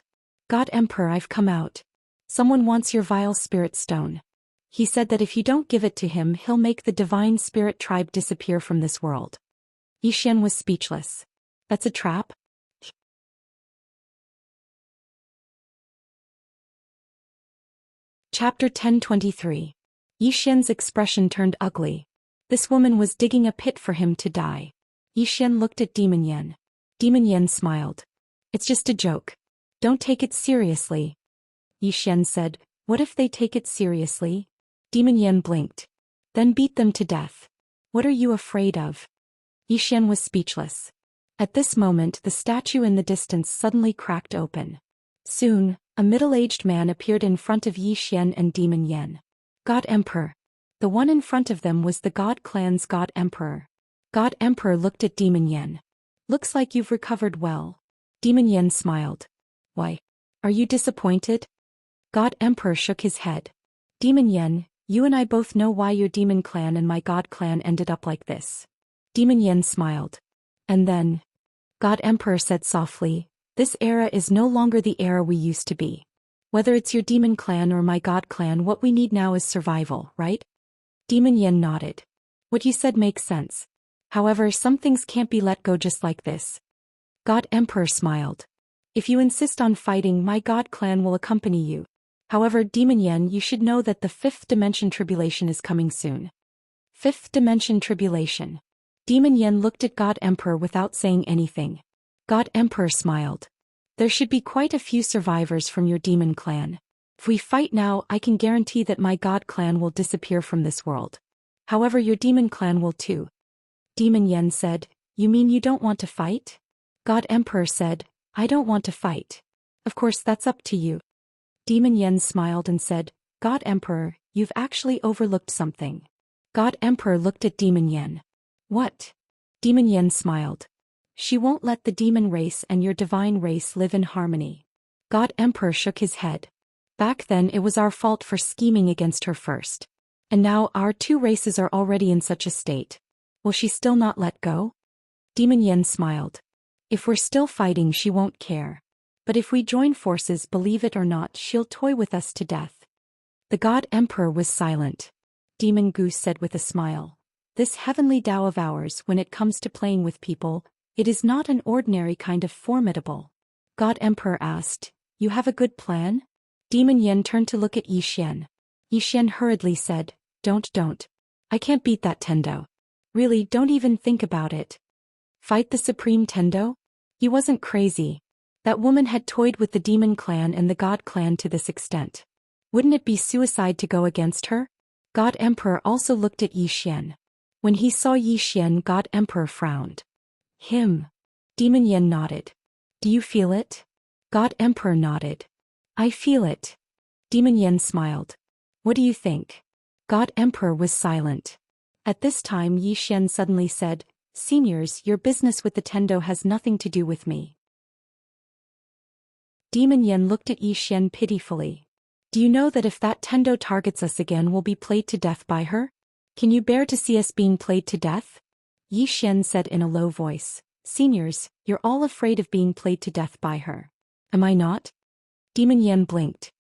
God Emperor, I've come out. Someone wants your vile spirit stone. He said that if you don't give it to him, he'll make the divine spirit tribe disappear from this world. Yi Xian was speechless. That's a trap? Chapter 1023. Yi Xian's expression turned ugly. This woman was digging a pit for him to die. Yi Xian looked at Demon Yen. Demon Yen smiled. It's just a joke. Don't take it seriously. Yi Xian said, what if they take it seriously? Demon Yen blinked. Then beat them to death. What are you afraid of? Yi Xian was speechless. At this moment, the statue in the distance suddenly cracked open. Soon, a middle-aged man appeared in front of Yi Xian and Demon Yen. God Emperor. The one in front of them was the God clan's God Emperor. God Emperor looked at Demon Yen. Looks like you've recovered well. Demon Yen smiled. Why? Are you disappointed? God Emperor shook his head. Demon Yen, you and I both know why your demon clan and my God clan ended up like this. Demon Yen smiled. And then, God Emperor said softly, this era is no longer the era we used to be. Whether it's your demon clan or my God clan, what we need now is survival, right? Demon Yen nodded. What you said makes sense. However, some things can't be let go just like this. God Emperor smiled. If you insist on fighting, my God clan will accompany you. However, Demon Yen, you should know that the 5th dimension tribulation is coming soon. 5th dimension tribulation. Demon Yen looked at God Emperor without saying anything. God Emperor smiled. There should be quite a few survivors from your demon clan. If we fight now, I can guarantee that my God clan will disappear from this world. However, your demon clan will too. Demon Yen said, you mean you don't want to fight? God Emperor said, I don't want to fight. Of course, that's up to you. Demon Yen smiled and said, God Emperor, you've actually overlooked something. God Emperor looked at Demon Yen. What? Demon Yen smiled. She won't let the demon race and your divine race live in harmony. God Emperor shook his head. Back then it was our fault for scheming against her first. And now our two races are already in such a state. Will she still not let go? Demon Yen smiled. If we're still fighting she won't care. But if we join forces, believe it or not, she'll toy with us to death. The God Emperor was silent. Demon Goose said with a smile. This heavenly Tao of ours, when it comes to playing with people, it is not an ordinary kind of formidable. God Emperor asked, You have a good plan? Demon Yen turned to look at Zhou Xian. Zhou Xian hurriedly said, Don't. I can't beat that Tendo. Really, don't even think about it. Fight the Supreme Tendo? He wasn't crazy. That woman had toyed with the Demon Clan and the God Clan to this extent. Wouldn't it be suicide to go against her? God Emperor also looked at Zhou Xian. When he saw Zhou Xian, God Emperor frowned. Him. Demon Yen nodded. Do you feel it? God Emperor nodded. I feel it. Demon Yen smiled. What do you think? God Emperor was silent. At this time Zhou Xian suddenly said, Seniors, your business with the Tendo has nothing to do with me. Demon Yen looked at Zhou Xian pitifully. Do you know that if that Tendo targets us again we'll be played to death by her? Can you bear to see us being played to death? Zhou Xian said in a low voice. Seniors, you're all afraid of being played to death by her. Am I not? Demon Yen blinked.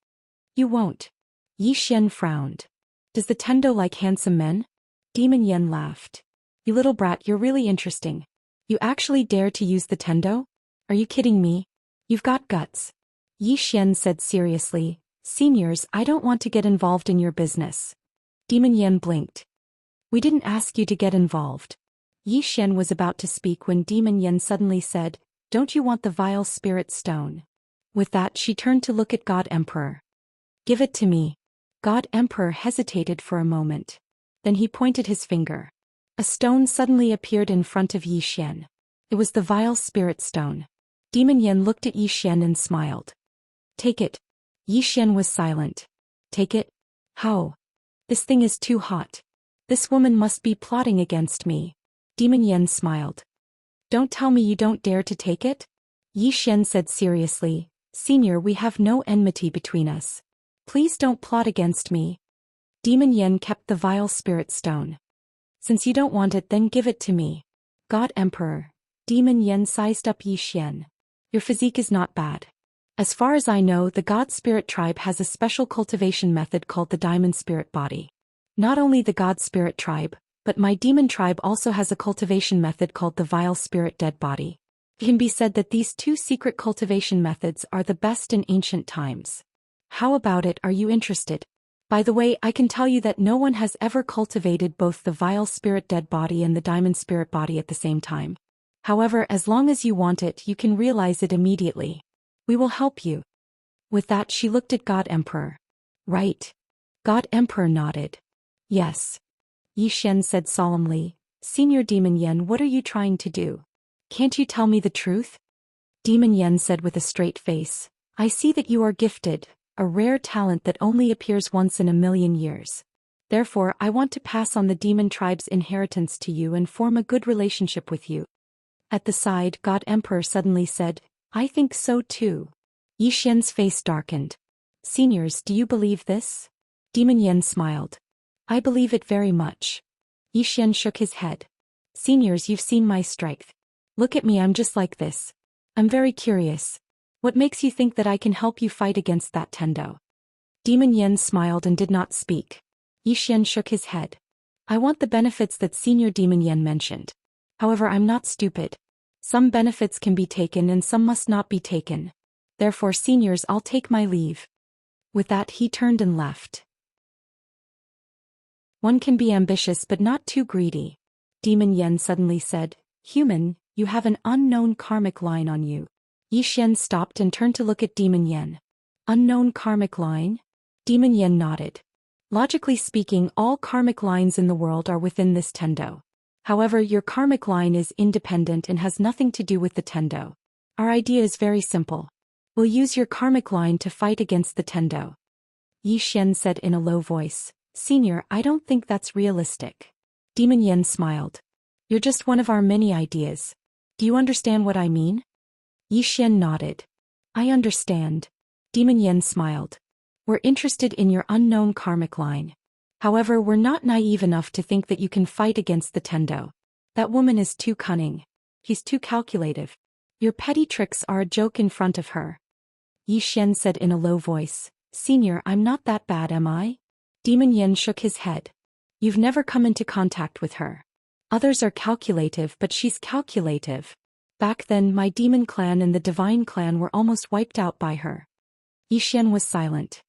You won't. Zhou Xian frowned. Does the Tendo like handsome men? Demon Yen laughed. You little brat, you're really interesting. You actually dare to use the Tendo? Are you kidding me? You've got guts. Zhou Xian said seriously, Seniors, I don't want to get involved in your business. Demon Yen blinked. We didn't ask you to get involved. Zhou Xian was about to speak when Demon Yen suddenly said, Don't you want the vile spirit stone? With that she turned to look at God Emperor. Give it to me. God Emperor hesitated for a moment. Then he pointed his finger. A stone suddenly appeared in front of Zhou Xian. It was the vile spirit stone. Demon Yen looked at Zhou Xian and smiled. Take it. Zhou Xian was silent. Take it? How? This thing is too hot. This woman must be plotting against me. Demon Yen smiled. Don't tell me you don't dare to take it? Zhou Xian said seriously, Senior, we have no enmity between us. Please don't plot against me. Demon Yen kept the vile spirit stone. Since you don't want it, then give it to me. God Emperor. Demon Yen sized up Zhou Xian. Your physique is not bad. As far as I know, the God Spirit tribe has a special cultivation method called the Diamond Spirit Body. Not only the God Spirit tribe, but my demon tribe also has a cultivation method called the Vile Spirit Dead Body. It can be said that these two secret cultivation methods are the best in ancient times. How about it, are you interested? By the way, I can tell you that no one has ever cultivated both the Vile Spirit Dead Body and the Diamond Spirit Body at the same time. However, as long as you want it, you can realize it immediately. We will help you. With that she looked at God Emperor. Right. God Emperor nodded. Yes. Zhou Xian said solemnly, Senior Demon Yen, what are you trying to do? Can't you tell me the truth? Demon Yen said with a straight face, I see that you are gifted, a rare talent that only appears once in a million years. Therefore, I want to pass on the demon tribe's inheritance to you and form a good relationship with you. At the side, God Emperor suddenly said, I think so too. Zhou Xian's face darkened. Seniors, do you believe this? Demon Yen smiled. I believe it very much. Zhou Xian shook his head. Seniors, you've seen my strength. Look at me, I'm just like this. I'm very curious. What makes you think that I can help you fight against that Tendo? Demon Yen smiled and did not speak. Zhou Xian shook his head. I want the benefits that Senior Demon Yen mentioned. However, I'm not stupid. Some benefits can be taken and some must not be taken. Therefore, seniors, I'll take my leave. With that he turned and left. One can be ambitious but not too greedy. Demon Yen suddenly said, Human, you have an unknown karmic line on you. Zhou Xian stopped and turned to look at Demon Yen. Unknown karmic line? Demon Yen nodded. Logically speaking, all karmic lines in the world are within this Tendo. However, your karmic line is independent and has nothing to do with the Tendo. Our idea is very simple. We'll use your karmic line to fight against the Tendo. Zhou Xian said in a low voice, Senior, I don't think that's realistic. Demon Yen smiled. You're just one of our many ideas. Do you understand what I mean? Zhou Xian nodded. I understand. Demon Yen smiled. We're interested in your unknown karmic line. However, we're not naive enough to think that you can fight against the Tendo. That woman is too cunning. He's too calculative. Your petty tricks are a joke in front of her. Xian said in a low voice. Senior, I'm not that bad, am I? Demon Yen shook his head. You've never come into contact with her. Others are calculative, but she's calculative. Back then, my demon clan and the divine clan were almost wiped out by her. Xian was silent.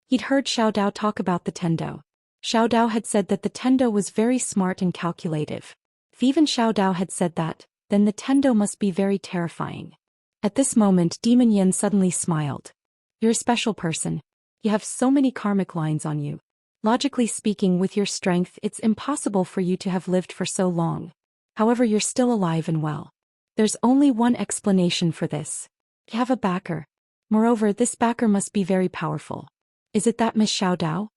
He'd heard Xiao Dao talk about the Tendo. Xiao Dao had said that the Tendo was very smart and calculative. If even Xiao Dao had said that, then the Tendo must be very terrifying. At this moment, Demon Yen suddenly smiled. You're a special person. You have so many karmic lines on you. Logically speaking, with your strength, it's impossible for you to have lived for so long. However, you're still alive and well. There's only one explanation for this. You have a backer. Moreover, this backer must be very powerful. Is it that Miss Xiao Dao?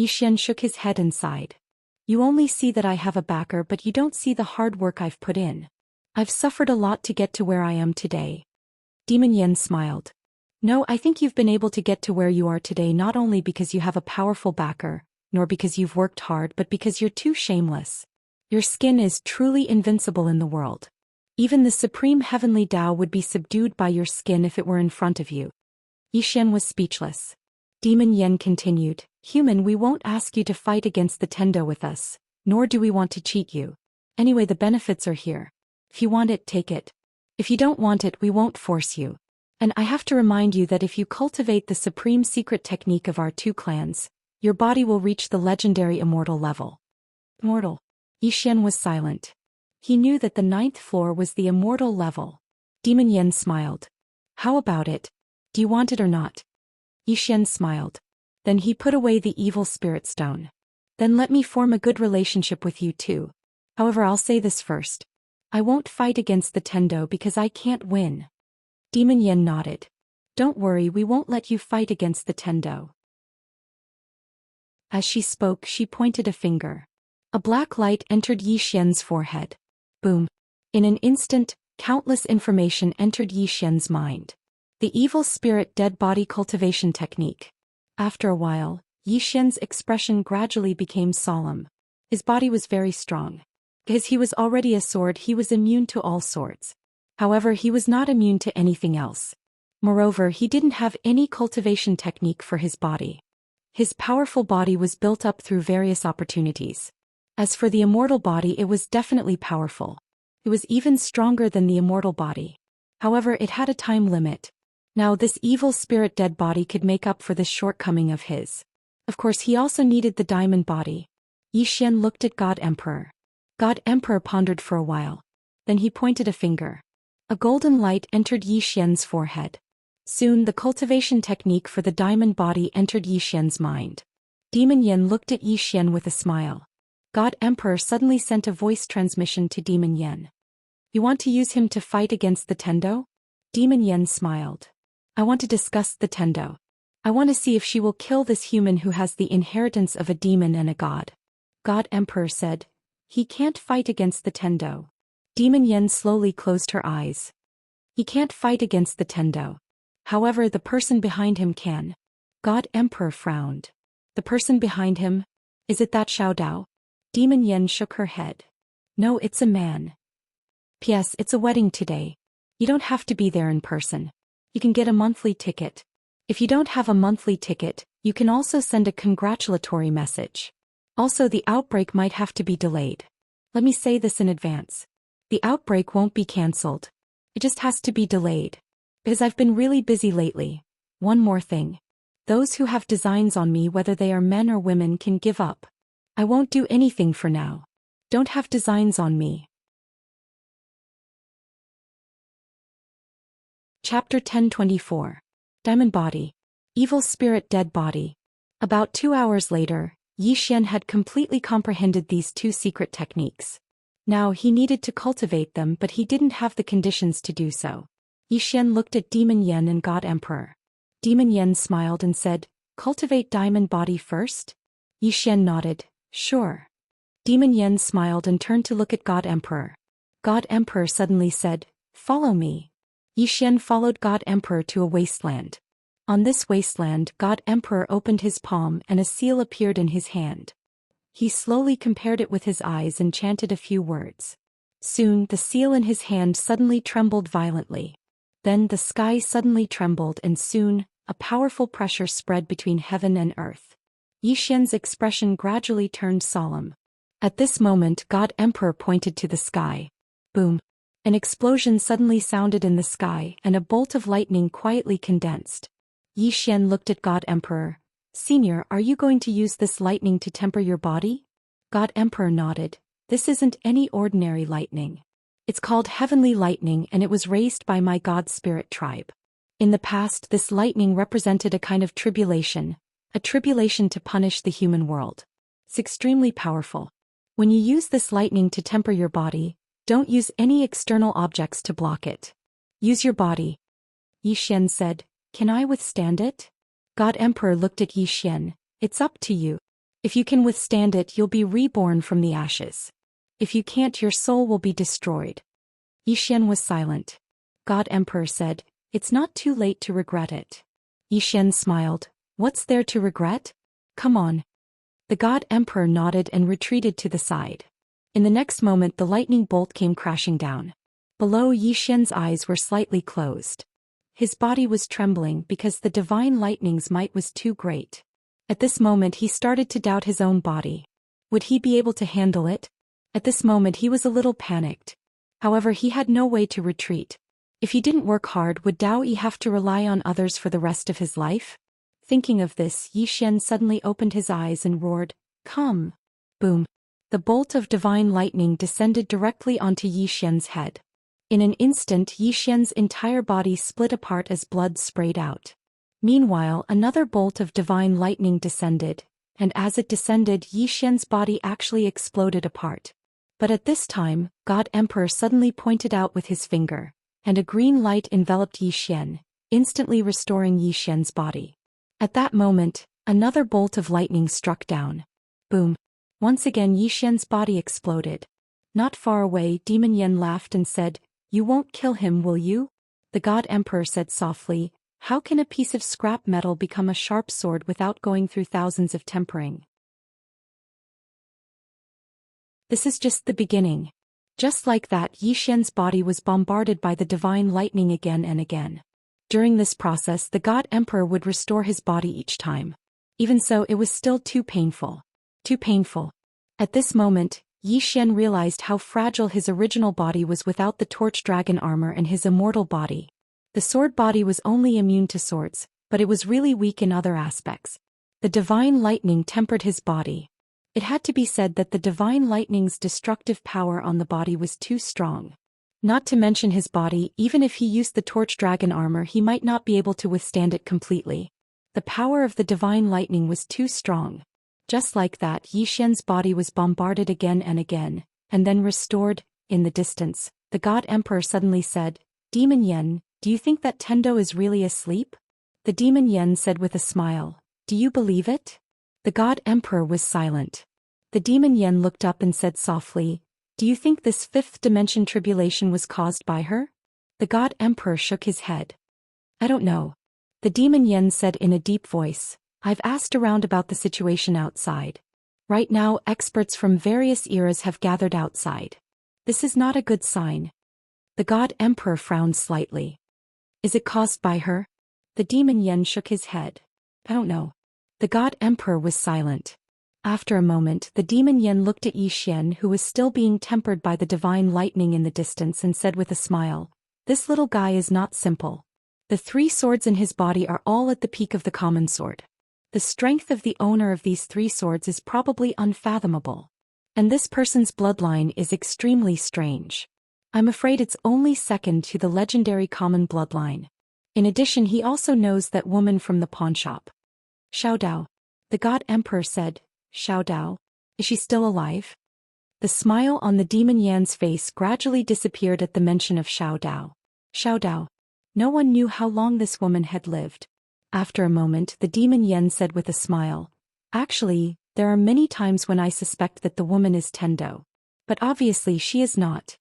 Xian shook his head and sighed. You only see that I have a backer, but you don't see the hard work I've put in. I've suffered a lot to get to where I am today. Demon Yen smiled. No, I think you've been able to get to where you are today not only because you have a powerful backer, nor because you've worked hard, but because you're too shameless. Your skin is truly invincible in the world. Even the supreme heavenly Tao would be subdued by your skin if it were in front of you. Xian was speechless. Demon Yen continued, Human, we won't ask you to fight against the Tendo with us, nor do we want to cheat you. Anyway, the benefits are here. If you want it, take it. If you don't want it, we won't force you. And I have to remind you that if you cultivate the supreme secret technique of our two clans, your body will reach the legendary immortal level. Immortal. Xian was silent. He knew that the 9th floor was the immortal level. Demon Yen smiled. How about it? Do you want it or not? Xian smiled. Then he put away the evil spirit stone. Then let me form a good relationship with you too. However, I'll say this first. I won't fight against the Tendo because I can't win. Demon Yen nodded. Don't worry, we won't let you fight against the Tendo. As she spoke, she pointed a finger. A black light entered Xian's forehead. Boom. In an instant, countless information entered Xian's mind. The evil spirit dead body cultivation technique. After a while, Xian's expression gradually became solemn. His body was very strong. Because he was already a sword, he was immune to all swords. However, he was not immune to anything else. Moreover, he didn't have any cultivation technique for his body. His powerful body was built up through various opportunities. As for the immortal body, it was definitely powerful. It was even stronger than the immortal body. However, it had a time limit. Now this evil spirit dead body could make up for this shortcoming of his. Of course, he also needed the diamond body. Xian looked at God Emperor. God Emperor pondered for a while. Then he pointed a finger. A golden light entered Xian's forehead. Soon the cultivation technique for the diamond body entered Xian's mind. Demon Yen looked at Xian with a smile. God Emperor suddenly sent a voice transmission to Demon Yen. You want to use him to fight against the Tendo? Demon Yen smiled. I want to discuss the Tendo. I want to see if she will kill this human who has the inheritance of a demon and a god. God Emperor said. He can't fight against the Tendo. Demon Yen slowly closed her eyes. He can't fight against the Tendo. However, the person behind him can. God Emperor frowned. The person behind him? Is it that Xiao Dao? Demon Yen shook her head. No, it's a man. P.S. It's a wedding today. You don't have to be there in person. You can get a monthly ticket. If you don't have a monthly ticket, you can also send a congratulatory message. Also, the outbreak might have to be delayed. Let me say this in advance. The outbreak won't be cancelled. It just has to be delayed. Because I've been really busy lately. One more thing. Those who have designs on me, whether they are men or women, can give up. I won't do anything for now. Don't have designs on me. Chapter 1024. Diamond Body. Evil Spirit Dead Body. About 2 hours later, Xian had completely comprehended these two secret techniques. Now he needed to cultivate them, but he didn't have the conditions to do so. Xian looked at Demon Yen and God Emperor. Demon Yen smiled and said, Cultivate Diamond Body first? Xian nodded, Sure. Demon Yen smiled and turned to look at God Emperor. God Emperor suddenly said, Follow me. Xian followed God Emperor to a wasteland. On this wasteland, God Emperor opened his palm and a seal appeared in his hand. He slowly compared it with his eyes and chanted a few words. Soon, the seal in his hand suddenly trembled violently. Then the sky suddenly trembled and soon, a powerful pressure spread between heaven and earth. Xian's expression gradually turned solemn. At this moment, God Emperor pointed to the sky. Boom! An explosion suddenly sounded in the sky and a bolt of lightning quietly condensed. Xian looked at God Emperor. "Senior, are you going to use this lightning to temper your body?" God Emperor nodded. "This isn't any ordinary lightning. It's called heavenly lightning and it was raised by my God Spirit tribe. In the past, this lightning represented a kind of tribulation, a tribulation to punish the human world. It's extremely powerful. When you use this lightning to temper your body, don't use any external objects to block it. Use your body." Xian said, "Can I withstand it?" God Emperor looked at Xian. "It's up to you. If you can withstand it, you'll be reborn from the ashes. If you can't, your soul will be destroyed." Xian was silent. God Emperor said, "It's not too late to regret it." Xian smiled. "What's there to regret? Come on." The God Emperor nodded and retreated to the side. In the next moment, the lightning bolt came crashing down. Below, Xian's eyes were slightly closed. His body was trembling because the divine lightning's might was too great. At this moment he started to doubt his own body. Would he be able to handle it? At this moment he was a little panicked. However, he had no way to retreat. If he didn't work hard, would Dao Yi have to rely on others for the rest of his life? Thinking of this, Xian suddenly opened his eyes and roared, "Come!" Boom! The bolt of divine lightning descended directly onto Xian's head. In an instant, Xian's entire body split apart as blood sprayed out. Meanwhile, another bolt of divine lightning descended, and as it descended, Xian's body actually exploded apart. But at this time, God Emperor suddenly pointed out with his finger, and a green light enveloped Xian, instantly restoring Xian's body. At that moment, another bolt of lightning struck down. Boom! Once again Xian's body exploded. Not far away, Demon Yen laughed and said, "You won't kill him, will you?" The God Emperor said softly, "How can a piece of scrap metal become a sharp sword without going through thousands of tempering? This is just the beginning." Just like that, Xian's body was bombarded by the divine lightning again and again. During this process, the God Emperor would restore his body each time. Even so, it was still too painful. Too painful. At this moment, Xian realized how fragile his original body was without the torch dragon armor and his immortal body. The sword body was only immune to swords, but it was really weak in other aspects. The divine lightning tempered his body. It had to be said that the divine lightning's destructive power on the body was too strong. Not to mention his body, even if he used the torch dragon armor, he might not be able to withstand it completely. The power of the divine lightning was too strong. Just like that, Xian's body was bombarded again and again, and then restored. In the distance, the God Emperor suddenly said, "Demon Yen, do you think that Tendo is really asleep?" The Demon Yen said with a smile, "Do you believe it?" The God Emperor was silent. The Demon Yen looked up and said softly, "Do you think this fifth dimension tribulation was caused by her?" The God Emperor shook his head. "I don't know." The Demon Yen said in a deep voice, "I've asked around about the situation outside. Right now, experts from various eras have gathered outside. This is not a good sign." The God Emperor frowned slightly. "Is it caused by her?" The Demon Yen shook his head. "I don't know." The God Emperor was silent. After a moment, the Demon Yen looked at Xian, who was still being tempered by the divine lightning in the distance, and said with a smile, "This little guy is not simple. The 3 swords in his body are all at the peak of the common sword. The strength of the owner of these 3 swords is probably unfathomable. And this person's bloodline is extremely strange. I'm afraid it's only second to the legendary common bloodline. In addition, he also knows that woman from the pawnshop. Xiao Dao." The God Emperor said, "Xiao Dao? Is she still alive?" The smile on the Demon Yan's face gradually disappeared at the mention of Xiao Dao. Xiao Dao. No one knew how long this woman had lived. After a moment, the Demon Yen said with a smile, "Actually, there are many times when I suspect that the woman is Tendo. But obviously she is not."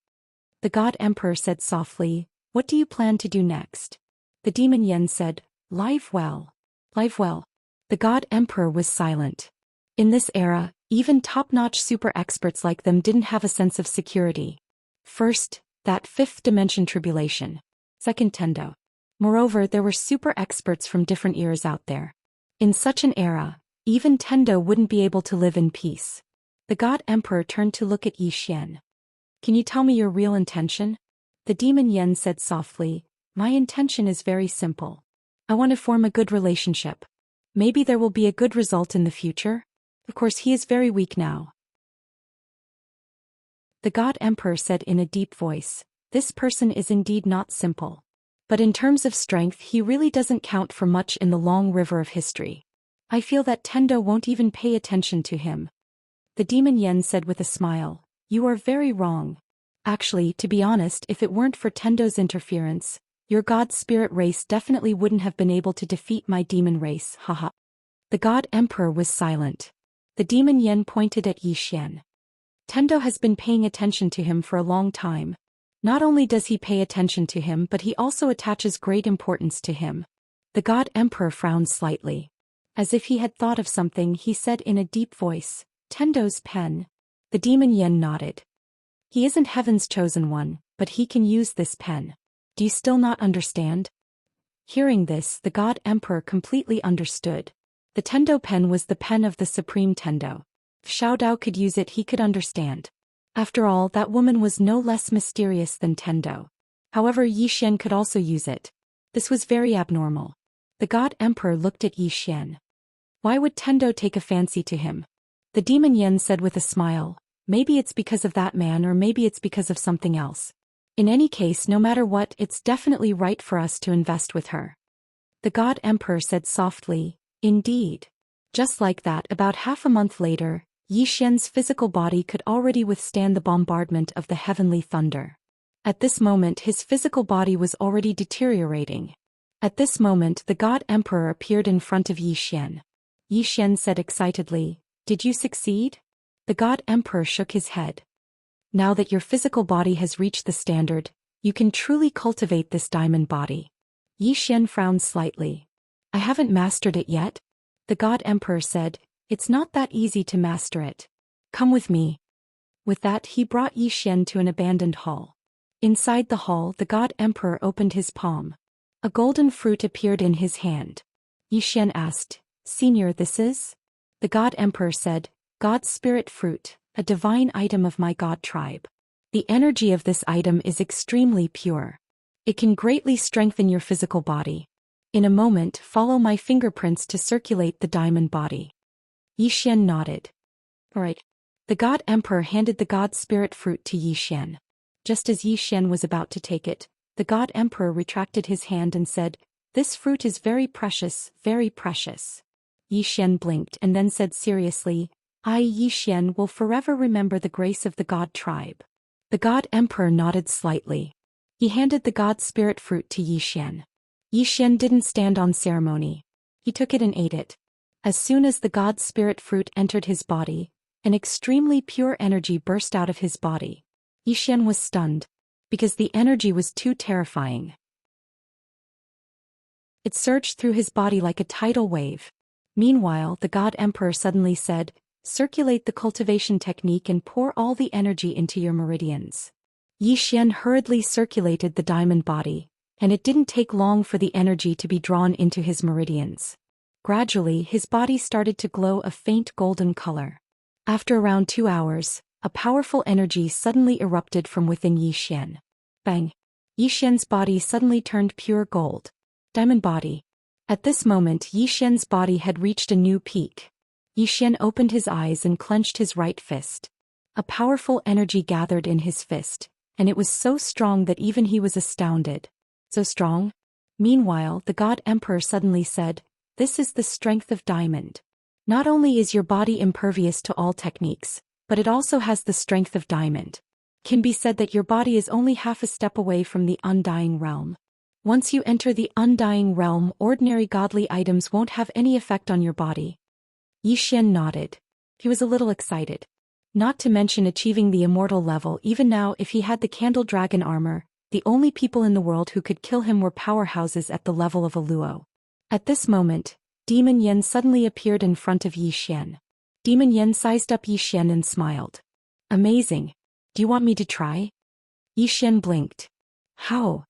The God Emperor said softly, "What do you plan to do next?" The Demon Yen said, Live well. Live well. The God Emperor was silent. In this era, even top-notch super experts like them didn't have a sense of security. First, that fifth dimension tribulation. Second, Tendo. Moreover, there were super experts from different eras out there. In such an era, even Tendo wouldn't be able to live in peace. The God Emperor turned to look at Yi Xian. Can you tell me your real intention? The demon Yen said softly, my intention is very simple. I want to form a good relationship. Maybe there will be a good result in the future. Of course, he is very weak now. The God Emperor said in a deep voice, this person is indeed not simple. But in terms of strength, he really doesn't count for much in the long river of history. I feel that Tendo won't even pay attention to him. The demon Yen said with a smile, you are very wrong. Actually, to be honest, if it weren't for Tendo's interference, your god spirit race definitely wouldn't have been able to defeat my demon race, haha. The God Emperor was silent. The demon Yen pointed at Yi Xian. Tendo has been paying attention to him for a long time. Not only does he pay attention to him, but he also attaches great importance to him. The God Emperor frowned slightly. As if he had thought of something, he said in a deep voice, Tendo's pen. The demon Yen nodded. He isn't heaven's chosen one, but he can use this pen. Do you still not understand? Hearing this, the God Emperor completely understood. The Tendo pen was the pen of the Supreme Tendo. If Xiao Dao could use it, he could understand. After all, that woman was no less mysterious than Tendo. However, Yi Xian could also use it. This was very abnormal. The God Emperor looked at Yi Xian. Why would Tendo take a fancy to him? The demon Yen said with a smile, maybe it's because of that man or maybe it's because of something else. In any case, no matter what, it's definitely right for us to invest with her. The God Emperor said softly, indeed. Just like that, about half a month later, Yi Xian's physical body could already withstand the bombardment of the heavenly thunder. At this moment, his physical body was already deteriorating. At this moment, the God Emperor appeared in front of Yi Xian. Yi Xian said excitedly, did you succeed? The God Emperor shook his head. Now that your physical body has reached the standard, you can truly cultivate this diamond body. Yi Xian frowned slightly. I haven't mastered it yet. The God Emperor said, it's not that easy to master it. Come with me. With that, he brought Yi Xian to an abandoned hall. Inside the hall, the God Emperor opened his palm. A golden fruit appeared in his hand. Yi Xian asked, Senior, this is? The God Emperor said, God's spirit fruit, a divine item of my God tribe. The energy of this item is extremely pure. It can greatly strengthen your physical body. In a moment, follow my fingerprints to circulate the diamond body. Yi Xian nodded. Alright. The God Emperor handed the God Spirit fruit to Yi Xian. Just as Yi Xian was about to take it, the God Emperor retracted his hand and said, this fruit is very precious, very precious. Yi Xian blinked and then said seriously, I, Yi Xian, will forever remember the grace of the God tribe. The God Emperor nodded slightly. He handed the God Spirit fruit to Yi Xian. Yi Xian didn't stand on ceremony. He took it and ate it. As soon as the God Spirit fruit entered his body, an extremely pure energy burst out of his body. Yi Xian was stunned, because the energy was too terrifying. It surged through his body like a tidal wave. Meanwhile, the God Emperor suddenly said, circulate the cultivation technique and pour all the energy into your meridians. Yi Xian hurriedly circulated the diamond body, and it didn't take long for the energy to be drawn into his meridians. Gradually, his body started to glow a faint golden color. After around 2 hours, a powerful energy suddenly erupted from within Yi Xian. Bang! Yi Xian's body suddenly turned pure gold. Diamond body. At this moment, Yi Xian's body had reached a new peak. Yi Xian opened his eyes and clenched his right fist. A powerful energy gathered in his fist, and it was so strong that even he was astounded. So strong? Meanwhile, the God Emperor suddenly said, this is the strength of diamond. Not only is your body impervious to all techniques, but it also has the strength of diamond. Can be said that your body is only half a step away from the undying realm. Once you enter the undying realm, ordinary godly items won't have any effect on your body. Yi Xian nodded. He was a little excited. Not to mention achieving the immortal level. Even now, if he had the candle dragon armor, the only people in the world who could kill him were powerhouses at the level of a Luo. At this moment, Demon Yen suddenly appeared in front of Yi Xian. Demon Yen sized up Yi Xian and smiled. Amazing. Do you want me to try? Yi Xian blinked. How?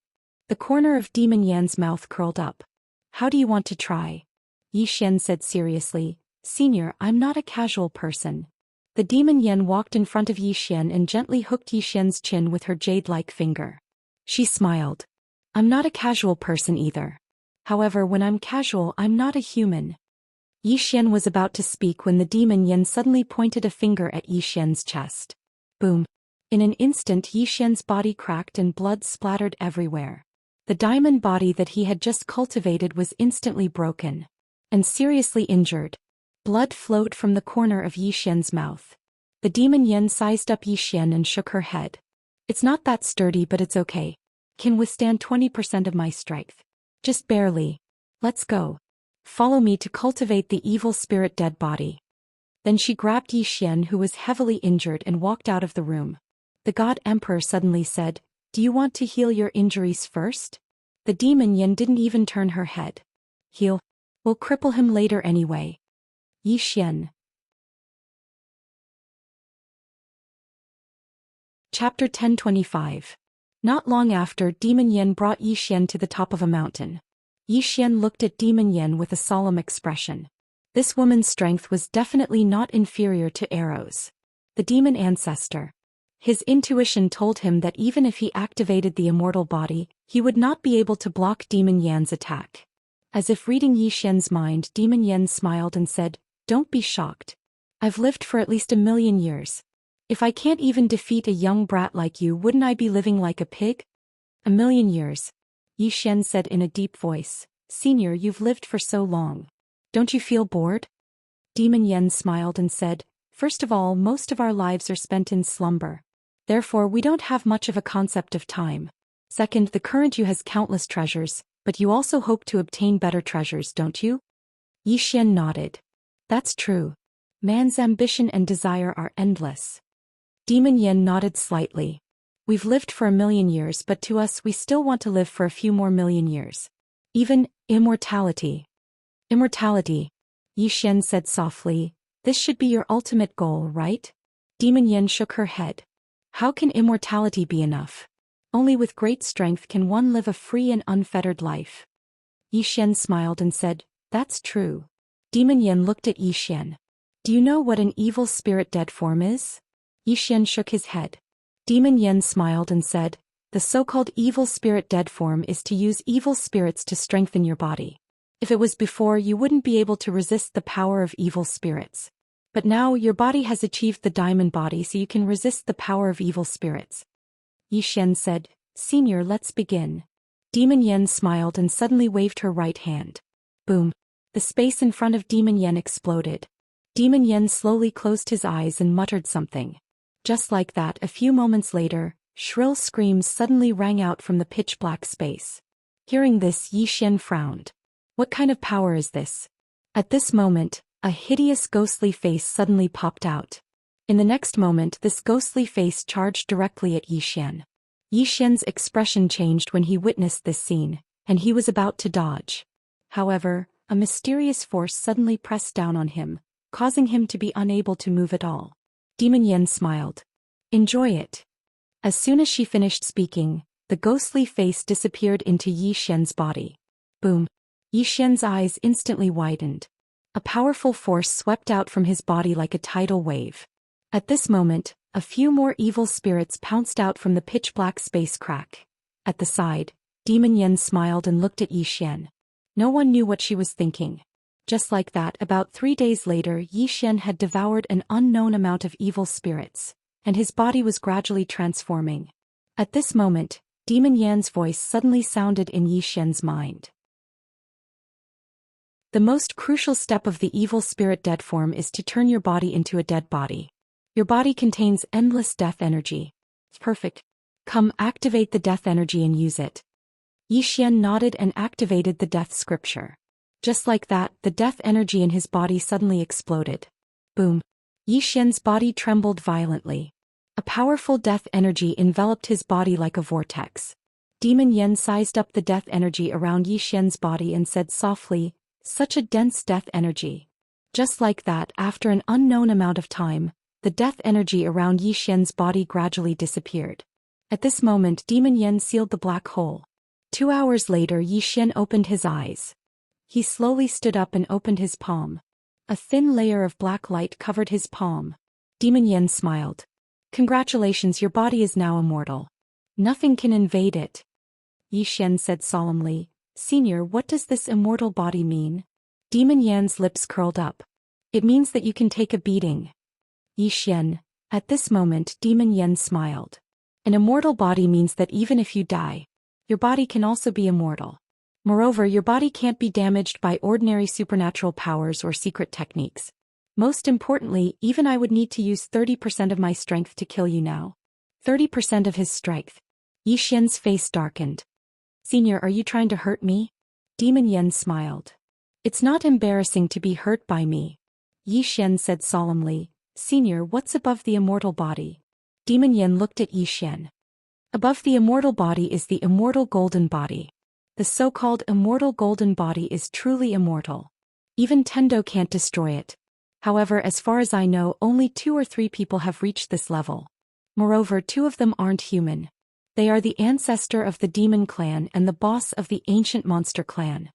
The corner of Demon Yan's mouth curled up. How do you want to try? Yi Xian said seriously, Senior, I'm not a casual person. The Demon Yen walked in front of Yi Xian and gently hooked Yi Xian's chin with her jade-like finger. She smiled. I'm not a casual person either. However, when I'm casual, I'm not a human. Yi Xian was about to speak when the Demon Yen suddenly pointed a finger at Yi Xian's chest. Boom. In an instant, Yi Xian's body cracked and blood splattered everywhere. The diamond body that he had just cultivated was instantly broken and seriously injured. Blood flowed from the corner of Yi Xian's mouth. The Demon Yen sized up Yi Xian and shook her head. It's not that sturdy, but it's okay. Can withstand 20% of my strength. Just barely. Let's go. Follow me to cultivate the evil spirit dead body. Then she grabbed Yi Xian, who was heavily injured, and walked out of the room. The God Emperor suddenly said, Do you want to heal your injuries first? The Demon Yen didn't even turn her head. Heal? We'll cripple him later anyway. Yi Xian. Chapter 1025. Not long after, Demon Yen brought Yi Xian to the top of a mountain. Yi Xian looked at Demon Yen with a solemn expression. This woman's strength was definitely not inferior to Arrow's. The demon ancestor. His intuition told him that even if he activated the immortal body, he would not be able to block Demon Yan's attack. As if reading Yi Xian's mind, Demon Yen smiled and said, Don't be shocked. I've lived for at least 1,000,000 years. If I can't even defeat a young brat like you, wouldn't I be living like a pig? 1,000,000 years. Yi Xian said in a deep voice, Senior, you've lived for so long. Don't you feel bored? Demon Yen smiled and said, First of all, most of our lives are spent in slumber. Therefore, we don't have much of a concept of time. Second, the current you has countless treasures, but you also hope to obtain better treasures, don't you? Yi Xian nodded. That's true. Man's ambition and desire are endless. Demon Yen nodded slightly. We've lived for 1,000,000 years, but to us we still want to live for a few more million years. Even immortality. Immortality. Yi Xian said softly, This should be your ultimate goal, right? Demon Yen shook her head. How can immortality be enough? Only with great strength can one live a free and unfettered life. Yi Xian smiled and said, That's true. Demon Yen looked at Yi Xian. Do you know what an evil spirit dead form is? Yi Xian shook his head. Demon Yen smiled and said, The so-called evil spirit dead form is to use evil spirits to strengthen your body. If it was before, you wouldn't be able to resist the power of evil spirits. But now your body has achieved the diamond body, so you can resist the power of evil spirits. Yi Xian said, Senior, let's begin. Demon Yen smiled and suddenly waved her right hand. Boom. The space in front of Demon Yen exploded. Demon Yen slowly closed his eyes and muttered something. Just like that, a few moments later, shrill screams suddenly rang out from the pitch-black space. Hearing this, Yi Xian frowned. What kind of power is this? At this moment, a hideous ghostly face suddenly popped out. In the next moment, this ghostly face charged directly at Yi Xian. Yi Xian's expression changed when he witnessed this scene, and he was about to dodge. However, a mysterious force suddenly pressed down on him, causing him to be unable to move at all. Demon Yen smiled. Enjoy it. As soon as she finished speaking, the ghostly face disappeared into Yi Xian's body. Boom. Yi Xian's eyes instantly widened. A powerful force swept out from his body like a tidal wave. At this moment, a few more evil spirits pounced out from the pitch-black space crack. At the side, Demon Yen smiled and looked at Yi Xian. No one knew what she was thinking. Just like that, about 3 days later, Yi Xian had devoured an unknown amount of evil spirits, and his body was gradually transforming. At this moment, Demon Yan's voice suddenly sounded in Yi Xian's mind. The most crucial step of the evil spirit dead form is to turn your body into a dead body. Your body contains endless death energy. Perfect. Come, activate the death energy and use it. Yi Xian nodded and activated the death scripture. Just like that, the death energy in his body suddenly exploded. Boom. Yi Xian's body trembled violently. A powerful death energy enveloped his body like a vortex. Demon Yen sized up the death energy around Yi Xian's body and said softly, "Such a dense death energy." Just like that, after an unknown amount of time, the death energy around Yi Xian's body gradually disappeared. At this moment, Demon Yen sealed the black hole. 2 hours later, Yi Xian opened his eyes. He slowly stood up and opened his palm. A thin layer of black light covered his palm. Demon Yen smiled. "Congratulations, your body is now immortal. Nothing can invade it." Yi Xian said solemnly, "Senior, what does this immortal body mean?" Demon Yan's lips curled up. "It means that you can take a beating." Yi Xian. At this moment, Demon Yen smiled. "An immortal body means that even if you die, your body can also be immortal. Moreover, your body can't be damaged by ordinary supernatural powers or secret techniques. Most importantly, even I would need to use 30% of my strength to kill you now." 30% of his strength. Yi Xian's face darkened. "Senior, are you trying to hurt me?" Demon Yen smiled. "It's not embarrassing to be hurt by me." Yi Xian said solemnly, "Senior, what's above the immortal body?" Demon Yen looked at Yi Xian. "Above the immortal body is the immortal golden body. The so-called immortal golden body is truly immortal. Even Tendo can't destroy it. However, as far as I know, only 2 or 3 people have reached this level. Moreover, 2 of them aren't human. They are the ancestor of the demon clan and the boss of the ancient monster clan."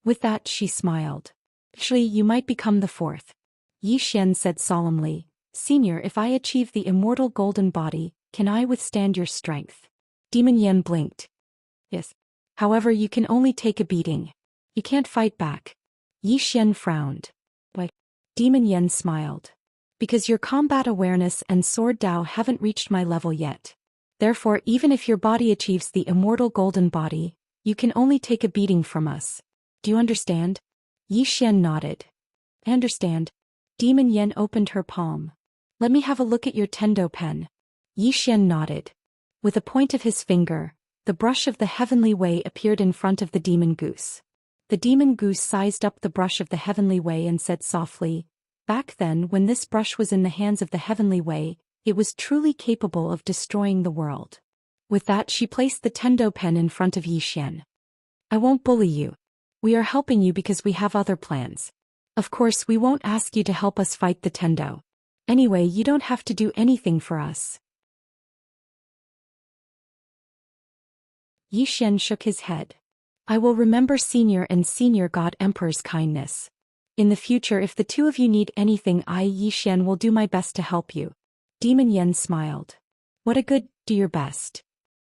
With that, she smiled. "Actually, you might become the 4th. Yi Xian said solemnly, "Senior, if I achieve the immortal golden body, can I withstand your strength?" Demon Yen blinked. "Yes. However, you can only take a beating. You can't fight back." Yi Xian frowned. "Why?" Demon Yen smiled. "Because your combat awareness and sword Dao haven't reached my level yet. Therefore, even if your body achieves the immortal golden body, you can only take a beating from us. Do you understand?" Yi Xian nodded. "I understand." Demon Yen opened her palm. "Let me have a look at your Tendo pen." Yi Xian nodded. With a point of his finger, the brush of the heavenly way appeared in front of the demon goose. The demon goose sized up the brush of the heavenly way and said softly, "Back then, when this brush was in the hands of the heavenly way, it was truly capable of destroying the world." With that, she placed the Tendo pen in front of Yi Xian. "I won't bully you. We are helping you because we have other plans. Of course, we won't ask you to help us fight the Tendo. Anyway, you don't have to do anything for us." Yi Xian shook his head. "I will remember Senior and Senior God Emperor's kindness. In the future, if the 2 of you need anything, I, Yi Xian, will do my best to help you." Demon Yen smiled. "What a good, do your best.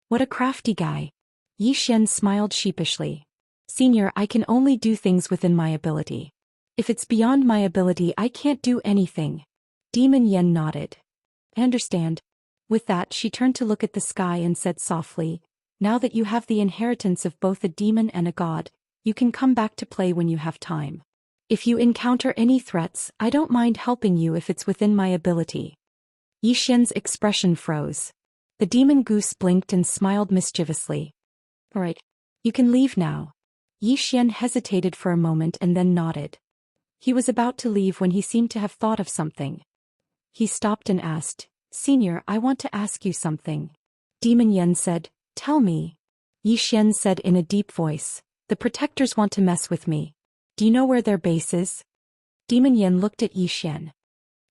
What a crafty guy." Yi Xian smiled sheepishly. "Senior, I can only do things within my ability. If it's beyond my ability, I can't do anything." Demon Yen nodded. "I understand." With that, she turned to look at the sky and said softly, "Now that you have the inheritance of both a demon and a god, you can come back to play when you have time. If you encounter any threats, I don't mind helping you if it's within my ability." Yi Xian's expression froze. The demon goose blinked and smiled mischievously. "All right. You can leave now." Yi Xian hesitated for a moment and then nodded. He was about to leave when he seemed to have thought of something. He stopped and asked, "Senior, I want to ask you something." Demon Yen said, "Tell me." Yi Xian said in a deep voice, "The protectors want to mess with me. Do you know where their base is?" Demon Yen looked at Yi Xian.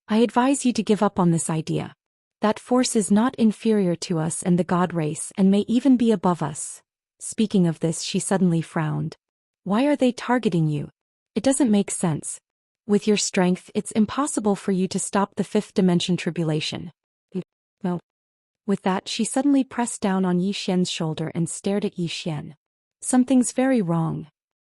"I advise you to give up on this idea. That force is not inferior to us and the god race and may even be above us." Speaking of this, she suddenly frowned. "Why are they targeting you? It doesn't make sense. With your strength, it's impossible for you to stop the 5th dimension tribulation." "No." With that, she suddenly pressed down on Yi Xian's shoulder and stared at Yi Xian. "Something's very wrong."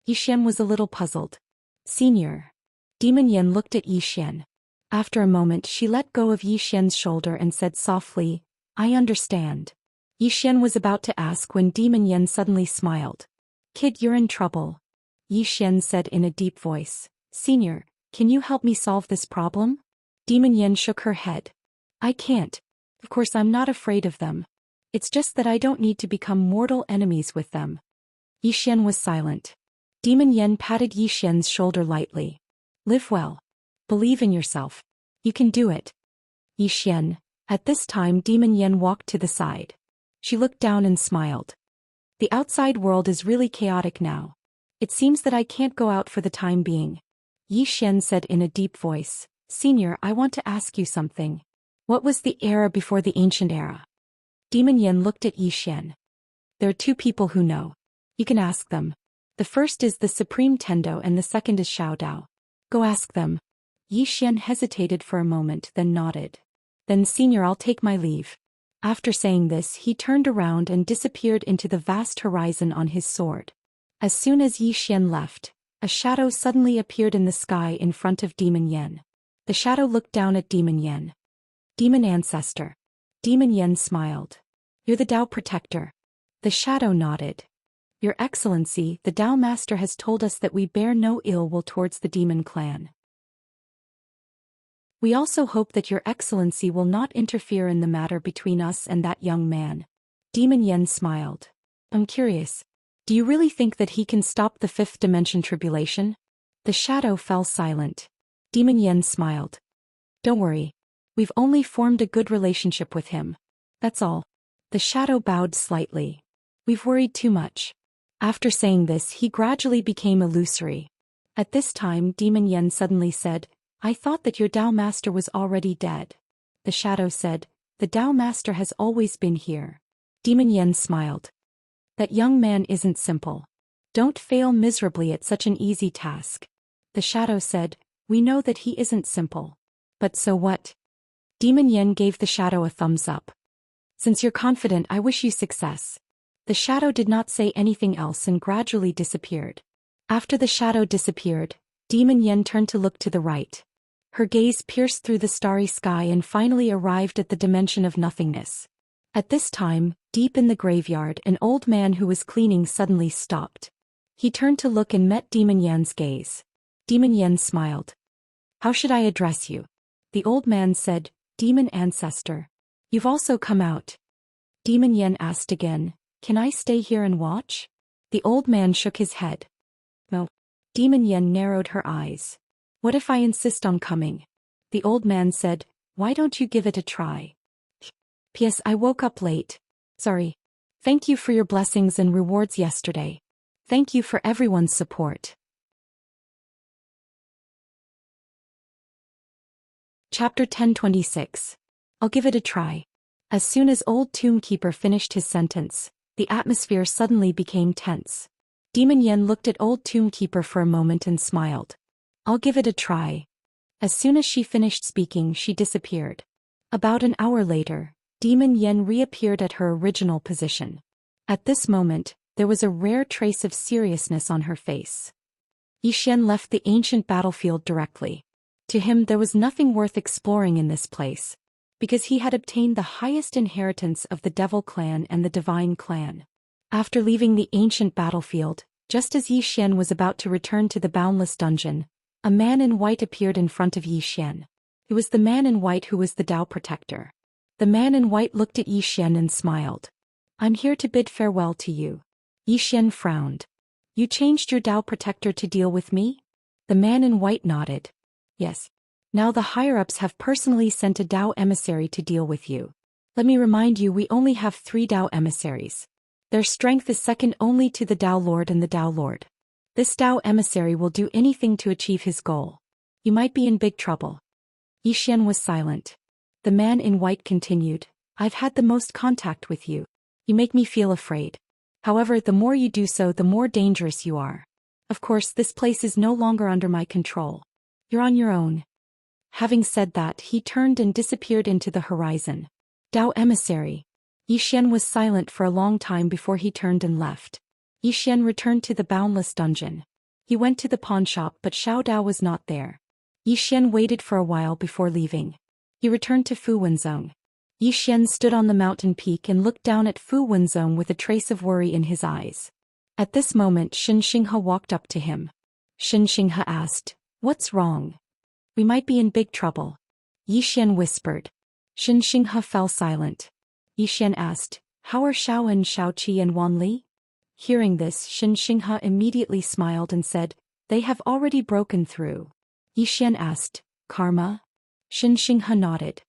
Yi Xian was a little puzzled. "Senior." Demon Yen looked at Yi Xian. After a moment, she let go of Yi Xian's shoulder and said softly, "I understand." Yi Xian was about to ask when Demon Yen suddenly smiled. "Kid, you're in trouble." Yi Xian said in a deep voice, "Senior, can you help me solve this problem?" Demon Yen shook her head. "I can't. Of course, I'm not afraid of them. It's just that I don't need to become mortal enemies with them." Yi Xian was silent. Demon Yen patted Yi Xian's shoulder lightly. "Live well. Believe in yourself. You can do it." Yi Xian. At this time, Demon Yen walked to the side. She looked down and smiled. The outside world is really chaotic now. It seems that I can't go out for the time being. Yi Xian said in a deep voice, Senior, I want to ask you something. What was the era before the ancient era? Demon Yen looked at Yi Xian. There are two people who know. You can ask them. The first is the Supreme Tendo and the second is Xiao Dao. Go ask them. Yi Xian hesitated for a moment, then nodded. Then Senior, I'll take my leave. After saying this, he turned around and disappeared into the vast horizon on his sword. As soon as Yi Xian left, a shadow suddenly appeared in the sky in front of Demon Yen. The shadow looked down at Demon Yen. Demon Ancestor. Demon Yen smiled. You're the Dao Protector. The shadow nodded. Your Excellency, the Dao Master has told us that we bear no ill will towards the demon clan. We also hope that Your Excellency will not interfere in the matter between us and that young man. Demon Yen smiled. I'm curious. Do you really think that he can stop the fifth dimension tribulation? The shadow fell silent. Demon Yen smiled. Don't worry. We've only formed a good relationship with him. That's all. The shadow bowed slightly. We've worried too much. After saying this, he gradually became illusory. At this time, Demon Yen suddenly said, I thought that your Dao Master was already dead. The shadow said, the Dao Master has always been here. Demon Yen smiled. That young man isn't simple. Don't fail miserably at such an easy task. The shadow said, we know that he isn't simple. But so what? Demon Yen gave the shadow a thumbs up. Since you're confident, I wish you success. The shadow did not say anything else and gradually disappeared. After the shadow disappeared, Demon Yen turned to look to the right. Her gaze pierced through the starry sky and finally arrived at the dimension of nothingness. At this time, deep in the graveyard, an old man who was cleaning suddenly stopped. He turned to look and met Demon Yen's gaze. Demon Yen smiled. How should I address you? The old man said, Demon Ancestor. You've also come out. Demon Yen asked again, can I stay here and watch? The old man shook his head. No. Demon Yen narrowed her eyes. What if I insist on coming? The old man said, why don't you give it a try? P.S. I woke up late. Sorry. Thank you for your blessings and rewards yesterday. Thank you for everyone's support. Chapter 1026. I'll give it a try. As soon as old Tombkeeper finished his sentence, the atmosphere suddenly became tense. Demon Yen looked at old Tombkeeper for a moment and smiled. I'll give it a try. As soon as she finished speaking, she disappeared. About an hour later, Demon Yen reappeared at her original position. At this moment, there was a rare trace of seriousness on her face. Yi Xian left the ancient battlefield directly. To him, there was nothing worth exploring in this place, because he had obtained the highest inheritance of the Devil Clan and the Divine Clan. After leaving the ancient battlefield, just as Yi Xian was about to return to the Boundless Dungeon, a man in white appeared in front of Yi Xian. It was the man in white who was the Dao Protector. The man in white looked at Yi Xian and smiled. I'm here to bid farewell to you. Yi Xian frowned. You changed your Dao Protector to deal with me? The man in white nodded. Yes. Now the higher-ups have personally sent a Dao emissary to deal with you. Let me remind you, we only have 3 Dao emissaries. Their strength is second only to the Dao Lord and the Dao Lord. This Dao emissary will do anything to achieve his goal. You might be in big trouble. Yi Xian was silent. The man in white continued, I've had the most contact with you. You make me feel afraid. However, the more you do so, the more dangerous you are. Of course, this place is no longer under my control. You're on your own. Having said that, he turned and disappeared into the horizon. Dao emissary. Yi Xian was silent for a long time before he turned and left. Yi Xian returned to the Boundless Dungeon. He went to the pawn shop, but Xiao Dao was not there. Yi Xian waited for a while before leaving. He returned to Fu Wenzong. Yi Xian stood on the mountain peak and looked down at Fu Wenzong with a trace of worry in his eyes. At this moment, Xianxia walked up to him. Xianxia asked, What's wrong? We might be in big trouble. Yi Xian whispered. Xianxia fell silent. Yi Xian asked, How are Xiao and Xiaoqi and Wan Li? Hearing this, Xianxia immediately smiled and said, They have already broken through. Yi Xian asked, Karma? Xianxia nodded.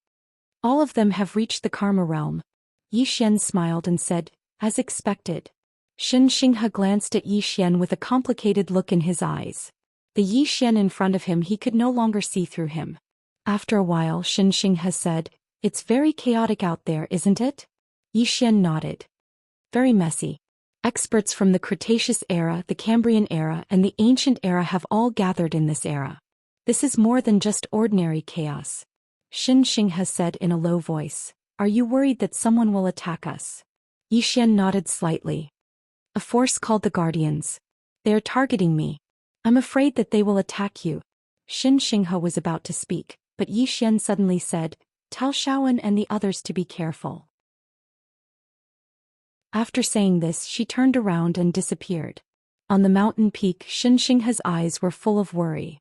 All of them have reached the Karma realm. Yi Xian smiled and said, As expected. Xianxia glanced at Yi Xian with a complicated look in his eyes. The Yi Xian in front of him, he could no longer see through him. After a while, Xianxia said, "It's very chaotic out there, isn't it?" Yi Xian nodded. "Very messy. Experts from the Cretaceous era, the Cambrian era, and the Ancient era have all gathered in this era. This is more than just ordinary chaos." Xianxia said in a low voice, "Are you worried that someone will attack us?" Yi Xian nodded slightly. "A force called the Guardians. They are targeting me. I'm afraid that they will attack you." Xianxia was about to speak, but Yi Xian suddenly said, "Tell Xiaowen and the others to be careful." After saying this, she turned around and disappeared. On the mountain peak, Xianxia's eyes were full of worry.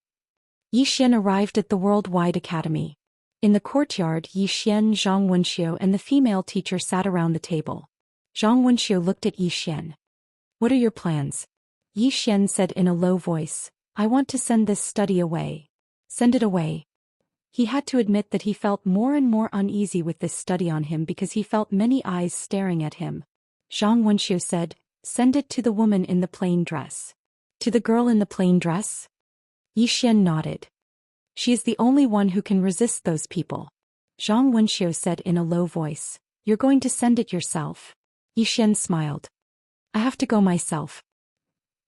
Yi Xian arrived at the Worldwide Academy. In the courtyard, Yi Xian, Zhang Wenxiu and the female teacher sat around the table. Zhang Wenxiu looked at Yi Xian. "What are your plans?" Yi Xian said in a low voice, "I want to send this study away." "Send it away?" He had to admit that he felt more and more uneasy with this study on him because he felt many eyes staring at him. Zhang Wenxiu said, "Send it to the woman in the plain dress." "To the girl in the plain dress?" Yi Xian nodded. "She is the only one who can resist those people." Zhang Wenxiu said in a low voice, "You're going to send it yourself?" Yi Xian smiled. "I have to go myself."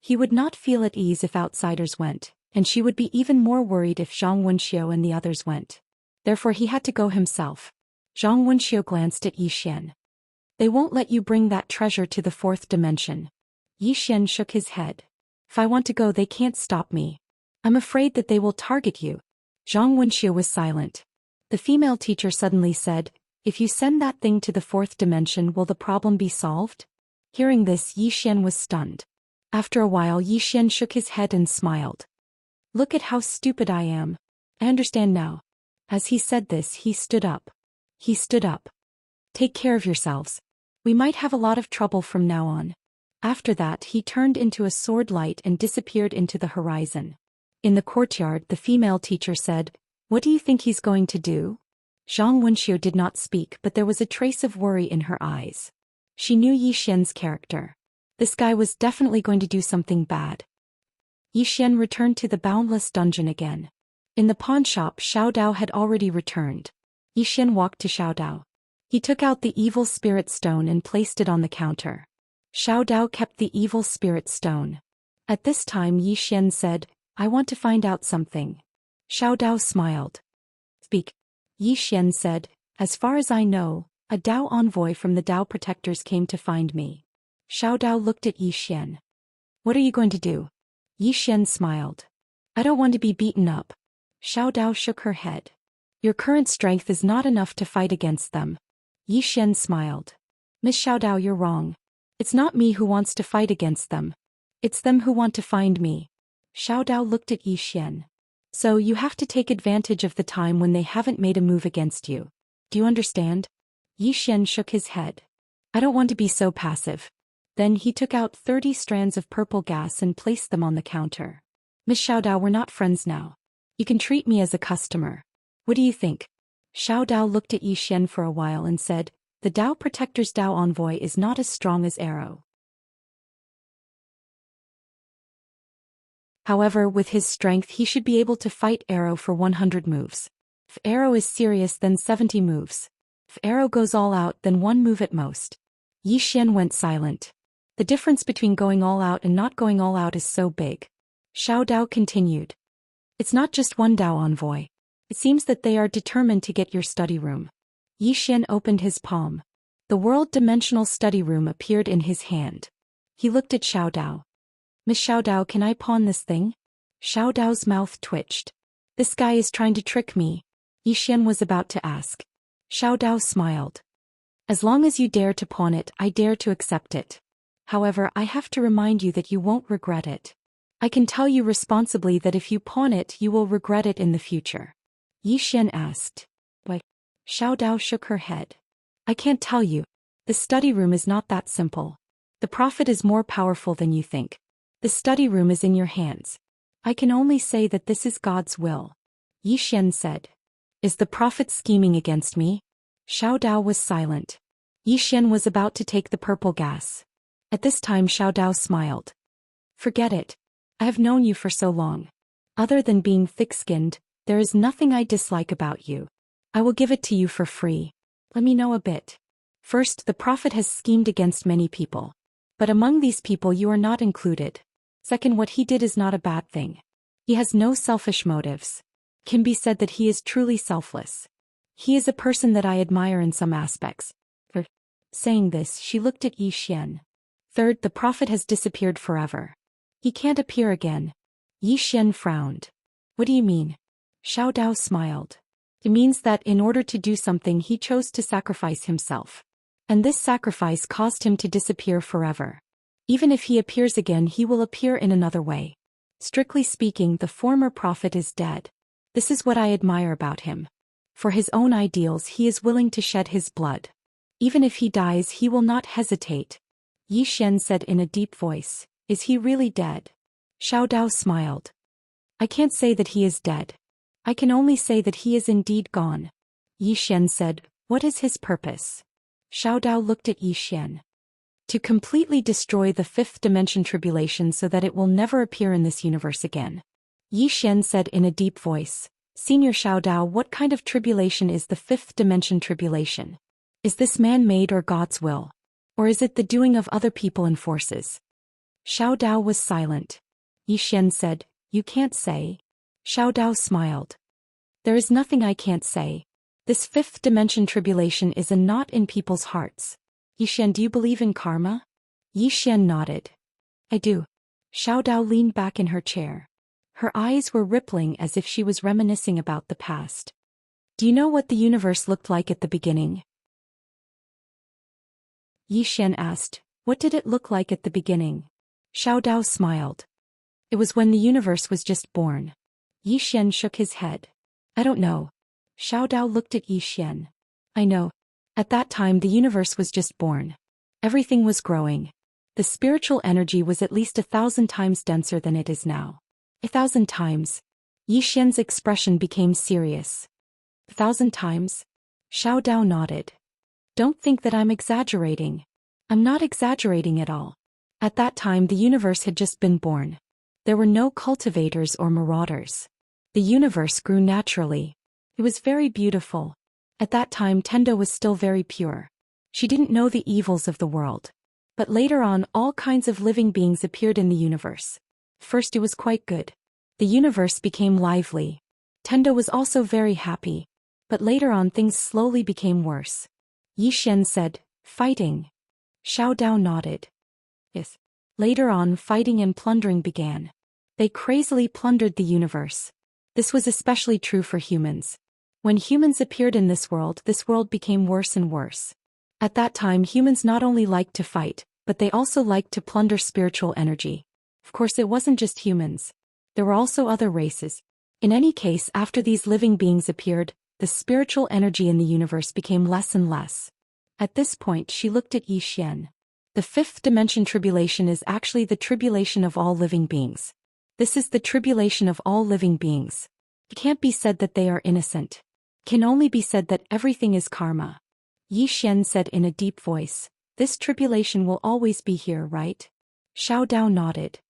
He would not feel at ease if outsiders went, and she would be even more worried if Zhang Wenxiu and the others went. Therefore he had to go himself. Zhang Wenxiu glanced at Yi Xian. "They won't let you bring that treasure to the fourth dimension." Yi Xian shook his head. "If I want to go, they can't stop me. I'm afraid that they will target you." Zhang Wenxiu was silent. The female teacher suddenly said, "If you send that thing to the fourth dimension, will the problem be solved?" Hearing this, Yi Xian was stunned. After a while, Yi Xian shook his head and smiled. "Look at how stupid I am. I understand now." As he said this, he stood up. He stood up. "Take care of yourselves. We might have a lot of trouble from now on." After that, he turned into a sword light and disappeared into the horizon. In the courtyard, the female teacher said, "What do you think he's going to do?" Zhang Wenxiu did not speak, but there was a trace of worry in her eyes. She knew Yi Xian's character. This guy was definitely going to do something bad. Yi Xian returned to the boundless dungeon again. In the pawn shop, Xiao Dao had already returned. Yi Xian walked to Xiao Dao. He took out the evil spirit stone and placed it on the counter. Xiao Dao kept the evil spirit stone. At this time, Yi Xian said, "I want to find out something." Xiao Dao smiled. "Speak." Yi Xian said, "As far as I know, a Dao envoy from the Dao protectors came to find me." Xiao Dao looked at Yi Xian. "What are you going to do?" Yi Xian smiled. "I don't want to be beaten up." Xiao Dao shook her head. "Your current strength is not enough to fight against them." Yi Xian smiled. "Miss Xiao Dao, you're wrong. It's not me who wants to fight against them. It's them who want to find me." Xiao Dao looked at Yi Xian. "So you have to take advantage of the time when they haven't made a move against you. Do you understand?" Yi Xian shook his head. "I don't want to be so passive." Then he took out 30 strands of purple gas and placed them on the counter. "Miss Xiao Dao, we're not friends now. You can treat me as a customer. What do you think?" Xiao Dao looked at Yi Xian for a while and said, "The Dao Protector's Dao envoy is not as strong as Arrow. However, with his strength he should be able to fight Arrow for 100 moves. If Arrow is serious, then 70 moves. If Arrow goes all out, then 1 move at most." Yi Xian went silent. The difference between going all out and not going all out is so big. Xiao Dao continued. "It's not just one Dao envoy. It seems that they are determined to get your study room." Yi Xian opened his palm. The world-dimensional study room appeared in his hand. He looked at Xiao Dao. "Miss Xiao Dao, can I pawn this thing?" Xiao Dao's mouth twitched. "This guy is trying to trick me." Yi Xian was about to ask. Xiao Dao smiled. "As long as you dare to pawn it, I dare to accept it. However, I have to remind you that you won't regret it. I can tell you responsibly that if you pawn it, you will regret it in the future." Yi Xian asked. "Why?" Xiao Dao shook her head. "I can't tell you. The study room is not that simple. The Prophet is more powerful than you think. The study room is in your hands. I can only say that this is God's will." Yi Xian said. "Is the Prophet scheming against me?" Xiao Dao was silent. Yi Xian was about to take the purple gas. At this time Xiao Dao smiled. Forget it. I have known you for so long. Other than being thick-skinned, there is nothing I dislike about you. I will give it to you for free. Let me know a bit. First, the prophet has schemed against many people. But among these people you are not included. Second, what he did is not a bad thing. He has no selfish motives. Can be said that he is truly selfless. He is a person that I admire in some aspects. Saying this, she looked at Zhou Xian. Third, the prophet has disappeared forever. He can't appear again. Zhou Xian frowned. What do you mean? Xiao Dao smiled. It means that in order to do something he chose to sacrifice himself. And this sacrifice caused him to disappear forever. Even if he appears again he will appear in another way. Strictly speaking, the former prophet is dead. This is what I admire about him. For his own ideals he is willing to shed his blood. Even if he dies he will not hesitate. Zhou Xian said in a deep voice, is he really dead? Xiao Dao smiled. I can't say that he is dead. I can only say that he is indeed gone. Zhou Xian said, what is his purpose? Xiao Dao looked at Zhou Xian. To completely destroy the fifth dimension tribulation so that it will never appear in this universe again. Zhou Xian said in a deep voice, Senior Xiao Dao, what kind of tribulation is the fifth dimension tribulation? Is this man-made or God's will? Or is it the doing of other people and forces? Xiao Dao was silent. Zhou Xian said, you can't say. Xiao Dao smiled. There is nothing I can't say. This fifth dimension tribulation is a knot in people's hearts. Zhou Xian, do you believe in karma? Zhou Xian nodded. I do. Xiao Dao leaned back in her chair. Her eyes were rippling as if she was reminiscing about the past. Do you know what the universe looked like at the beginning? Zhou Xian asked, what did it look like at the beginning? Xiao Dao smiled. It was when the universe was just born. Zhou Xian shook his head. I don't know. Xiao Dao looked at Zhou Xian. I know. At that time the universe was just born. Everything was growing. The spiritual energy was at least 1,000 times denser than it is now. 1,000 times. Zhou Xian's expression became serious. 1,000 times? Xiao Dao nodded. Don't think that I'm exaggerating. I'm not exaggerating at all. At that time the universe had just been born. There were no cultivators or marauders. The universe grew naturally. It was very beautiful. At that time Tendo was still very pure. She didn't know the evils of the world. But later on all kinds of living beings appeared in the universe. First it was quite good. The universe became lively. Tendo was also very happy. But later on things slowly became worse. Zhou Xian said, fighting. Xiao Dao nodded. Yes. Later on fighting and plundering began. They crazily plundered the universe. This was especially true for humans. When humans appeared in this world became worse and worse. At that time humans not only liked to fight, but they also liked to plunder spiritual energy. Of course it wasn't just humans. There were also other races. In any case, after these living beings appeared, the spiritual energy in the universe became less and less. At this point she looked at Zhou Xian. The fifth dimension tribulation is actually the tribulation of all living beings. This is the tribulation of all living beings. It can't be said that they are innocent. It can only be said that everything is karma. Zhou Xian said in a deep voice, this tribulation will always be here, right? Xiao Dao nodded.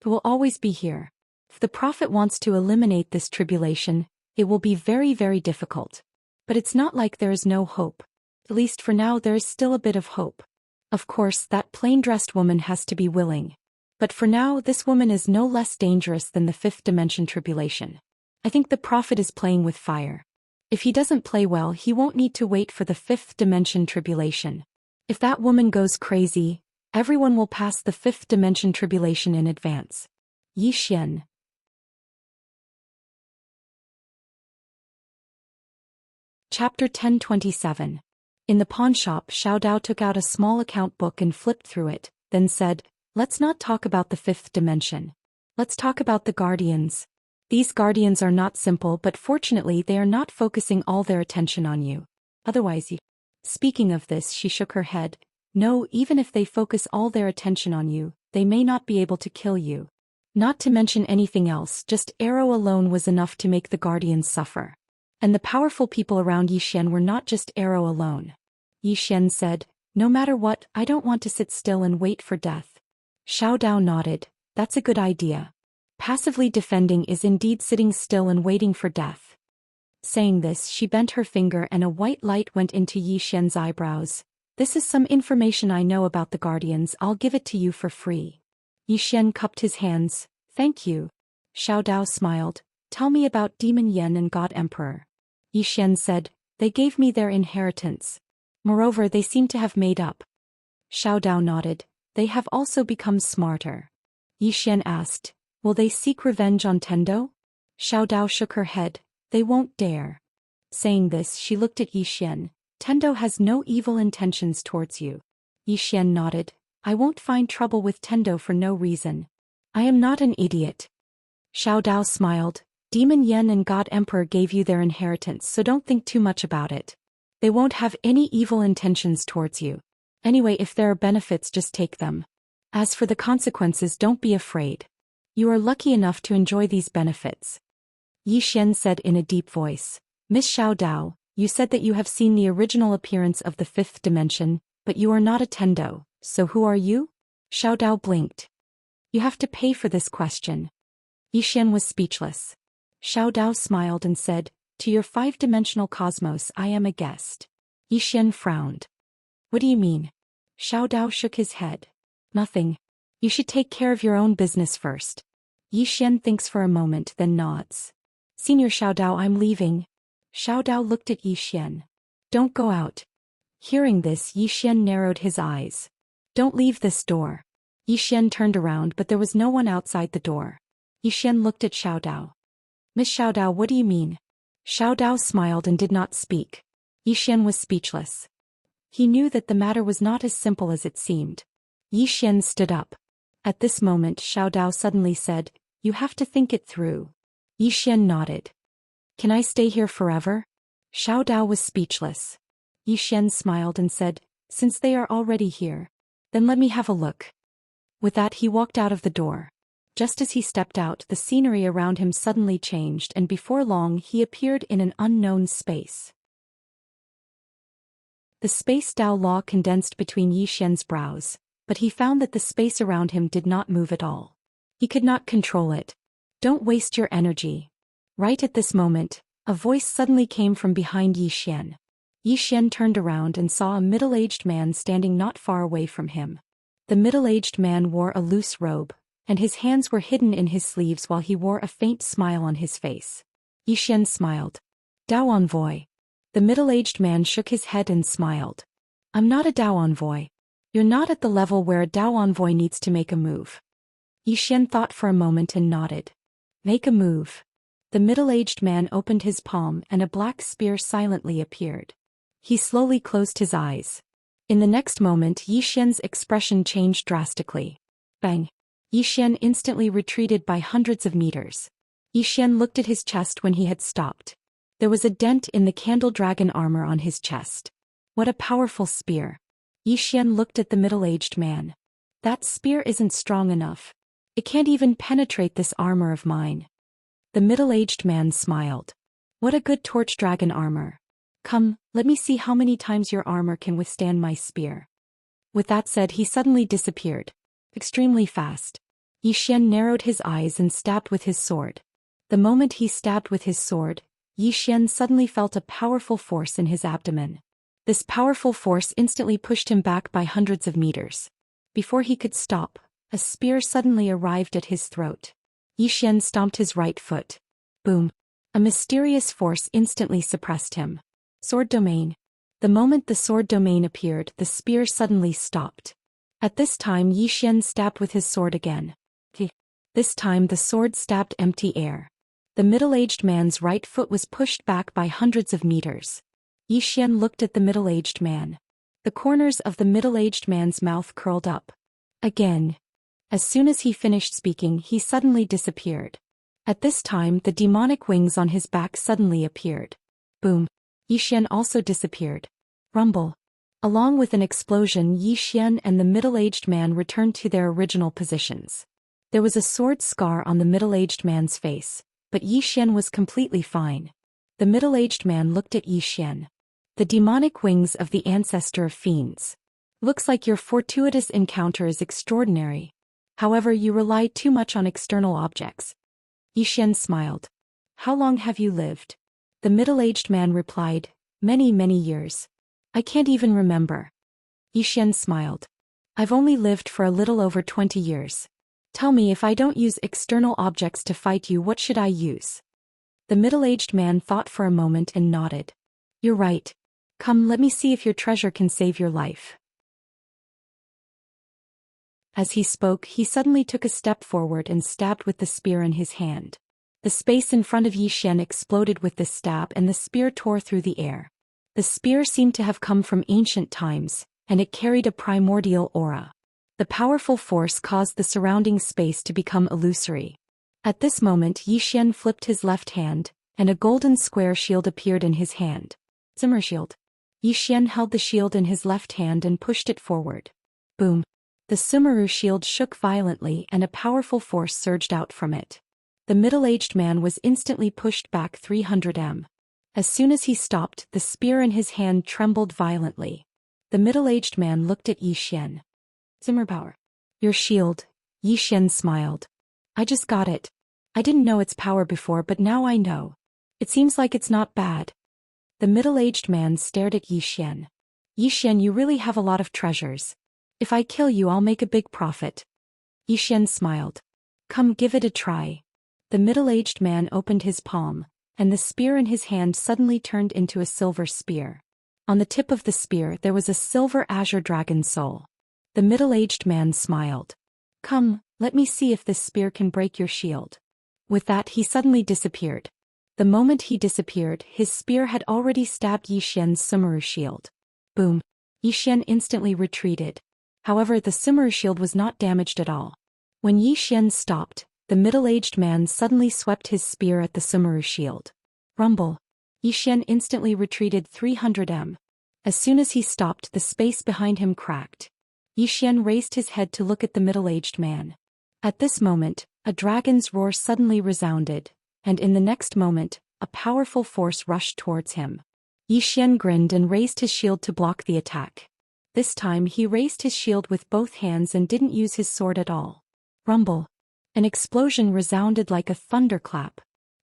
It will always be here. If the prophet wants to eliminate this tribulation, it will be very, very difficult. But it's not like there is no hope. At least for now there is still a bit of hope. Of course, that plain-dressed woman has to be willing. But for now, this woman is no less dangerous than the fifth dimension tribulation. I think the prophet is playing with fire. If he doesn't play well, he won't need to wait for the fifth dimension tribulation. If that woman goes crazy, everyone will pass the fifth dimension tribulation in advance. Zhou Xian. Chapter 1027. In the pawnshop, Xiao Dao took out a small account book and flipped through it, then said, let's not talk about the fifth dimension. Let's talk about the guardians. These guardians are not simple, but fortunately they are not focusing all their attention on you. Otherwise you... Speaking of this, she shook her head. No, even if they focus all their attention on you, they may not be able to kill you. Not to mention anything else, just arrow alone was enough to make the guardians suffer. And the powerful people around Zhou Xian were not just arrow alone. Zhou Xian said, No matter what, I don't want to sit still and wait for death. Xiao Dao nodded. That's a good idea. Passively defending is indeed sitting still and waiting for death. Saying this, she bent her finger and a white light went into Yi Xian's eyebrows. This is some information I know about the Guardians, I'll give it to you for free. Yi Xian cupped his hands. Thank you. Xiao Dao smiled. Tell me about Demon Yen and God Emperor. Yi Xian said, they gave me their inheritance. Moreover, they seem to have made up. Xiao Dao nodded. They have also become smarter. Yi Xian asked, will they seek revenge on Tendo? Xiao Dao shook her head. They won't dare. Saying this, she looked at Yi Xian. Tendo has no evil intentions towards you. Yi Xian nodded. I won't find trouble with Tendo for no reason. I am not an idiot. Xiao Dao smiled. Demon Yen and God Emperor gave you their inheritance, so don't think too much about it. They won't have any evil intentions towards you. Anyway, if there are benefits, just take them. As for the consequences, don't be afraid. You are lucky enough to enjoy these benefits. Yi Xian said in a deep voice. Miss Xiao Dao, you said that you have seen the original appearance of the fifth dimension, but you are not a Tendo, so who are you? Xiao Dao blinked. You have to pay for this question. Yi Xian was speechless. Xiao Dao smiled and said, to your five-dimensional cosmos I am a guest. Yi Xian frowned. What do you mean? Xiao Dao shook his head. Nothing. You should take care of your own business first. Yi Xian thinks for a moment, then nods. Senior Xiao Dao, I'm leaving. Xiao Dao looked at Yi Xian. Don't go out. Hearing this, Yi Xian narrowed his eyes. Don't leave this door. Yi Xian turned around, but there was no one outside the door. Yi Xian looked at Xiao Dao. Miss Xiao Dao, what do you mean? Xiao Dao smiled and did not speak. Yi Xian was speechless. He knew that the matter was not as simple as it seemed. Yi Xian stood up. At this moment, Xiao Dao suddenly said, you have to think it through. Yi Xian nodded. Can I stay here forever? Xiao Dao was speechless. Yi Xian smiled and said, since they are already here, then let me have a look. With that, he walked out of the door. Just as he stepped out, the scenery around him suddenly changed, and before long he appeared in an unknown space. The space Dao Law condensed between Yi Xian's brows, but he found that the space around him did not move at all. He could not control it. Don't waste your energy. Right at this moment, a voice suddenly came from behind Yi Xian. Yi Xian turned around and saw a middle-aged man standing not far away from him. The middle-aged man wore a loose robe, and his hands were hidden in his sleeves while he wore a faint smile on his face. Yi Xian smiled. Dao Envoy. The middle-aged man shook his head and smiled. I'm not a Dao Envoy. You're not at the level where a Dao Envoy needs to make a move. Yi Xian thought for a moment and nodded. Make a move. The middle-aged man opened his palm and a black spear silently appeared. He slowly closed his eyes. In the next moment, Yi Xian's expression changed drastically. Bang! Yi Xian instantly retreated by hundreds of meters. Yi Xian looked at his chest when he had stopped. There was a dent in the candle dragon armor on his chest. What a powerful spear. Yi Xian looked at the middle-aged man. That spear isn't strong enough. It can't even penetrate this armor of mine. The middle-aged man smiled. What a good torch dragon armor. Come, let me see how many times your armor can withstand my spear. With that said, he suddenly disappeared. Extremely fast. Yi Xian narrowed his eyes and stabbed with his sword. The moment he stabbed with his sword, Yi Xian suddenly felt a powerful force in his abdomen. This powerful force instantly pushed him back by hundreds of meters. Before he could stop, a spear suddenly arrived at his throat. Yi Xian stomped his right foot. Boom! A mysterious force instantly suppressed him. Sword domain. The moment the sword domain appeared, the spear suddenly stopped. At this time, Yi Xian stabbed with his sword again. This time the sword stabbed empty air. The middle-aged man's right foot was pushed back by hundreds of meters. Yi Xian looked at the middle-aged man. The corners of the middle-aged man's mouth curled up. Again. As soon as he finished speaking, he suddenly disappeared. At this time, the demonic wings on his back suddenly appeared. Boom! Yi Xian also disappeared. Rumble! Along with an explosion, Yi Xian and the middle-aged man returned to their original positions. There was a sword scar on the middle-aged man's face, but Yi Xian was completely fine. The middle-aged man looked at Yi Xian. The demonic wings of the ancestor of fiends. Looks like your fortuitous encounter is extraordinary. However, you rely too much on external objects. Xian smiled. How long have you lived? The middle-aged man replied, many, many years. I can't even remember. Xian smiled. I've only lived for a little over 20 years. Tell me, if I don't use external objects to fight you, what should I use? The middle-aged man thought for a moment and nodded. You're right. Come, let me see if your treasure can save your life. As he spoke, he suddenly took a step forward and stabbed with the spear in his hand. The space in front of Xian exploded with the stab, and the spear tore through the air. The spear seemed to have come from ancient times, and it carried a primordial aura. The powerful force caused the surrounding space to become illusory. At this moment, Xian flipped his left hand, and a golden square shield appeared in his hand. Zimmer shield. Xian held the shield in his left hand and pushed it forward. Boom. The Sumeru shield shook violently and a powerful force surged out from it. The middle-aged man was instantly pushed back 300 m. As soon as he stopped, the spear in his hand trembled violently. The middle-aged man looked at Xian. Zimmer power. Your shield. Xian smiled. I just got it. I didn't know its power before, but now I know. It seems like it's not bad. The middle-aged man stared at Xian. Xian, you really have a lot of treasures. If I kill you, I'll make a big profit. Xian smiled. Come, give it a try. The middle-aged man opened his palm, and the spear in his hand suddenly turned into a silver spear. On the tip of the spear there was a silver azure dragon soul. The middle-aged man smiled. Come, let me see if this spear can break your shield. With that, he suddenly disappeared. The moment he disappeared, his spear had already stabbed Xian's Sumeru shield. Boom. Xian instantly retreated. However, the Sumeru shield was not damaged at all. When Xian stopped, the middle-aged man suddenly swept his spear at the Sumeru shield. Rumble. Xian instantly retreated 300 m. As soon as he stopped, the space behind him cracked. Xian raised his head to look at the middle-aged man. At this moment, a dragon's roar suddenly resounded, and in the next moment, a powerful force rushed towards him. Xian grinned and raised his shield to block the attack. This time he raised his shield with both hands and didn't use his sword at all. Rumble. An explosion resounded like a thunderclap.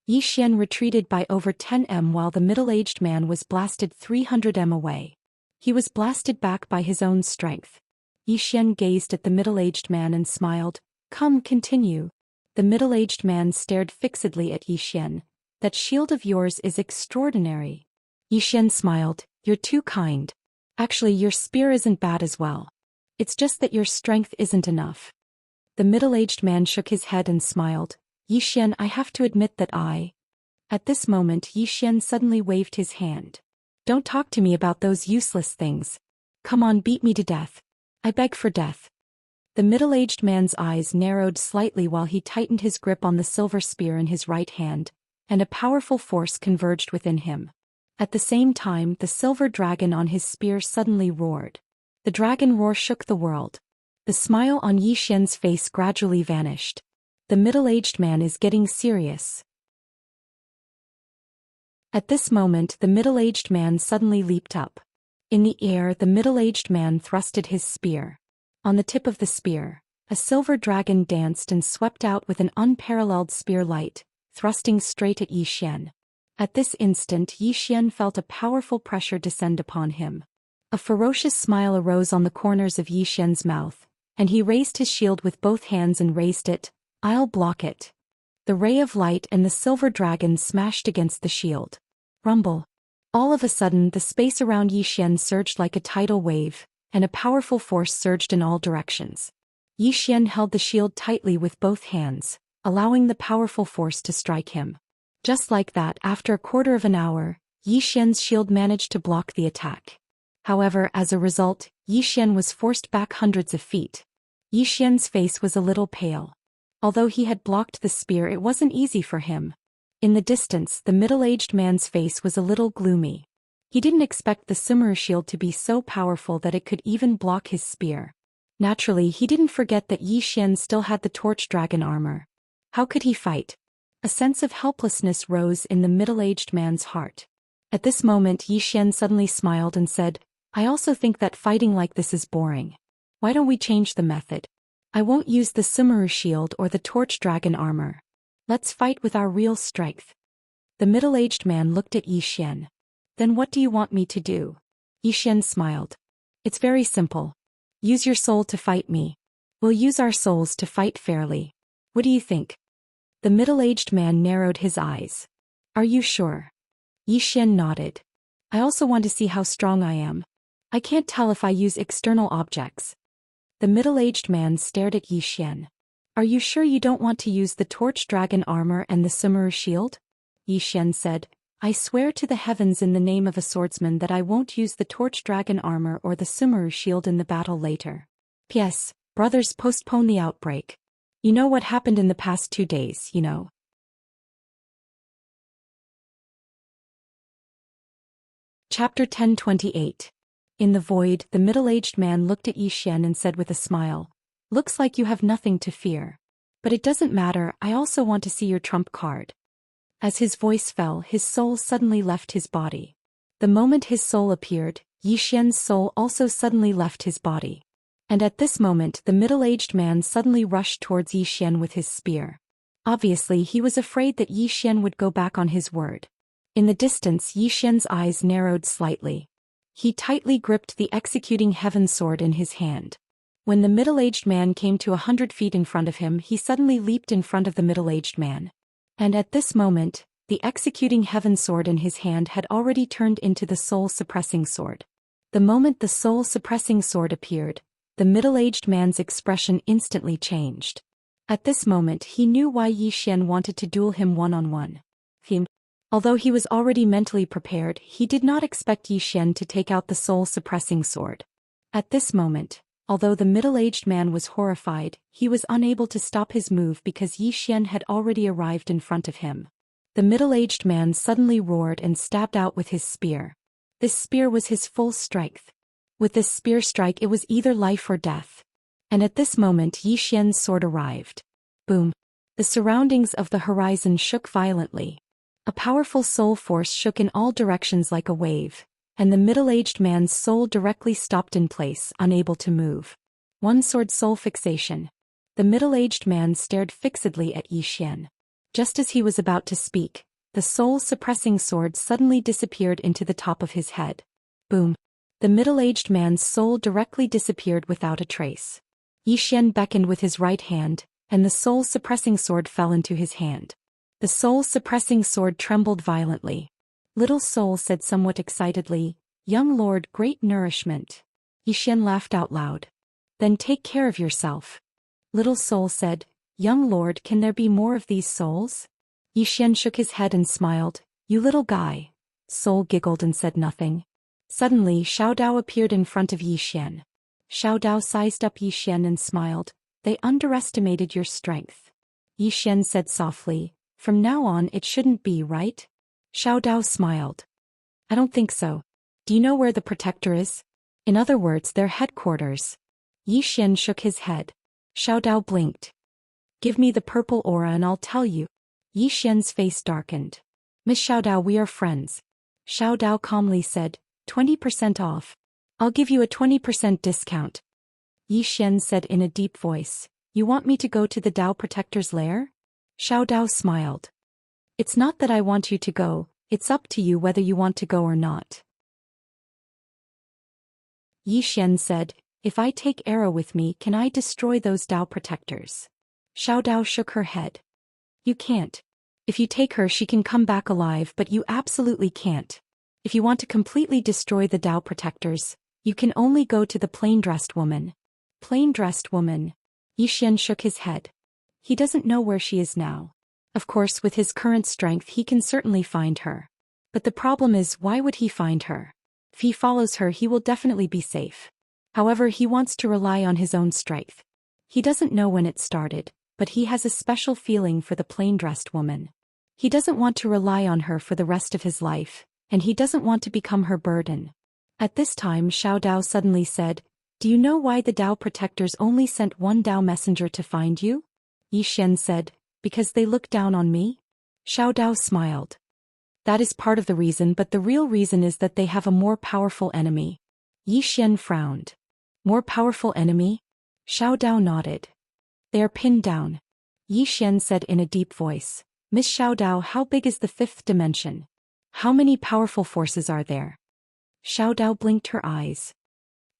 Xian retreated by over 10 m while the middle-aged man was blasted 300 m away. He was blasted back by his own strength. Xian gazed at the middle-aged man and smiled. Come, continue. The middle-aged man stared fixedly at Xian. That shield of yours is extraordinary. Xian smiled. You're too kind. Actually, your spear isn't bad as well. It's just that your strength isn't enough. The middle-aged man shook his head and smiled. Xian, I have to admit that I... At this moment, Xian suddenly waved his hand. Don't talk to me about those useless things. Come on, beat me to death. I beg for death. The middle-aged man's eyes narrowed slightly while he tightened his grip on the silver spear in his right hand, and a powerful force converged within him. At the same time, the silver dragon on his spear suddenly roared. The dragon roar shook the world. The smile on Xian's face gradually vanished. The middle-aged man is getting serious. At this moment, the middle-aged man suddenly leaped up. In the air, the middle-aged man thrusted his spear. On the tip of the spear, a silver dragon danced and swept out with an unparalleled spear light, thrusting straight at Xian. At this instant, Xian felt a powerful pressure descend upon him. A ferocious smile arose on the corners of Xian's mouth, and he raised his shield with both hands and raised it. I'll block it. The ray of light and the silver dragon smashed against the shield. Rumble. All of a sudden, the space around Xian surged like a tidal wave, and a powerful force surged in all directions. Xian held the shield tightly with both hands, allowing the powerful force to strike him. Just like that, after a quarter of an hour, Xian's shield managed to block the attack. However, as a result, Xian was forced back hundreds of feet. Xian's face was a little pale. Although he had blocked the spear, it wasn't easy for him. In the distance, the middle-aged man's face was a little gloomy. He didn't expect the Sumeru shield to be so powerful that it could even block his spear. Naturally, he didn't forget that Xian still had the torch dragon armor. How could he fight? A sense of helplessness rose in the middle-aged man's heart. At this moment, Xian suddenly smiled and said, I also think that fighting like this is boring. Why don't we change the method? I won't use the Sumeru shield or the torch dragon armor. Let's fight with our real strength. The middle-aged man looked at Yi Xian. Then what do you want me to do? Yi Xian smiled. It's very simple. Use your soul to fight me. We'll use our souls to fight fairly. What do you think? The middle-aged man narrowed his eyes. Are you sure? Yi Xian nodded. I also want to see how strong I am. I can't tell if I use external objects. The middle-aged man stared at Yi Xian. Are you sure you don't want to use the torch dragon armor and the Sumeru shield? Yi Xian said, I swear to the heavens in the name of a swordsman that I won't use the torch dragon armor or the Sumeru shield in the battle later. P.S. Brothers, postpone the outbreak. You know what happened in the past 2 days, you know. Chapter 1028. In the void, the middle-aged man looked at Yi Xian and said with a smile, Looks like you have nothing to fear. But it doesn't matter, I also want to see your trump card. As his voice fell, his soul suddenly left his body. The moment his soul appeared, Yi Xian's soul also suddenly left his body. And at this moment the middle-aged man suddenly rushed towards Yi Xian with his spear. Obviously he was afraid that Yi Xian would go back on his word. In the distance Yi Xian's eyes narrowed slightly. He tightly gripped the executing heaven sword in his hand. When the middle-aged man came to 100 feet in front of him, he suddenly leaped in front of the middle-aged man. And at this moment, the executing heaven sword in his hand had already turned into the soul-suppressing sword. The moment the soul-suppressing sword appeared, the middle-aged man's expression instantly changed. At this moment he knew why Yi Xian wanted to duel him one-on-one. Although he was already mentally prepared, he did not expect Yi Xian to take out the soul-suppressing sword. At this moment, although the middle-aged man was horrified, he was unable to stop his move because Yi Xian had already arrived in front of him. The middle-aged man suddenly roared and stabbed out with his spear. This spear was his full strength. With this spear strike it was either life or death. And at this moment Yi Xian's sword arrived. Boom! The surroundings of the horizon shook violently. A powerful soul force shook in all directions like a wave, and the middle-aged man's soul directly stopped in place, unable to move. One sword soul fixation. The middle-aged man stared fixedly at Yi Xian. Just as he was about to speak, the soul-suppressing sword suddenly disappeared into the top of his head. Boom! The middle-aged man's soul directly disappeared without a trace. Yi Xian beckoned with his right hand, and the soul-suppressing sword fell into his hand. The soul-suppressing sword trembled violently. Little Soul said somewhat excitedly, Young Lord, great nourishment. Yi Xian laughed out loud. Then take care of yourself. Little Soul said, Young Lord, can there be more of these souls? Yi Xian shook his head and smiled, You little guy. Soul giggled and said nothing. Suddenly Xiao Dao appeared in front of Yi Xian. Xiao Dao sized up Yi Xian and smiled, They underestimated your strength. Yi Xian said softly, From now on it shouldn't be, right? Xiao Dao smiled. I don't think so. Do you know where the protector is? In other words, their headquarters. Yi Xian shook his head. Xiao Dao blinked. Give me the purple aura and I'll tell you. Yi Xian's face darkened. Miss Xiao Dao, we are friends. Xiao Dao calmly said, 20% off. I'll give you a 20% discount. Yi Xian said in a deep voice, You want me to go to the Dao Protector's lair? Xiao Dao smiled. It's not that I want you to go, it's up to you whether you want to go or not. Yi Xian said, If I take arrow with me, can I destroy those Dao Protectors? Xiao Dao shook her head. You can't. If you take her she can come back alive, but you absolutely can't. If you want to completely destroy the Dao Protectors, you can only go to the plain-dressed woman. Plain-dressed woman. Yi Xian shook his head. He doesn't know where she is now. Of course, with his current strength he can certainly find her. But the problem is, why would he find her? If he follows her he will definitely be safe. However, he wants to rely on his own strength. He doesn't know when it started, but he has a special feeling for the plain-dressed woman. He doesn't want to rely on her for the rest of his life, and he doesn't want to become her burden. At this time Xiao Dao suddenly said, Do you know why the Dao Protectors only sent one Dao messenger to find you? Yi Xian said, Because they look down on me? Xiao Dao smiled. That is part of the reason, but the real reason is that they have a more powerful enemy. Yi Xian frowned. More powerful enemy? Xiao Dao nodded. They are pinned down. Yi Xian said in a deep voice. Miss Xiao Dao, how big is the fifth dimension? How many powerful forces are there? Xiao Dao blinked her eyes.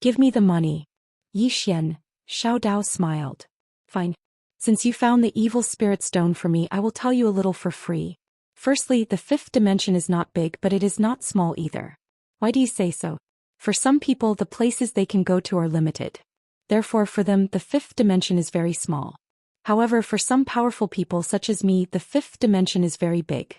Give me the money. Yi Xian, Xiao Dao smiled. Fine. Since you found the evil spirit stone for me, I will tell you a little for free. Firstly, the fifth dimension is not big, but it is not small either. Why do you say so? For some people, the places they can go to are limited. Therefore, for them, the fifth dimension is very small. However, for some powerful people such as me, the fifth dimension is very big.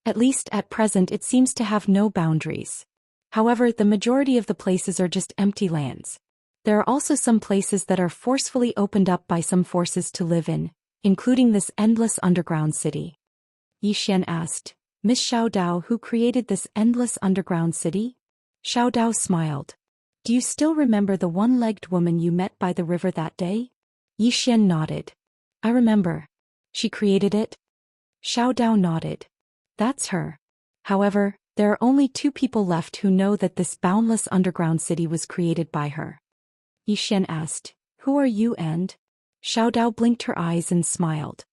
At least at present it seems to have no boundaries. However, the majority of the places are just empty lands. There are also some places that are forcefully opened up by some forces to live in, including this endless underground city. Yi Xian asked, Miss Xiao Dao, who created this endless underground city? Xiao Dao smiled. Do you still remember the one-legged woman you met by the river that day? Yi Xian nodded. I remember. She created it? Xiao Dao nodded. That's her. However, there are only 2 people left who know that this boundless underground city was created by her. Yi Xian asked, Who are you and? Xiao Dao blinked her eyes and smiled.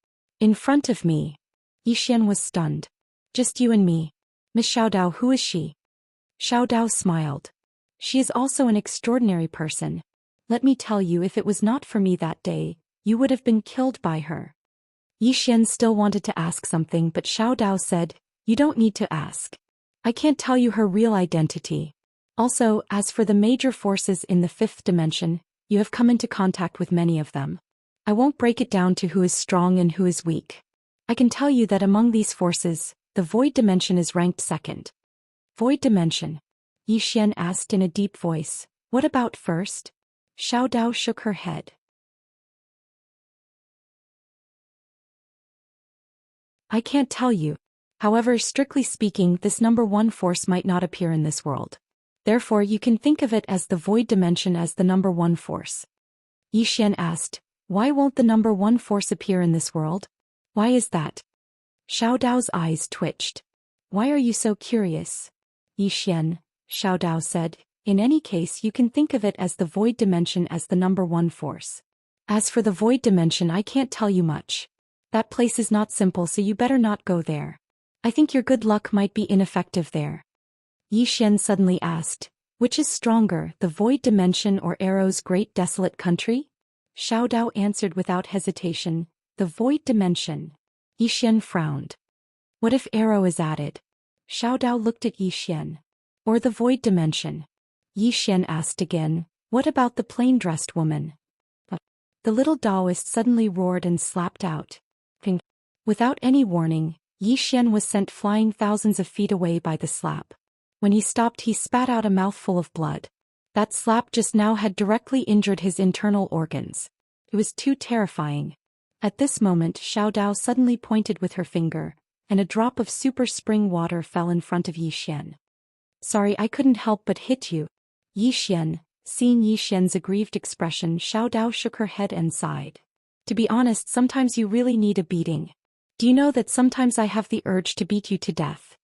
In front of me. Yi Xian was stunned. Just you and me. Miss Xiao Dao, who is she? Xiao Dao smiled. She is also an extraordinary person. Let me tell you, if it was not for me that day, you would have been killed by her. Yi Xian still wanted to ask something, but Xiao Dao said, You don't need to ask. I can't tell you her real identity. Also, as for the major forces in the fifth dimension, you have come into contact with many of them. I won't break it down to who is strong and who is weak. I can tell you that among these forces, the void dimension is ranked second. Void dimension? Yi Xian asked in a deep voice. What about first? Xiao Dao shook her head. I can't tell you. However, strictly speaking, this number 1 force might not appear in this world. Therefore, you can think of it as the void dimension as the number 1 force. Yi Xian asked, Why won't the number 1 force appear in this world? Why is that? Xiao Dao's eyes twitched. Why are you so curious? Yi Xian, Xiao Dao said, In any case, you can think of it as the void dimension as the number 1 force. As for the void dimension, I can't tell you much. That place is not simple, so you better not go there. I think your good luck might be ineffective there. Yi Xian suddenly asked, Which is stronger, the void dimension or Arrow's great desolate country? Xiao Dao answered without hesitation, The void dimension. Yi Xian frowned. What if Arrow is added? Xiao Dao looked at Yi Xian. Or the void dimension? Yi Xian asked again, What about the plain-dressed woman? The little Taoist suddenly roared and slapped out. Ping. Without any warning, Yi Xian was sent flying thousands of feet away by the slap. When he stopped, he spat out a mouthful of blood. That slap just now had directly injured his internal organs. It was too terrifying. At this moment, Xiao Dao suddenly pointed with her finger, and a drop of super spring water fell in front of Yi Xian. Sorry, I couldn't help but hit you. Yi Xian, seeing Yi Xian's aggrieved expression, Xiao Dao shook her head and sighed. To be honest, sometimes you really need a beating. Do you know that sometimes I have the urge to beat you to death?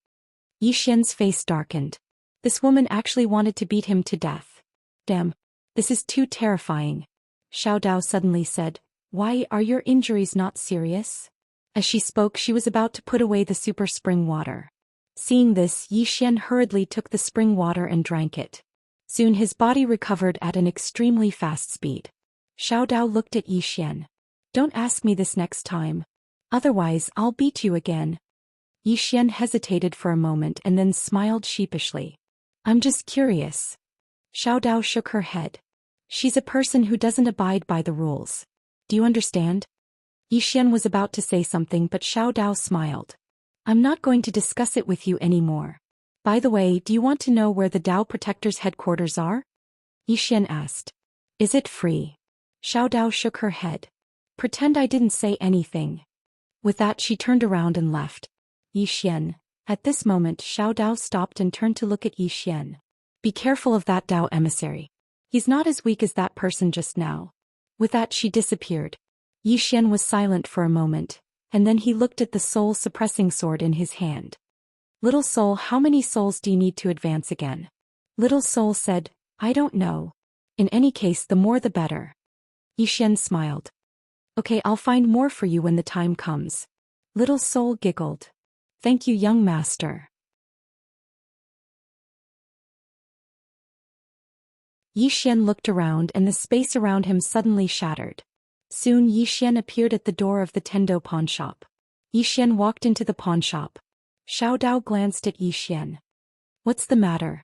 Yi Xian's face darkened. This woman actually wanted to beat him to death. Damn. This is too terrifying. Xiao Dao suddenly said, Why, are your injuries not serious? As she spoke, she was about to put away the super spring water. Seeing this, Yi Xian hurriedly took the spring water and drank it. Soon his body recovered at an extremely fast speed. Xiao Dao looked at Yi Xian. Don't ask me this next time. Otherwise, I'll beat you again. Yi Xian hesitated for a moment and then smiled sheepishly. I'm just curious. Xiao Dao shook her head. She's a person who doesn't abide by the rules. Do you understand? Yi Xian was about to say something, but Xiao Dao smiled. I'm not going to discuss it with you anymore. By the way, do you want to know where the Dao Protector's headquarters are? Yi Xian asked. Is it free? Xiao Dao shook her head. Pretend I didn't say anything. With that, she turned around and left. Yi Xian. At this moment, Xiao Dao stopped and turned to look at Yi Xian. Be careful of that Dao emissary. He's not as weak as that person just now. With that, she disappeared. Yi Xian was silent for a moment, and then he looked at the soul-suppressing sword in his hand. Little soul, how many souls do you need to advance again? Little soul said, I don't know. In any case, the more the better. Xian smiled. Okay, I'll find more for you when the time comes. Little soul giggled. Thank you, young master. Xian looked around and the space around him suddenly shattered. Soon Xian appeared at the door of the Tendo pawnshop. Xian walked into the pawnshop. Xiao Dao glanced at Xian. What's the matter?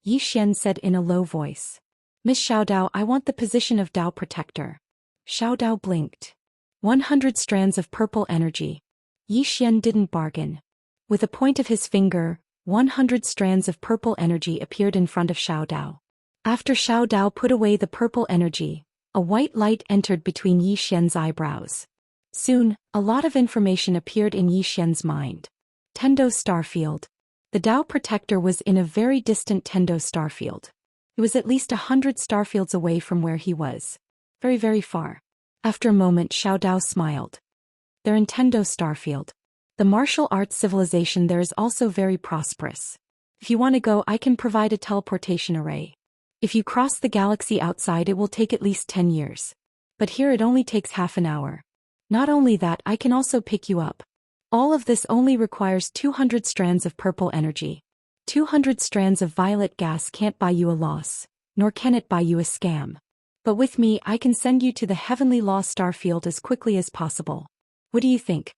Xian said in a low voice. Miss Xiao Dao, I want the position of Dao Protector. Xiao Dao blinked. 100 strands of purple energy. Xian didn't bargain. With a point of his finger, 100 strands of purple energy appeared in front of Xiao Dao. After Xiao Dao put away the purple energy, a white light entered between Xian's eyebrows. Soon, a lot of information appeared in Xian's mind. Tendo Starfield. The Dao Protector was in a very distant Tendo Starfield. It was at least 100 starfields away from where he was. Very, very far. After a moment, Xiao Dao smiled. They're in Tendo Starfield. The martial arts civilization there is also very prosperous. If you want to go, I can provide a teleportation array. If you cross the galaxy outside, it will take at least 10 years. But here it only takes half an hour. Not only that, I can also pick you up. All of this only requires 200 strands of purple energy. 200 strands of violet gas can't buy you a loss, nor can it buy you a scam. But with me, I can send you to the Heavenly Law Starfield as quickly as possible. What do you think?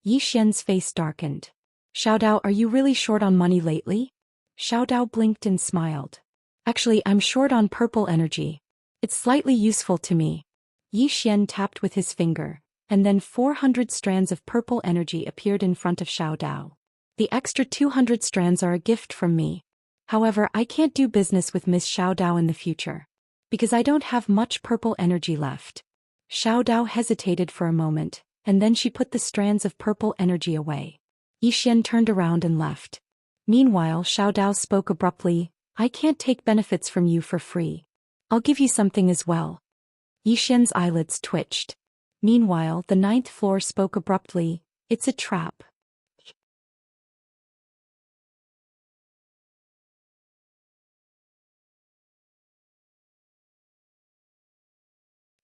Xian's face darkened. Xiao Dao, are you really short on money lately? Xiao Dao blinked and smiled. Actually, I'm short on purple energy. It's slightly useful to me. Xian tapped with his finger, and then 400 strands of purple energy appeared in front of Xiao Dao. The extra 200 strands are a gift from me. However, I can't do business with Miss Xiao Dao in the future, because I don't have much purple energy left. Xiao Dao hesitated for a moment, and then she put the strands of purple energy away. Xian turned around and left. Meanwhile, Xiao Dao spoke abruptly, I can't take benefits from you for free. I'll give you something as well. Xian's eyelids twitched. Meanwhile, the 9th floor spoke abruptly, it's a trap.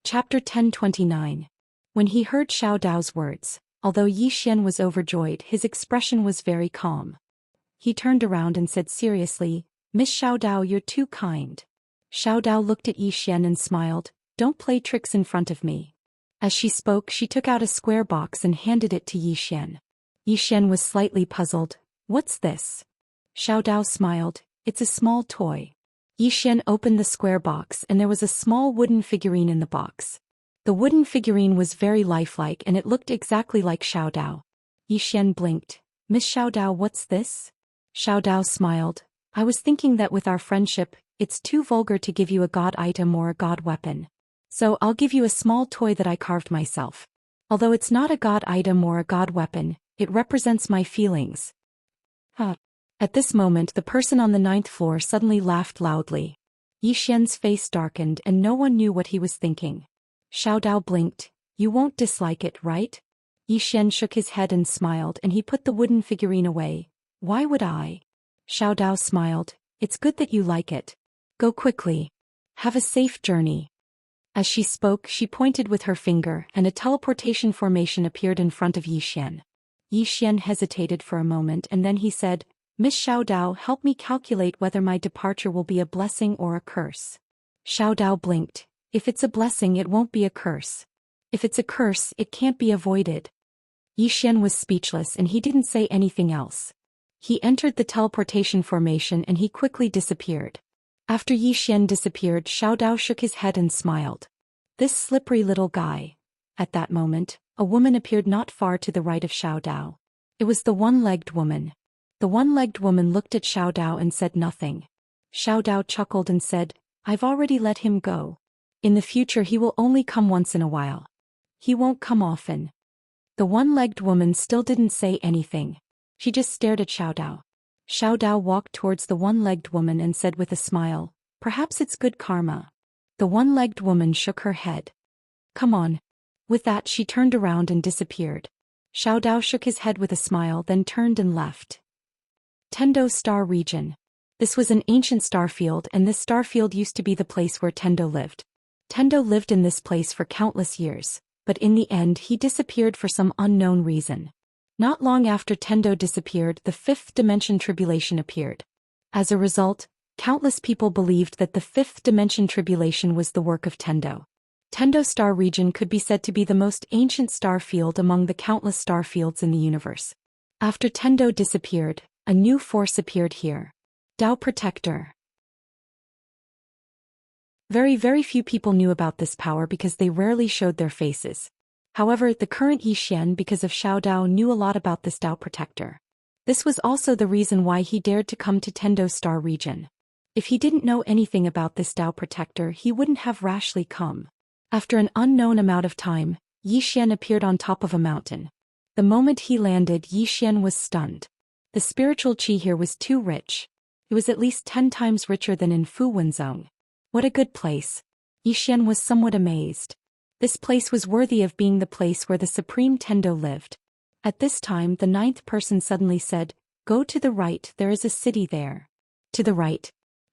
Chapter 1029. When he heard Xiao Dao's words, although Xian was overjoyed, his expression was very calm. He turned around and said seriously, Miss Xiao Dao, you're too kind. Xiao Dao looked at Xian and smiled, don't play tricks in front of me. As she spoke, she took out a square box and handed it to Xian. Xian was slightly puzzled. What's this? Xiao Dao smiled, it's a small toy. Xian opened the square box and there was a small wooden figurine in the box. The wooden figurine was very lifelike and it looked exactly like Xiao Dao. Xian blinked. Miss Xiao Dao, what's this? Xiao Dao smiled. I was thinking that with our friendship, it's too vulgar to give you a god item or a god weapon. So I'll give you a small toy that I carved myself. Although it's not a god item or a god weapon, it represents my feelings. At this moment, the person on the 9th floor suddenly laughed loudly. Xian's face darkened and no one knew what he was thinking. Xiao Dao blinked. You won't dislike it, right? Xian shook his head and smiled and he put the wooden figurine away. Why would I? Xiao Dao smiled. It's good that you like it. Go quickly. Have a safe journey. As she spoke, she pointed with her finger and a teleportation formation appeared in front of Xian. Xian hesitated for a moment and then he said, Miss Xiao Dao, help me calculate whether my departure will be a blessing or a curse. Xiao Dao blinked. If it's a blessing, it won't be a curse. If it's a curse, it can't be avoided. Xian was speechless and he didn't say anything else. He entered the teleportation formation and he quickly disappeared. After Xian disappeared, Xiao Dao shook his head and smiled. This slippery little guy. At that moment, a woman appeared not far to the right of Xiao Dao. It was the one-legged woman. The one-legged woman looked at Xiao Dao and said nothing. Xiao Dao chuckled and said, I've already let him go. In the future he will only come once in a while. He won't come often. The one-legged woman still didn't say anything. She just stared at Xiao Dao. Xiao Dao walked towards the one-legged woman and said with a smile, perhaps it's good karma. The one-legged woman shook her head. Come on. With that she turned around and disappeared. Xiao Dao shook his head with a smile then turned and left. Tendo Star Region. This was an ancient starfield, and this starfield used to be the place where Tendo lived. Tendo lived in this place for countless years, but in the end he disappeared for some unknown reason. Not long after Tendo disappeared, the fifth dimension tribulation appeared. As a result, countless people believed that the fifth dimension tribulation was the work of Tendo. Tendo star region could be said to be the most ancient star field among the countless star fields in the universe. After Tendo disappeared, a new force appeared here. Tao Protector. Very few people knew about this power because they rarely showed their faces. However, the current Zhou Xian, because of Xiao Dao, knew a lot about this Tao Protector. This was also the reason why he dared to come to Tendo's star region. If he didn't know anything about this Tao Protector, he wouldn't have rashly come. After an unknown amount of time, Zhou Xian appeared on top of a mountain. The moment he landed, Zhou Xian was stunned. The spiritual qi here was too rich. It was at least 10 times richer than in Fu Wenzong. What a good place. Zhou Xian was somewhat amazed. This place was worthy of being the place where the Supreme Tendo lived. At this time, the ninth person suddenly said, "Go to the right, there is a city there." To the right.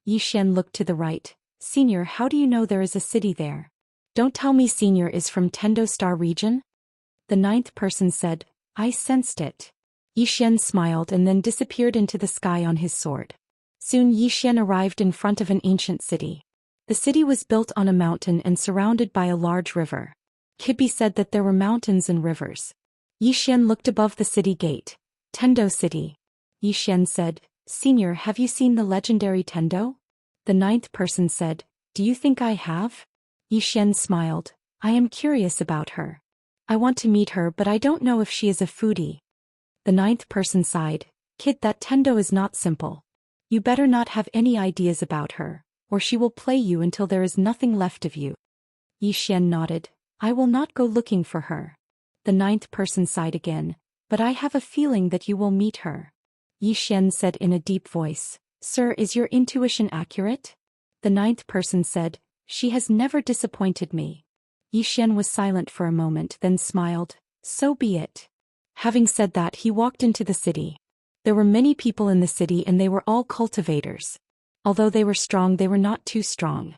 Zhou Xian looked to the right. "Senior, how do you know there is a city there? Don't tell me Senior is from Tendo Star region?" The ninth person said, "I sensed it." Zhou Xian smiled and then disappeared into the sky on his sword. Soon Zhou Xian arrived in front of an ancient city. The city was built on a mountain and surrounded by a large river. Could be said that there were mountains and rivers. Zhou Xian looked above the city gate. "Tendo City." Zhou Xian said, "Senior, have you seen the legendary Tendo?" The ninth person said, "Do you think I have?" Zhou Xian smiled. "I am curious about her. I want to meet her, but I don't know if she is a foodie." The ninth person sighed. "Kid, that Tendo is not simple. You better not have any ideas about her, or she will play you until there is nothing left of you." Zhou Xian nodded. "I will not go looking for her." The ninth person sighed again. "But I have a feeling that you will meet her." Zhou Xian said in a deep voice, "Sir, is your intuition accurate?" The ninth person said, "She has never disappointed me." Zhou Xian was silent for a moment, then smiled. "So be it." Having said that, he walked into the city. There were many people in the city and they were all cultivators. Although they were strong, they were not too strong.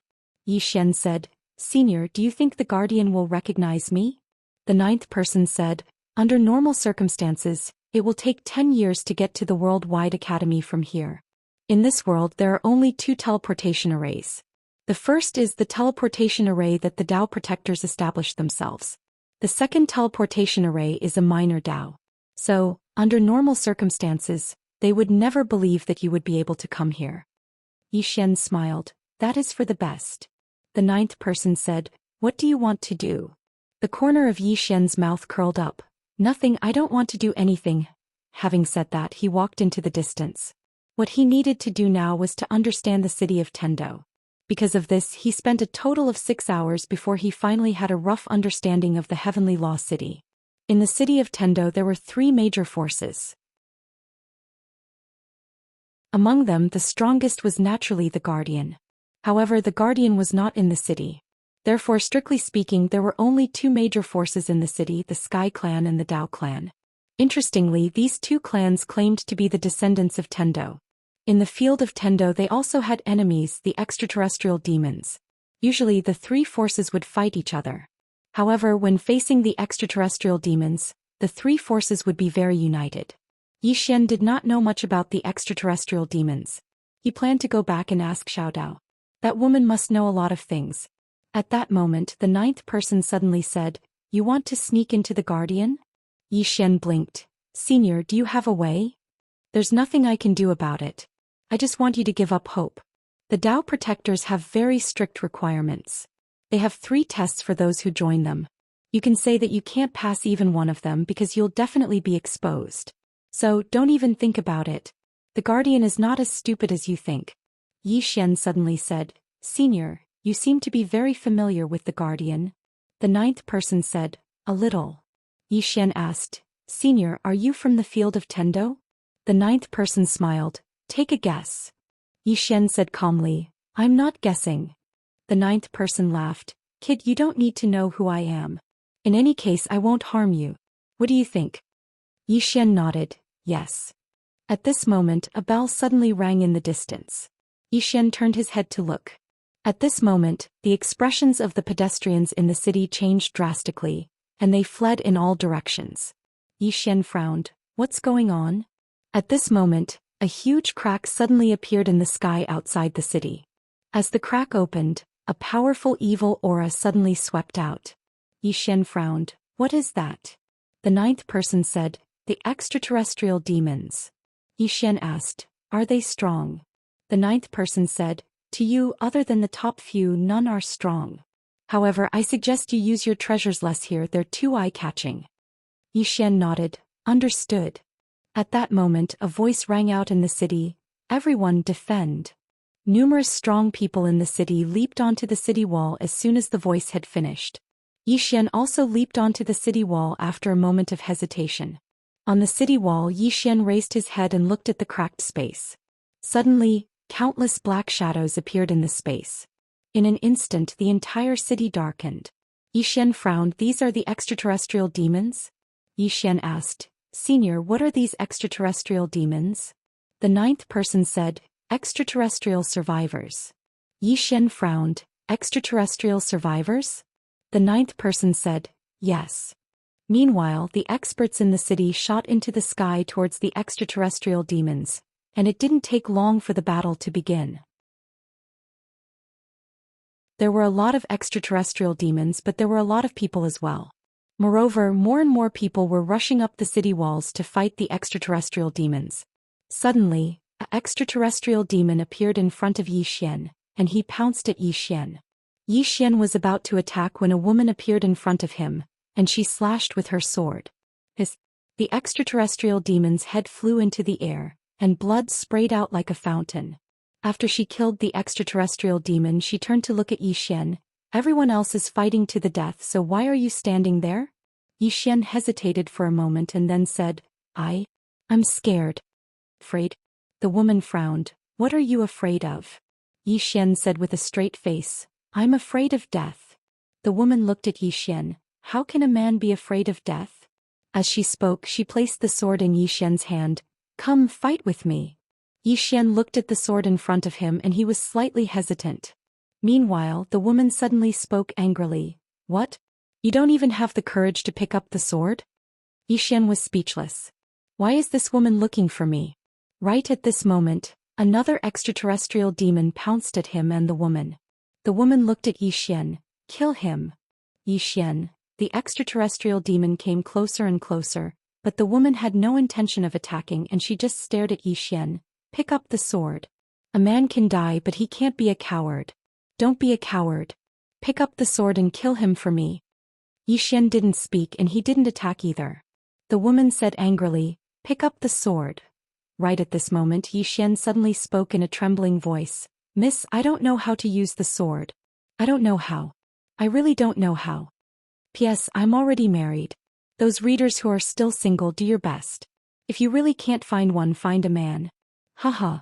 Zhou Xian said, "Senior, do you think the guardian will recognize me?" The ninth person said, "Under normal circumstances, it will take 10 years to get to the worldwide academy from here. In this world there are only 2 teleportation arrays. The first is the teleportation array that the Tao Protectors established themselves. The second teleportation array is a minor Tao. So, under normal circumstances, they would never believe that you would be able to come here." Zhou Xian smiled. "That is for the best." The ninth person said, "What do you want to do?" The corner of Zhou Xian's mouth curled up. "Nothing, I don't want to do anything." Having said that, he walked into the distance. What he needed to do now was to understand the city of Tendo. Because of this, he spent a total of 6 hours before he finally had a rough understanding of the Heavenly Law City. In the city of Tendo there were 3 major forces. Among them, the strongest was naturally the Guardian. However, the Guardian was not in the city. Therefore, strictly speaking, there were only 2 major forces in the city, the Sky Clan and the Tao Clan. Interestingly, these 2 clans claimed to be the descendants of Tendo. In the field of Tendo they also had enemies, the extraterrestrial demons. Usually the 3 forces would fight each other. However, when facing the extraterrestrial demons, the 3 forces would be very united. Zhou Xian did not know much about the extraterrestrial demons. He planned to go back and ask Xiao Dao. That woman must know a lot of things. At that moment, the ninth person suddenly said, "You want to sneak into the Guardian?" Zhou Xian blinked. "Senior, do you have a way?" "There's nothing I can do about it. I just want you to give up hope. The Tao Protectors have very strict requirements. They have 3 tests for those who join them. You can say that you can't pass even one of them because you'll definitely be exposed. So, don't even think about it. The Guardian is not as stupid as you think." Zhou Xian suddenly said, "Senior, you seem to be very familiar with the Guardian." The ninth person said, "A little." Zhou Xian asked, "Senior, are you from the field of Tendo?" The ninth person smiled. "Take a guess." Zhou Xian said calmly, "I'm not guessing." The ninth person laughed. "Kid, you don't need to know who I am. In any case, I won't harm you. What do you think?" Zhou Xian nodded, "Yes." At this moment, a bell suddenly rang in the distance. Xian turned his head to look. At this moment, the expressions of the pedestrians in the city changed drastically, and they fled in all directions. Xian frowned. What's going on? At this moment, a huge crack suddenly appeared in the sky outside the city. As the crack opened, a powerful evil aura suddenly swept out. Xian frowned. What is that? The ninth person said, the extraterrestrial demons. Xian asked, are they strong? The ninth person said, to you, other than the top few, none are strong. However, I suggest you use your treasures less here, they're too eye-catching. Xian nodded, understood. At that moment, a voice rang out in the city, everyone defend. Numerous strong people in the city leaped onto the city wall as soon as the voice had finished. Xian also leaped onto the city wall after a moment of hesitation. On the city wall, Xian raised his head and looked at the cracked space. Suddenly, countless black shadows appeared in the space. In an instant, the entire city darkened. Xian frowned. These are the extraterrestrial demons? Xian asked, Senior, what are these extraterrestrial demons? The ninth person said, extraterrestrial survivors. Xian frowned. Extraterrestrial survivors? The ninth person said, yes. Meanwhile, the experts in the city shot into the sky towards the extraterrestrial demons, and it didn't take long for the battle to begin. There were a lot of extraterrestrial demons, but there were a lot of people as well. Moreover, more and more people were rushing up the city walls to fight the extraterrestrial demons. Suddenly, an extraterrestrial demon appeared in front of Xian, and he pounced at Xian. Xian was about to attack when a woman appeared in front of him, and she slashed with her sword. The extraterrestrial demon's head flew into the air, and blood sprayed out like a fountain. After she killed the extraterrestrial demon, she turned to look at Xian. Everyone else is fighting to the death, so why are you standing there? Xian hesitated for a moment and then said, I'm scared. Afraid? The woman frowned. What are you afraid of? Xian said with a straight face, I'm afraid of death. The woman looked at Xian. How can a man be afraid of death? As she spoke, she placed the sword in Xian's hand. Come fight with me. Xian looked at the sword in front of him and he was slightly hesitant. Meanwhile, the woman suddenly spoke angrily. What? You don't even have the courage to pick up the sword? Xian was speechless. Why is this woman looking for me? Right at this moment, another extraterrestrial demon pounced at him and the woman. The woman looked at Xian. Kill him. Xian. The extraterrestrial demon came closer and closer, but the woman had no intention of attacking and she just stared at Xian. Pick up the sword. A man can die, but he can't be a coward. Don't be a coward. Pick up the sword and kill him for me. Xian didn't speak and he didn't attack either. The woman said angrily, pick up the sword. Right at this moment, Xian suddenly spoke in a trembling voice. Miss, I don't know how to use the sword. I don't know how. I really don't know how. P.S. I'm already married. Those readers who are still single, do your best. If you really can't find one, find a man. Haha.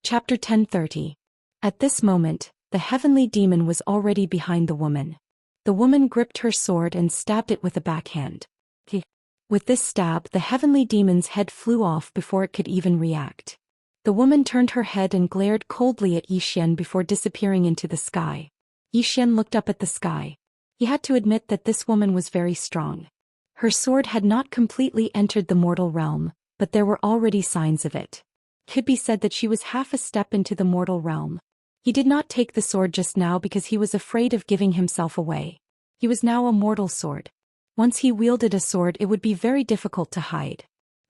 Chapter 10:30. At this moment, the heavenly demon was already behind the woman. The woman gripped her sword and stabbed it with a backhand. With this stab, the heavenly demon's head flew off before it could even react. The woman turned her head and glared coldly at Xian before disappearing into the sky. Xian looked up at the sky. He had to admit that this woman was very strong. Her sword had not completely entered the mortal realm, but there were already signs of it. Could be said that she was half a step into the mortal realm. He did not take the sword just now because he was afraid of giving himself away. He was now a mortal sword. Once he wielded a sword, it would be very difficult to hide.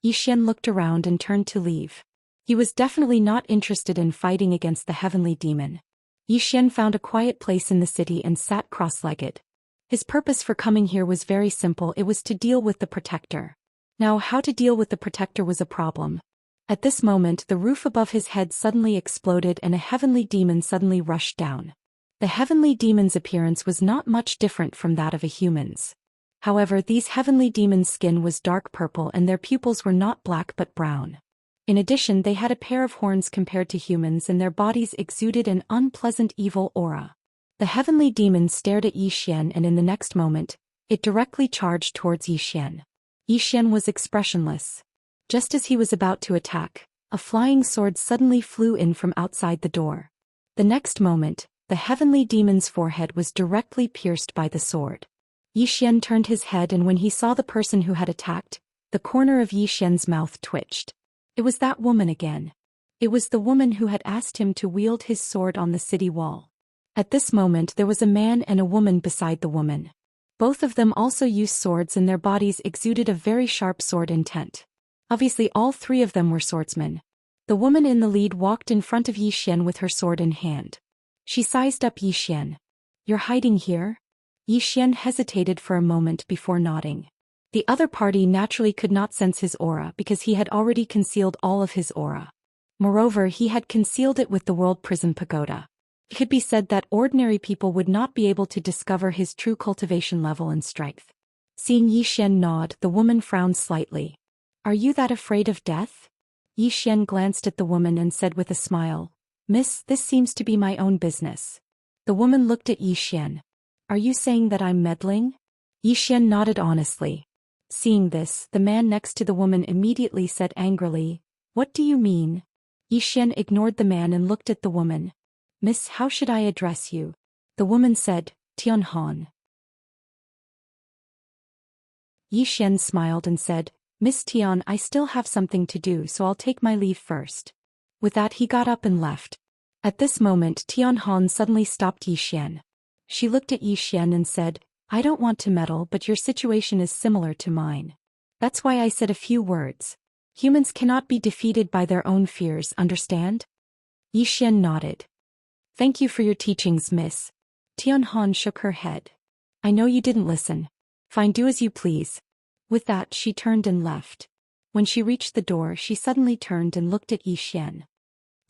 Xian looked around and turned to leave. He was definitely not interested in fighting against the heavenly demon. Xian found a quiet place in the city and sat cross-legged. His purpose for coming here was very simple. It was to deal with the protector. Now, how to deal with the protector was a problem. At this moment, the roof above his head suddenly exploded and a heavenly demon suddenly rushed down. The heavenly demon's appearance was not much different from that of a human's. However, these heavenly demons' skin was dark purple and their pupils were not black but brown. In addition, they had a pair of horns compared to humans and their bodies exuded an unpleasant evil aura. The heavenly demon stared at Xian and in the next moment, It directly charged towards Yi Xian. Yi Xian was expressionless. Just as he was about to attack, a flying sword suddenly flew in from outside the door. The next moment, the heavenly demon's forehead was directly pierced by the sword. Yi Xian turned his head, and when he saw the person who had attacked, the corner of Yi Xian's mouth twitched. It was that woman again. It was the woman who had asked him to wield his sword on the city wall. At this moment there was a man and a woman beside the woman. Both of them also used swords, and their bodies exuded a very sharp sword intent. Obviously all three of them were swordsmen. The woman in the lead walked in front of Yi Xian with her sword in hand. She sized up Yi Xian. "You're hiding here?" Yi Xian hesitated for a moment before nodding. The other party naturally could not sense his aura because he had already concealed all of his aura. Moreover, he had concealed it with the World Prison Pagoda. It could be said that ordinary people would not be able to discover his true cultivation level and strength. Seeing Yi Xian nod, the woman frowned slightly. "Are you that afraid of death?" Yi Xian glanced at the woman and said with a smile, "Miss, this seems to be my own business." The woman looked at Yi Xian. "Are you saying that I'm meddling?" Yi Xian nodded honestly. Seeing this, the man next to the woman immediately said angrily, "What do you mean?" Yi Xian ignored the man and looked at the woman. "Miss, how should I address you?" The woman said, "Tian Han." Yi Xian smiled and said, "Miss Tian, I still have something to do, so I'll take my leave first." With that he got up and left. At this moment Tian Han suddenly stopped Yi Xian. She looked at Yi Xian and said, "I don't want to meddle, but your situation is similar to mine. That's why I said a few words. Humans cannot be defeated by their own fears, understand?" Yi Xian nodded. "Thank you for your teachings, miss." Tian Han shook her head. "I know you didn't listen. Fine, do as you please." With that she turned and left. When she reached the door she suddenly turned and looked at Yi Xian.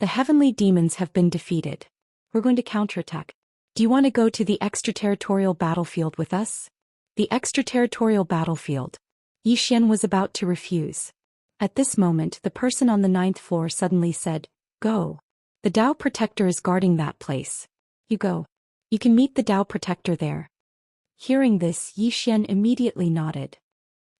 "The heavenly demons have been defeated. We're going to counterattack. Do you want to go to the extraterritorial battlefield with us?" The extraterritorial battlefield. Yi Xian was about to refuse. At this moment the person on the 9th floor suddenly said, "Go. The Tao Protector is guarding that place. You go. You can meet the Tao Protector there." Hearing this, Yi Xian immediately nodded.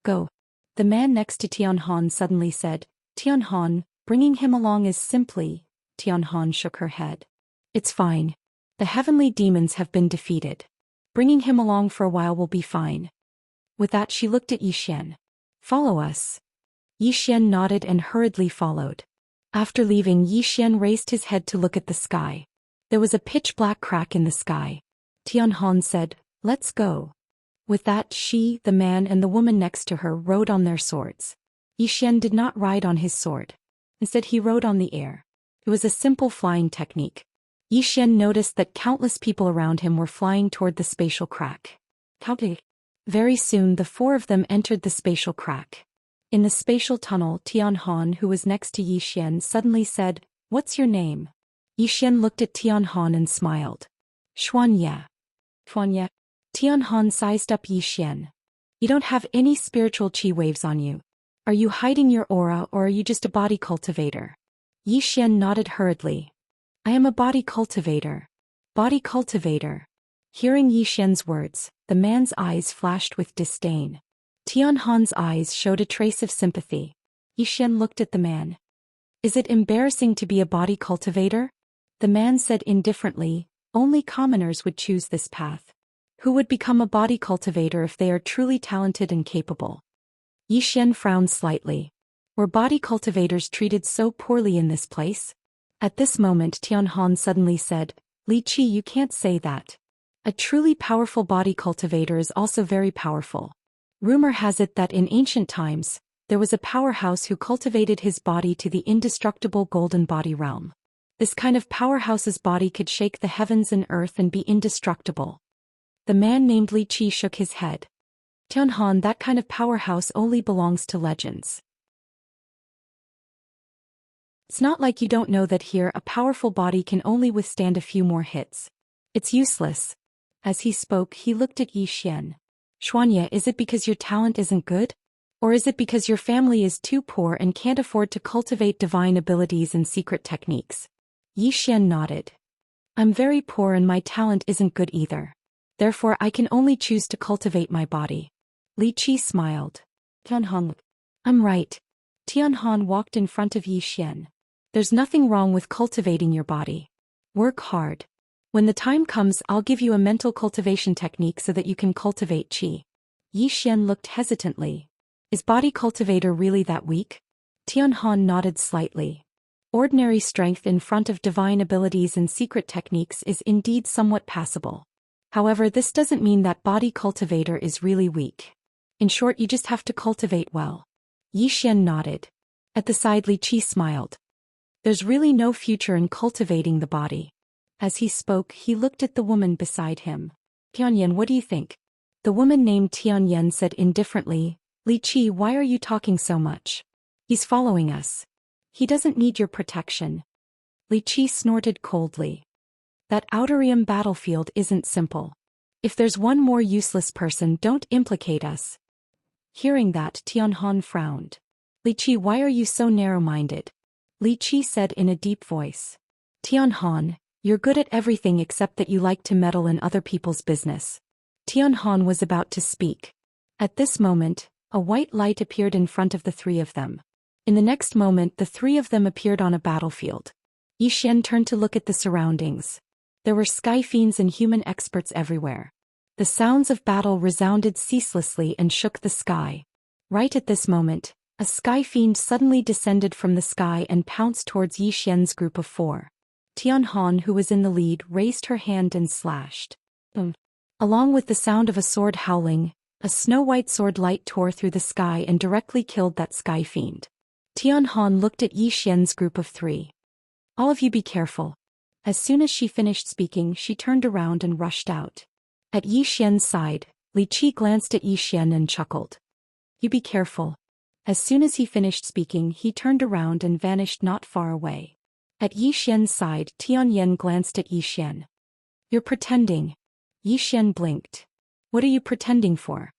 "Go." The man next to Tian Han suddenly said, "Tian Han, bringing him along is simply..." Tian Han shook her head. "It's fine. The heavenly demons have been defeated. Bringing him along for a while will be fine." With that she looked at Yi Xian. "Follow us." Yi Xian nodded and hurriedly followed. After leaving, Yi Xian raised his head to look at the sky. There was a pitch-black crack in the sky. Tian Han said, "Let's go." With that she, the man and the woman next to her rode on their swords. Yi Xian did not ride on his sword. Instead he rode on the air. It was a simple flying technique. Yi Xian noticed that countless people around him were flying toward the spatial crack. Very soon the four of them entered the spatial crack. In the spatial tunnel, Tian Han, who was next to Yi Xian, suddenly said, "What's your name?" Yi Xian looked at Tian Han and smiled. "Xuanya." "Xuanya." Tian Han sized up Yi Xian. "You don't have any spiritual chi waves on you. Are you hiding your aura, or are you just a body cultivator?" Yi Xian nodded hurriedly. "I am a body cultivator." "Body cultivator." Hearing Yi Xian's words, the man's eyes flashed with disdain. Tian Han's eyes showed a trace of sympathy. Yi Xian looked at the man. "Is it embarrassing to be a body cultivator?" The man said indifferently, "Only commoners would choose this path. Who would become a body cultivator if they are truly talented and capable?" Yi Xian frowned slightly. Were body cultivators treated so poorly in this place? At this moment Tian Han suddenly said, "Li Qi, you can't say that. A truly powerful body cultivator is also very powerful. Rumor has it that in ancient times, there was a powerhouse who cultivated his body to the indestructible golden body realm. This kind of powerhouse's body could shake the heavens and earth and be indestructible." The man named Li Qi shook his head. "Tian Han, that kind of powerhouse only belongs to legends. It's not like you don't know that here a powerful body can only withstand a few more hits. It's useless." As he spoke, he looked at Yi Xian. "Xuanya, is it because your talent isn't good? Or is it because your family is too poor and can't afford to cultivate divine abilities and secret techniques?" Yi Xian nodded. "I'm very poor and my talent isn't good either. Therefore I can only choose to cultivate my body. Li Qi smiled. Tianhan. I'm right. Tianhan walked in front of Yi Xian. There's nothing wrong with cultivating your body. Work hard. When the time comes, I'll give you a mental cultivation technique so that you can cultivate qi. Yi Xian looked hesitantly. Is body cultivator really that weak? Tianhan nodded slightly. Ordinary strength in front of divine abilities and secret techniques is indeed somewhat passable. However, this doesn't mean that body cultivator is really weak. In short, you just have to cultivate well. Yi Xian nodded. At the side, Li Qi smiled. There's really no future in cultivating the body. As he spoke, he looked at the woman beside him. Tianyan, what do you think? The woman named Tianyan said indifferently, Li Qi, why are you talking so much? He's following us. He doesn't need your protection. Li Qi snorted coldly. That Outerium battlefield isn't simple. If there's one more useless person, don't implicate us. Hearing that, Tianhan frowned. Li Qi, why are you so narrow-minded? Li Qi said in a deep voice. Tianhan, you're good at everything except that you like to meddle in other people's business. Tianhan was about to speak. At this moment, a white light appeared in front of the three of them. In the next moment, the three of them appeared on a battlefield. Yi Xian turned to look at the surroundings. There were sky fiends and human experts everywhere. The sounds of battle resounded ceaselessly and shook the sky. Right at this moment, a sky fiend suddenly descended from the sky and pounced towards Yi Xian's group of 4. Tianhan, who was in the lead, raised her hand and slashed. Along with the sound of a sword howling, a snow-white sword light tore through the sky and directly killed that sky fiend. Tianhan looked at Yi Xian's group of 3. All of you be careful. As soon as she finished speaking, she turned around and rushed out. At Yi Xian's side, Li Qi glanced at Yi Xian and chuckled. You be careful. As soon as he finished speaking, he turned around and vanished not far away. At Yi Xian's side, Tianyan glanced at Yi Xian. You're pretending. Yi Xian blinked. What are you pretending for?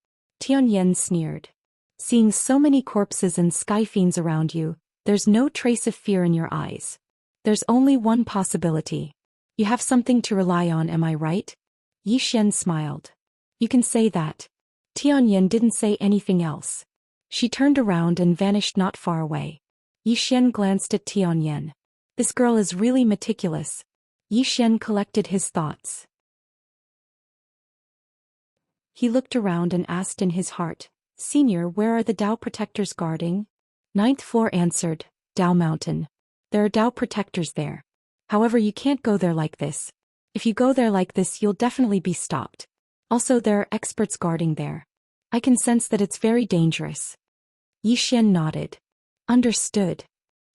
Tianyan sneered. Seeing so many corpses and sky fiends around you, there's no trace of fear in your eyes. There's only one possibility. You have something to rely on, am I right? Yi Xian smiled. You can say that. Tianyan didn't say anything else. She turned around and vanished not far away. Yi Xian glanced at Tianyan. This girl is really meticulous. Yi Xian collected his thoughts. He looked around and asked in his heart, Senior, where are the Dao protectors guarding? 9th floor answered, Dao Mountain. There are Dao protectors there. However, you can't go there like this. If you go there like this, you'll definitely be stopped. Also, there are experts guarding there. I can sense that it's very dangerous. Yi Xian nodded. Understood.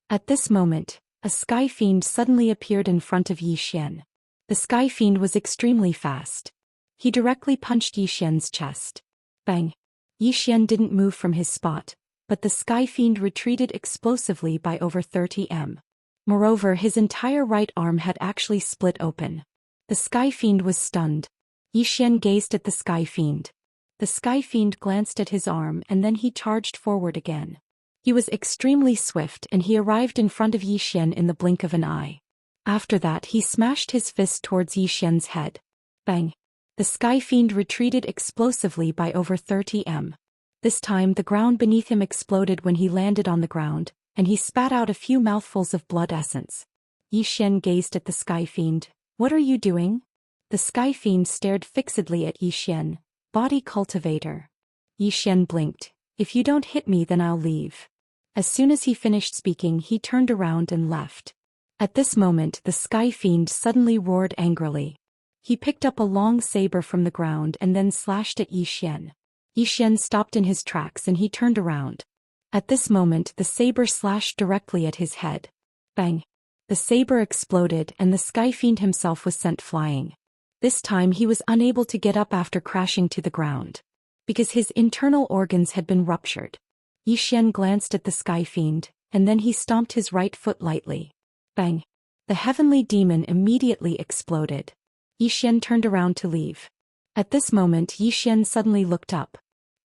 At this moment, a sky fiend suddenly appeared in front of Yi Xian. The sky fiend was extremely fast. He directly punched Yi Xian's chest. Bang! Yi Xian didn't move from his spot, but the sky fiend retreated explosively by over 30 m. Moreover, his entire right arm had actually split open. The sky fiend was stunned. Yi Xian gazed at the sky fiend. The sky fiend glanced at his arm and then he charged forward again. He was extremely swift and he arrived in front of Yi Xian in the blink of an eye. After that, he smashed his fist towards Yi Xian's head. Bang! The sky fiend retreated explosively by over 30 m. This time the ground beneath him exploded when he landed on the ground, and he spat out a few mouthfuls of blood essence. Yi Xian gazed at the sky fiend. What are you doing? The sky fiend stared fixedly at Yi Xian. Body cultivator. Yi Xian blinked. If you don't hit me, then I'll leave. As soon as he finished speaking, he turned around and left. At this moment, the sky fiend suddenly roared angrily. He picked up a long saber from the ground and then slashed at Yi Xian. Yi Xian stopped in his tracks and he turned around. At this moment, the saber slashed directly at his head. Bang! The saber exploded and the sky fiend himself was sent flying. This time he was unable to get up after crashing to the ground. Because his internal organs had been ruptured. Yi Xian glanced at the sky fiend, and then he stomped his right foot lightly. Bang! The heavenly demon immediately exploded. Yi Xian turned around to leave. At this moment, Yi Xian suddenly looked up.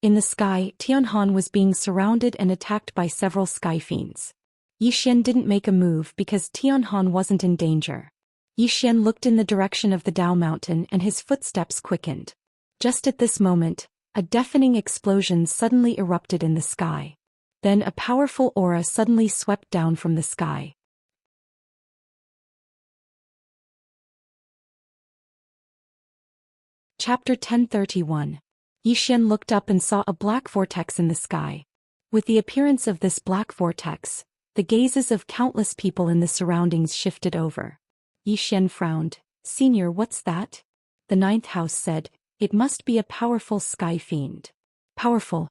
In the sky, Tianhan was being surrounded and attacked by several sky fiends. Yi Xian didn't make a move because Tianhan wasn't in danger. Xian looked in the direction of the Dao mountain and his footsteps quickened. Just at this moment, a deafening explosion suddenly erupted in the sky. Then a powerful aura suddenly swept down from the sky. Chapter 1031. Xian looked up and saw a black vortex in the sky. With the appearance of this black vortex, the gazes of countless people in the surroundings shifted over. Xian frowned. "Senior, what's that?" The ninth house said, "It must be a powerful sky fiend." Powerful.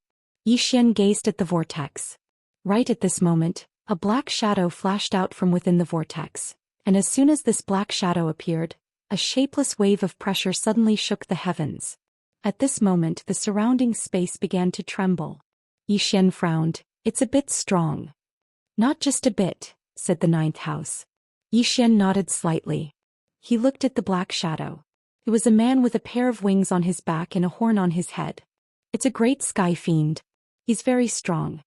Xian gazed at the vortex. Right at this moment, a black shadow flashed out from within the vortex, and as soon as this black shadow appeared, a shapeless wave of pressure suddenly shook the heavens. At this moment the surrounding space began to tremble. Xian frowned. "It's a bit strong." "Not just a bit," said the ninth house. Xian nodded slightly. He looked at the black shadow. It was a man with a pair of wings on his back and a horn on his head. "It's a great sky fiend. He's very strong."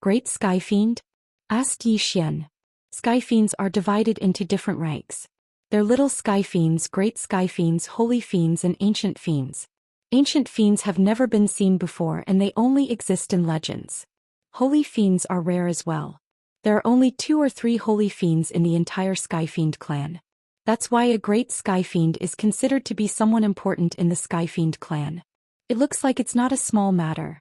"Great sky fiend?" asked Xian. Sky fiends are divided into different ranks. They're little sky fiends, great sky fiends, holy fiends, and ancient fiends. Ancient fiends have never been seen before and they only exist in legends. Holy fiends are rare as well. There are only 2 or 3 holy fiends in the entire sky fiend clan. That's why a great sky fiend is considered to be someone important in the sky fiend clan. It looks like it's not a small matter.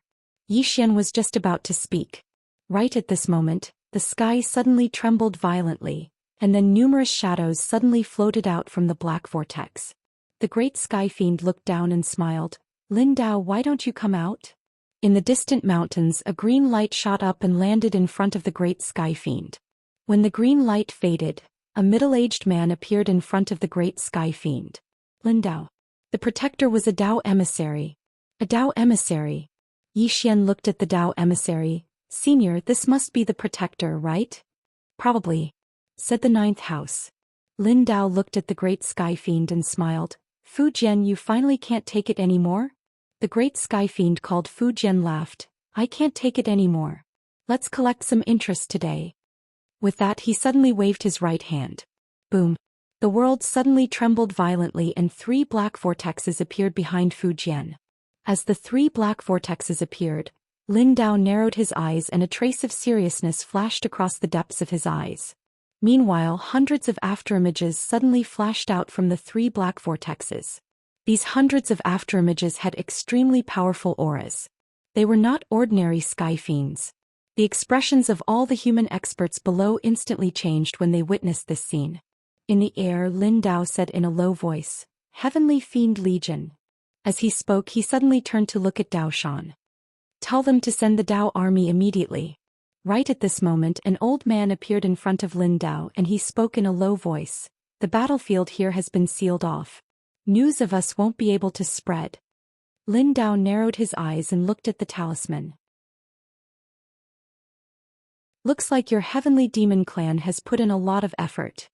Xian was just about to speak. Right at this moment, the sky suddenly trembled violently, and then numerous shadows suddenly floated out from the black vortex. The great sky fiend looked down and smiled. "Lin Dao, why don't you come out?" In the distant mountains a green light shot up and landed in front of the great sky fiend. When the green light faded, a middle-aged man appeared in front of the great sky fiend. "Lin Dao." The protector was a Dao emissary. A Dao emissary. Xian looked at the Dao emissary. "Senior, this must be the protector, right?" "Probably," said the ninth house. Lin Dao looked at the great sky fiend and smiled. "Fu Jian, you finally can't take it anymore?" The great sky fiend called Fu Jian laughed. "I can't take it anymore. Let's collect some interest today." With that he suddenly waved his right hand. Boom. The world suddenly trembled violently and 3 black vortexes appeared behind Fu Jian. As the 3 black vortexes appeared, Lin Dao narrowed his eyes and a trace of seriousness flashed across the depths of his eyes. Meanwhile, hundreds of afterimages suddenly flashed out from the 3 black vortexes. These hundreds of afterimages had extremely powerful auras. They were not ordinary sky fiends. The expressions of all the human experts below instantly changed when they witnessed this scene. In the air, Lin Dao said in a low voice, "Heavenly Fiend Legion." As he spoke, he suddenly turned to look at Dao Shan. "Tell them to send the Dao army immediately." Right at this moment an old man appeared in front of Lin Dao and he spoke in a low voice. "The battlefield here has been sealed off. News of us won't be able to spread." Lin Dao narrowed his eyes and looked at the talisman. "Looks like your heavenly demon clan has put in a lot of effort."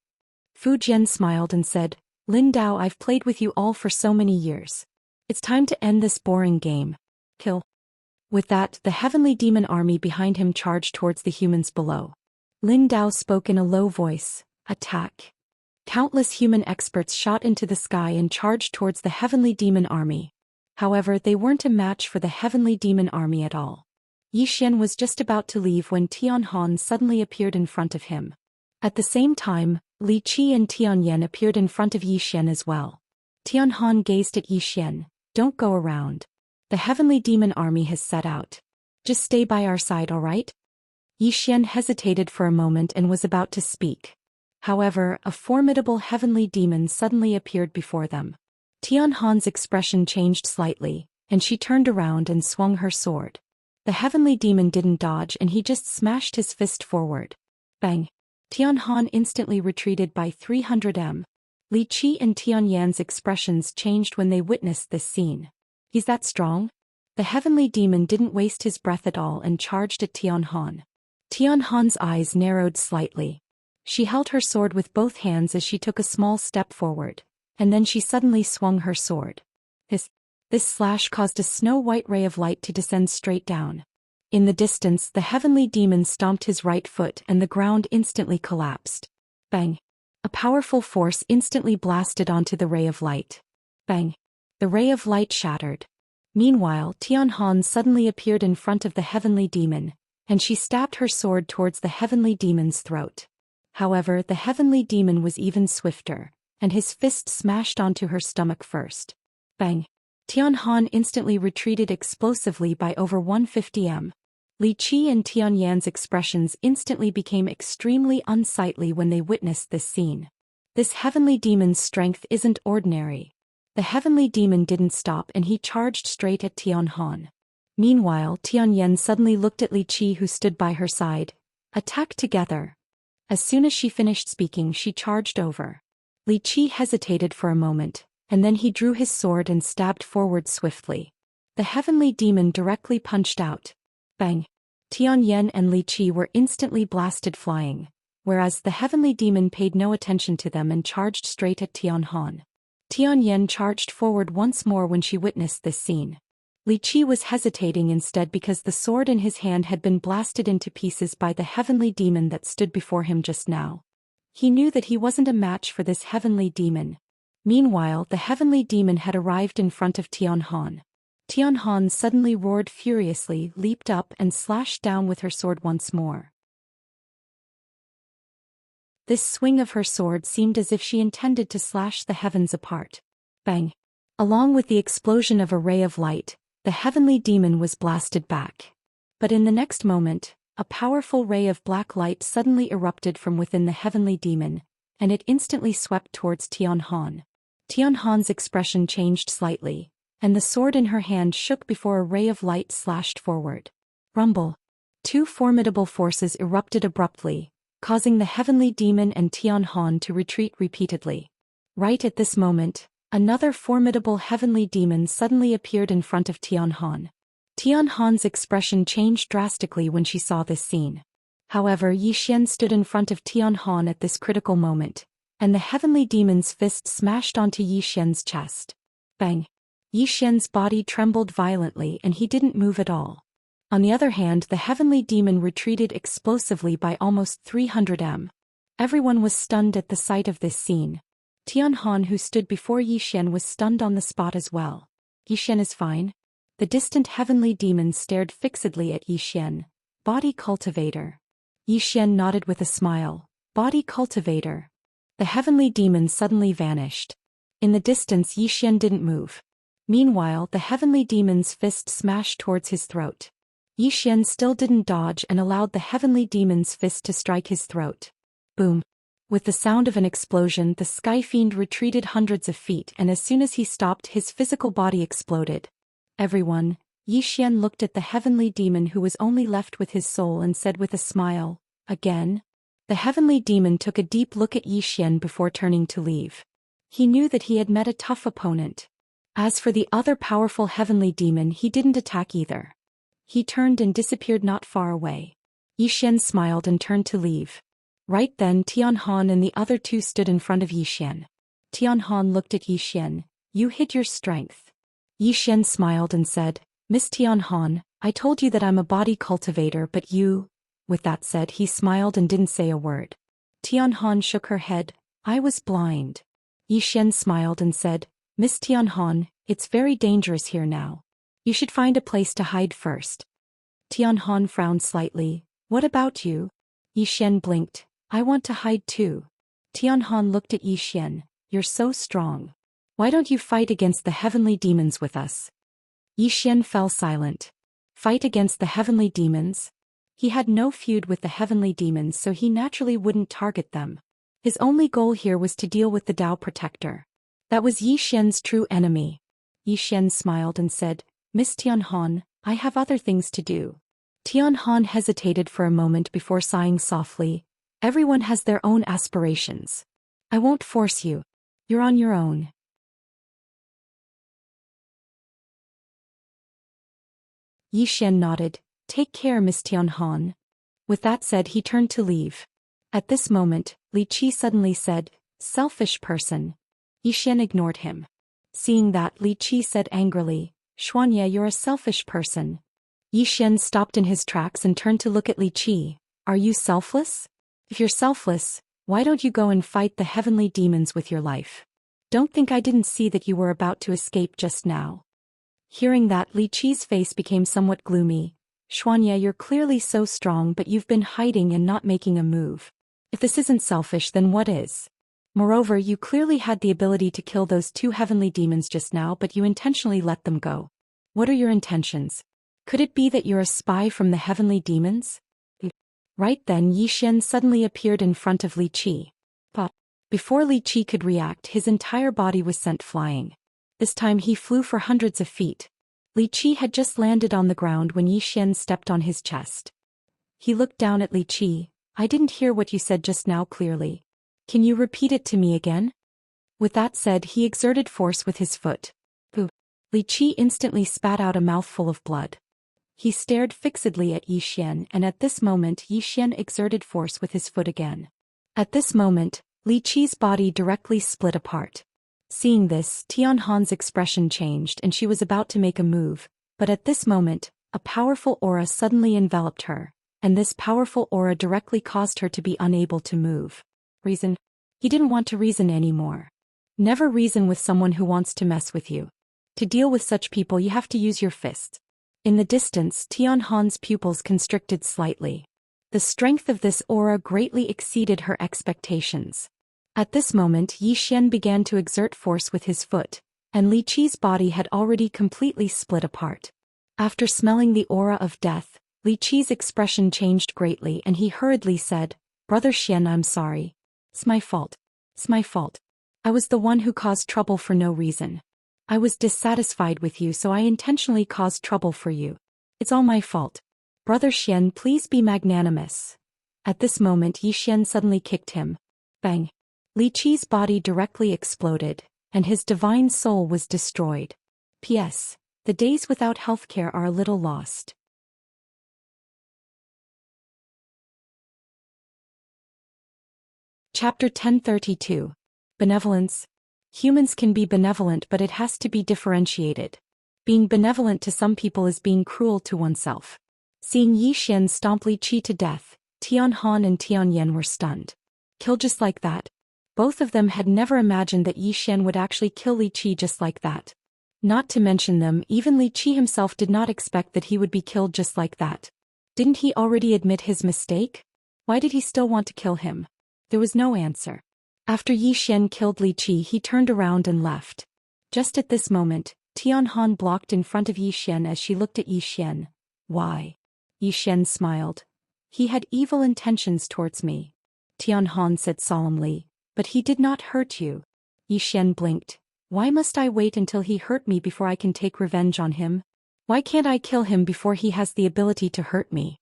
Fu Jian smiled and said, "Lin Dao, I've played with you all for so many years. It's time to end this boring game. Kill." With that, the heavenly demon army behind him charged towards the humans below. Lin Dao spoke in a low voice, "Attack." Countless human experts shot into the sky and charged towards the heavenly demon army. However, they weren't a match for the heavenly demon army at all. Xian was just about to leave when Tianhan suddenly appeared in front of him. At the same time, Li Qi and Tianyan appeared in front of Xian as well. Tianhan gazed at Xian. "Don't go around. The heavenly demon army has set out. Just stay by our side, all right?" Xian hesitated for a moment and was about to speak. However, a formidable heavenly demon suddenly appeared before them. Tianhan's expression changed slightly, and she turned around and swung her sword. The heavenly demon didn't dodge and he just smashed his fist forward. Bang! Tianhan instantly retreated by 300 m. Li Qi and Tianyan's expressions changed when they witnessed this scene. "He's that strong?" The heavenly demon didn't waste his breath at all and charged at Tianhan. Tianhan's eyes narrowed slightly. She held her sword with both hands as she took a small step forward, and then she suddenly swung her sword. This slash caused a snow-white ray of light to descend straight down. In the distance, the heavenly demon stomped his right foot and the ground instantly collapsed. Bang! A powerful force instantly blasted onto the ray of light. Bang! The ray of light shattered. Meanwhile, Tianhan suddenly appeared in front of the heavenly demon, and she stabbed her sword towards the heavenly demon's throat. However, the heavenly demon was even swifter, and his fist smashed onto her stomach first. Bang! Tianhan instantly retreated explosively by over 150 m. Li Qi and Tianyan's expressions instantly became extremely unsightly when they witnessed this scene. This heavenly demon's strength isn't ordinary. The heavenly demon didn't stop and he charged straight at Tianhan. Meanwhile, Tianyan suddenly looked at Li Qi who stood by her side. Attack together. As soon as she finished speaking, she charged over. Li Qi hesitated for a moment, and then he drew his sword and stabbed forward swiftly. The heavenly demon directly punched out. Bang! Tianyan and Li Qi were instantly blasted flying, whereas the heavenly demon paid no attention to them and charged straight at Tianhan. Tianyan charged forward once more when she witnessed this scene. Li Qi was hesitating instead because the sword in his hand had been blasted into pieces by the heavenly demon that stood before him just now. He knew that he wasn't a match for this heavenly demon. Meanwhile, the heavenly demon had arrived in front of Tianhan. Tianhan suddenly roared furiously, leaped up and slashed down with her sword once more. This swing of her sword seemed as if she intended to slash the heavens apart. Bang! Along with the explosion of a ray of light, the heavenly demon was blasted back. But in the next moment, a powerful ray of black light suddenly erupted from within the heavenly demon, and it instantly swept towards Tianhan. Tianhan's expression changed slightly, and the sword in her hand shook before a ray of light slashed forward. Rumble! Two formidable forces erupted abruptly, causing the heavenly demon and Tianhan to retreat repeatedly. Right at this moment, another formidable heavenly demon suddenly appeared in front of Tianhan. Tianhan's expression changed drastically when she saw this scene. However, Zhou Xian stood in front of Tianhan at this critical moment, and the heavenly demon's fist smashed onto Zhou Xian's chest. Bang! Zhou Xian's body trembled violently and he didn't move at all. On the other hand, the heavenly demon retreated explosively by almost 300 m. Everyone was stunned at the sight of this scene. Tianhan, who stood before Zhou Xian, was stunned on the spot as well. Zhou Xian is fine? The distant heavenly demon stared fixedly at Zhou Xian. Body cultivator. Zhou Xian nodded with a smile. Body cultivator. The heavenly demon suddenly vanished. In the distance, Zhou Xian didn't move. Meanwhile, the heavenly demon's fist smashed towards his throat. Zhou Xian still didn't dodge and allowed the heavenly demon's fist to strike his throat. Boom! With the sound of an explosion, the sky fiend retreated hundreds of feet, and as soon as he stopped, his physical body exploded. Everyone, Zhou Xian looked at the heavenly demon who was only left with his soul and said with a smile, "Again?" The heavenly demon took a deep look at Zhou Xian before turning to leave. He knew that he had met a tough opponent. As for the other powerful heavenly demon, he didn't attack either. He turned and disappeared not far away. Zhou Xian smiled and turned to leave. Right then, Tianhan and the other two stood in front of Zhou Xian. Tianhan looked at Zhou Xian. "You hid your strength." Zhou Xian smiled and said, "Miss Tianhan, I told you that I'm a body cultivator, but you..." With that said, he smiled and didn't say a word. Tianhan shook her head. "I was blind." Zhou Xian smiled and said, "Miss Tianhan, it's very dangerous here now. You should find a place to hide first." Tianhan frowned slightly. "What about you?" Zhou Xian blinked. "I want to hide too." Tianhan looked at Zhou Xian. "You're so strong. Why don't you fight against the heavenly demons with us?" Zhou Xian fell silent. Fight against the heavenly demons? He had no feud with the heavenly demons, so he naturally wouldn't target them. His only goal here was to deal with the Tao Protector. That was Zhou Xian's true enemy. Zhou Xian smiled and said, "Miss Tianhan, I have other things to do." Tianhan hesitated for a moment before sighing softly. "Everyone has their own aspirations. I won't force you. You're on your own." Zhou Xian nodded. "Take care, Miss Tianhan." With that said, he turned to leave. At this moment, Li Qi suddenly said, "Selfish person." Zhou Xian ignored him. Seeing that, Li Qi said angrily, "Xianxia, you're a selfish person." Zhou Xian stopped in his tracks and turned to look at Li Qi. "Are you selfless? If you're selfless, Why don't you go and fight the heavenly demons with your life? Don't think I didn't see that you were about to escape just now. Hearing that, Li Qi's face became somewhat gloomy. Xianxia, you're clearly so strong, but you've been hiding and not making a move. If this isn't selfish, then what is? Moreover, you clearly had the ability to kill those 2 heavenly demons just now, but you intentionally let them go. What are your intentions? Could it be that you're a spy from the heavenly demons? Right then, Xian suddenly appeared in front of Li Qi. But before Li Qi could react, his entire body was sent flying. This time he flew for hundreds of feet. Li Qi had just landed on the ground when Xian stepped on his chest. He looked down at Li Qi. I didn't hear what you said just now clearly. Can you repeat it to me again? With that said, he exerted force with his foot. Boo! Li Qi instantly spat out a mouthful of blood. He stared fixedly at Xian, and at this moment Xian exerted force with his foot again. At this moment, Li Qi's body directly split apart. Seeing this, Tianhan's expression changed and she was about to make a move, but at this moment, a powerful aura suddenly enveloped her, and this powerful aura directly caused her to be unable to move. Reason? He didn't want to reason anymore. Never reason with someone who wants to mess with you. To deal with such people, you have to use your fists. In the distance, Tianhan's pupils constricted slightly. The strength of this aura greatly exceeded her expectations. At this moment, Xian began to exert force with his foot, and Li Qi's body had already completely split apart. After smelling the aura of death, Li Qi's expression changed greatly and he hurriedly said, Brother Xian, I'm sorry. It's my fault. It's my fault. I was the one who caused trouble for no reason. I was dissatisfied with you, so I intentionally caused trouble for you. It's all my fault. Brother Xian, please be magnanimous. At this moment, Xian suddenly kicked him. Bang! Li Qi's body directly exploded, and his divine soul was destroyed. P.S. The days without healthcare are a little lost. Chapter 1032. Benevolence. Humans can be benevolent, but it has to be differentiated. Being benevolent to some people is being cruel to oneself. Seeing Xian stomp Li Qi to death, Tianhan and Tianyan were stunned. Kill just like that? Both of them had never imagined that Xian would actually kill Li Qi just like that. Not to mention them, even Li Qi himself did not expect that he would be killed just like that. Didn't he already admit his mistake? Why did he still want to kill him? There was no answer. After Xian killed Li Qi, he turned around and left. Just at this moment, Tianhan blocked in front of Xian as she looked at Xian. Why? Xian smiled. He had evil intentions towards me. Tianhan said solemnly. But he did not hurt you. Xian blinked. Why must I wait until he hurt me before I can take revenge on him? Why can't I kill him before he has the ability to hurt me?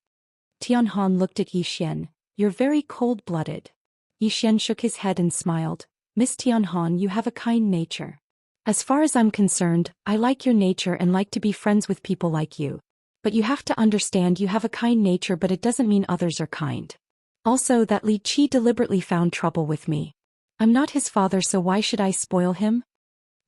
Tianhan looked at Xian. You're very cold-blooded. Xian shook his head and smiled. Miss Tianhan, you have a kind nature. As far as I'm concerned, I like your nature and like to be friends with people like you. But you have to understand you have a kind nature, but it doesn't mean others are kind. Also, that Li Qi deliberately found trouble with me. I'm not his father, so why should I spoil him?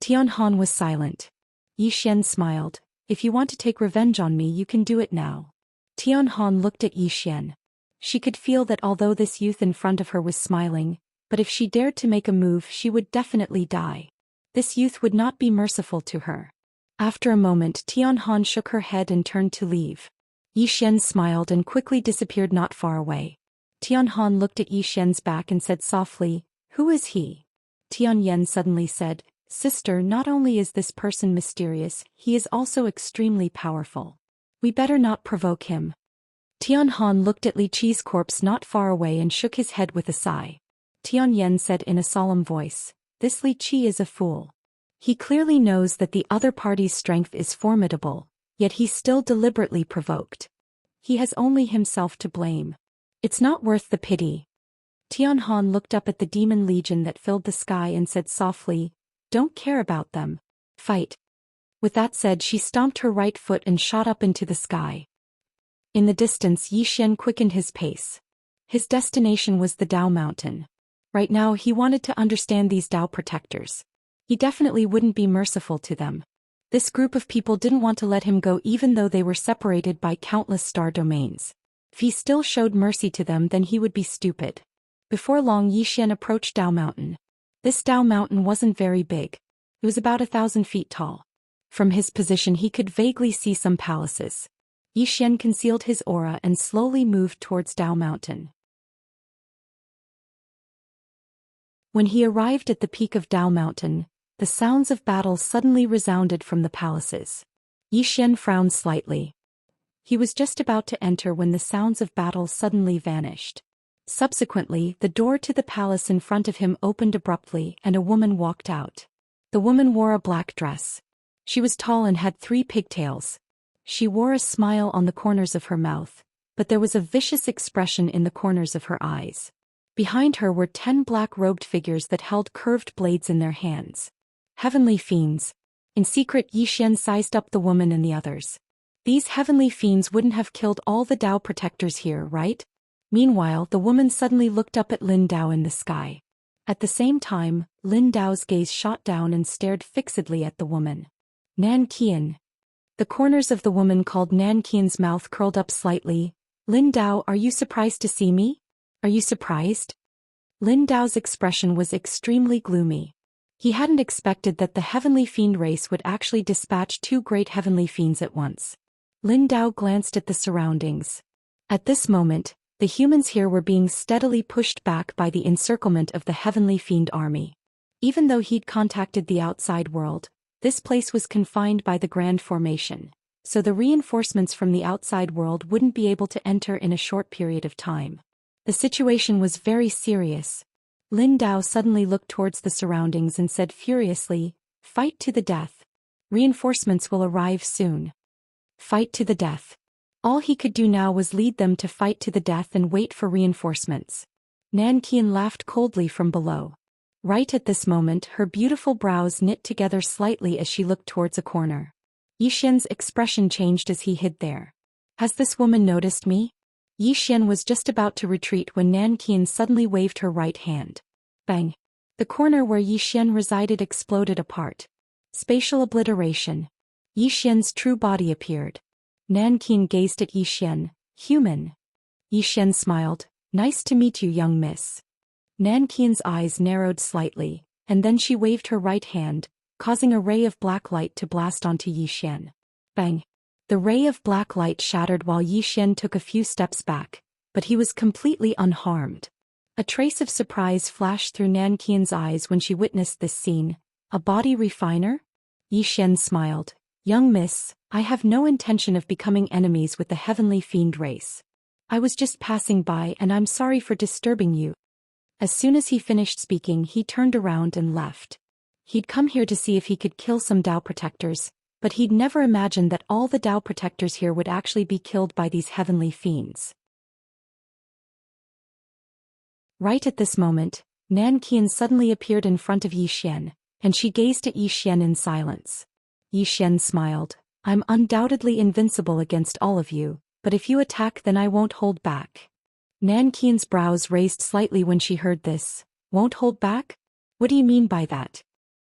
Tianhan was silent. Xian smiled. If you want to take revenge on me, you can do it now. Tianhan looked at Xian. She could feel that although this youth in front of her was smiling, but if she dared to make a move, she would definitely die. This youth would not be merciful to her. After a moment, Tianhan shook her head and turned to leave. Xian smiled and quickly disappeared not far away. Tianhan looked at Xian's back and said softly, Who is he? Tianyan suddenly said, Sister, not only is this person mysterious, he is also extremely powerful. We better not provoke him. Tianhan looked at Li Qi's corpse not far away and shook his head with a sigh. Tianyan said in a solemn voice, This Li Qi is a fool. He clearly knows that the other party's strength is formidable, yet he still deliberately provoked. He has only himself to blame. It's not worth the pity. Tianhan looked up at the demon legion that filled the sky and said softly, Don't care about them. Fight. With that said, she stomped her right foot and shot up into the sky. In the distance, Xian quickened his pace. His destination was the Dao Mountain. Right now he wanted to understand these Dao protectors. He definitely wouldn't be merciful to them. This group of people didn't want to let him go even though they were separated by countless star domains. If he still showed mercy to them, then he would be stupid. Before long Xian approached Dao Mountain. This Dao Mountain wasn't very big. It was about 1,000 feet tall. From his position he could vaguely see some palaces. Xian concealed his aura and slowly moved towards Dao Mountain. When he arrived at the peak of Dao Mountain, the sounds of battle suddenly resounded from the palaces. Xian frowned slightly. He was just about to enter when the sounds of battle suddenly vanished. Subsequently, the door to the palace in front of him opened abruptly and a woman walked out. The woman wore a black dress. She was tall and had 3 pigtails. She wore a smile on the corners of her mouth, but there was a vicious expression in the corners of her eyes. Behind her were 10 black-robed figures that held curved blades in their hands. Heavenly fiends. In secret, Xian sized up the woman and the others. These heavenly fiends wouldn't have killed all the Dao protectors here, right? Meanwhile, the woman suddenly looked up at Lin Dao in the sky. At the same time, Lin Dao's gaze shot down and stared fixedly at the woman. Nan Qian. The corners of the woman called Nan Qian's mouth curled up slightly. Lin Dao, are you surprised to see me? Are you surprised? Lin Dao's expression was extremely gloomy. He hadn't expected that the heavenly fiend race would actually dispatch 2 great heavenly fiends at once. Lin Dao glanced at the surroundings. At this moment, the humans here were being steadily pushed back by the encirclement of the heavenly fiend army. Even though he'd contacted the outside world, this place was confined by the Grand Formation, so the reinforcements from the outside world wouldn't be able to enter in a short period of time. The situation was very serious. Lin Dao suddenly looked towards the surroundings and said furiously, "Fight to the death. Reinforcements will arrive soon." Fight to the death. All he could do now was lead them to fight to the death and wait for reinforcements. Nan Qian laughed coldly from below. Right at this moment, her beautiful brows knit together slightly as she looked towards a corner. Xian's expression changed as he hid there. Has this woman noticed me? Xian was just about to retreat when Nan Qian suddenly waved her right hand. Bang! The corner where Xian resided exploded apart. Spatial obliteration. Xian's true body appeared. Nan Qian gazed at Xian. Human. Xian smiled. Nice to meet you, young miss. Nan Qian's eyes narrowed slightly, and then she waved her right hand, causing a ray of black light to blast onto Xian. Bang! The ray of black light shattered while Xian took a few steps back, but he was completely unharmed. A trace of surprise flashed through Nan Qian's eyes when she witnessed this scene. A body refiner? Xian smiled. Young miss, I have no intention of becoming enemies with the heavenly fiend race. I was just passing by and I'm sorry for disturbing you. As soon as he finished speaking, he turned around and left. He'd come here to see if he could kill some Dao protectors, but he'd never imagined that all the Dao protectors here would actually be killed by these heavenly fiends. Right at this moment, Nan Qian suddenly appeared in front of Xian, and she gazed at Xian in silence. Xian smiled. I'm undoubtedly invincible against all of you, but if you attack then I won't hold back. Nan Qian's brows raised slightly when she heard this. Won't hold back? What do you mean by that?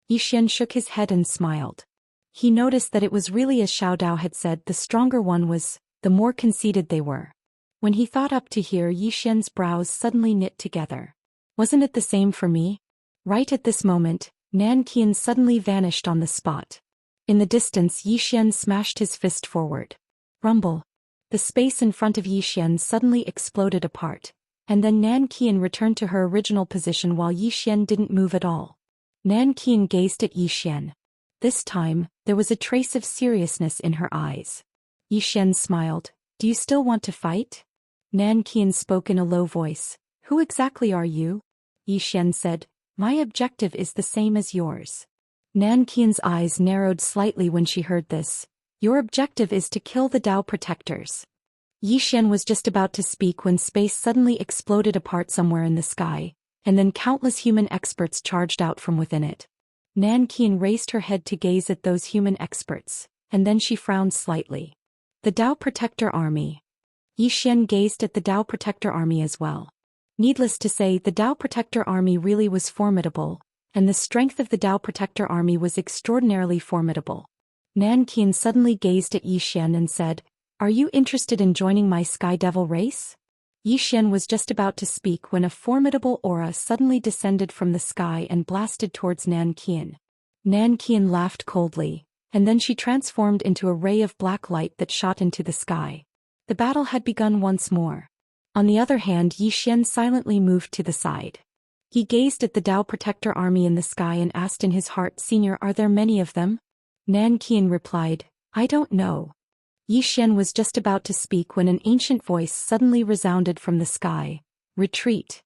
Xian shook his head and smiled. He noticed that it was really as Xiao Dao had said, the stronger one was, the more conceited they were. When he thought up to here, Xian's brows suddenly knit together. Wasn't it the same for me? Right at this moment, Nan Qian suddenly vanished on the spot. In the distance, Xian smashed his fist forward. Rumble. The space in front of Xian suddenly exploded apart, and then Nan Qian returned to her original position while Xian didn't move at all. Nan Qian gazed at Xian. This time, there was a trace of seriousness in her eyes. Xian smiled. Do you still want to fight? Nan Qian spoke in a low voice. Who exactly are you? Xian said. My objective is the same as yours. Nan Qian's eyes narrowed slightly when she heard this. Your objective is to kill the Dao protectors. Xian was just about to speak when space suddenly exploded apart somewhere in the sky, and then countless human experts charged out from within it. Nan Qian raised her head to gaze at those human experts, and then she frowned slightly. The Dao Protector Army. Xian gazed at the Dao Protector Army as well. Needless to say, the Dao Protector Army really was formidable, and the strength of the Dao Protector Army was extraordinarily formidable. Nan Qian suddenly gazed at Xian and said, Are you interested in joining my Sky Devil race? Yi Xian was just about to speak when a formidable aura suddenly descended from the sky and blasted towards Nan Qian. Nan Qian laughed coldly, and then she transformed into a ray of black light that shot into the sky. The battle had begun once more. On the other hand, Yi Xian silently moved to the side. He gazed at the Dao Protector army in the sky and asked in his heart, "Senior, are there many of them?" Nan Qian replied, "I don't know." Yi Xian was just about to speak when an ancient voice suddenly resounded from the sky, "Retreat."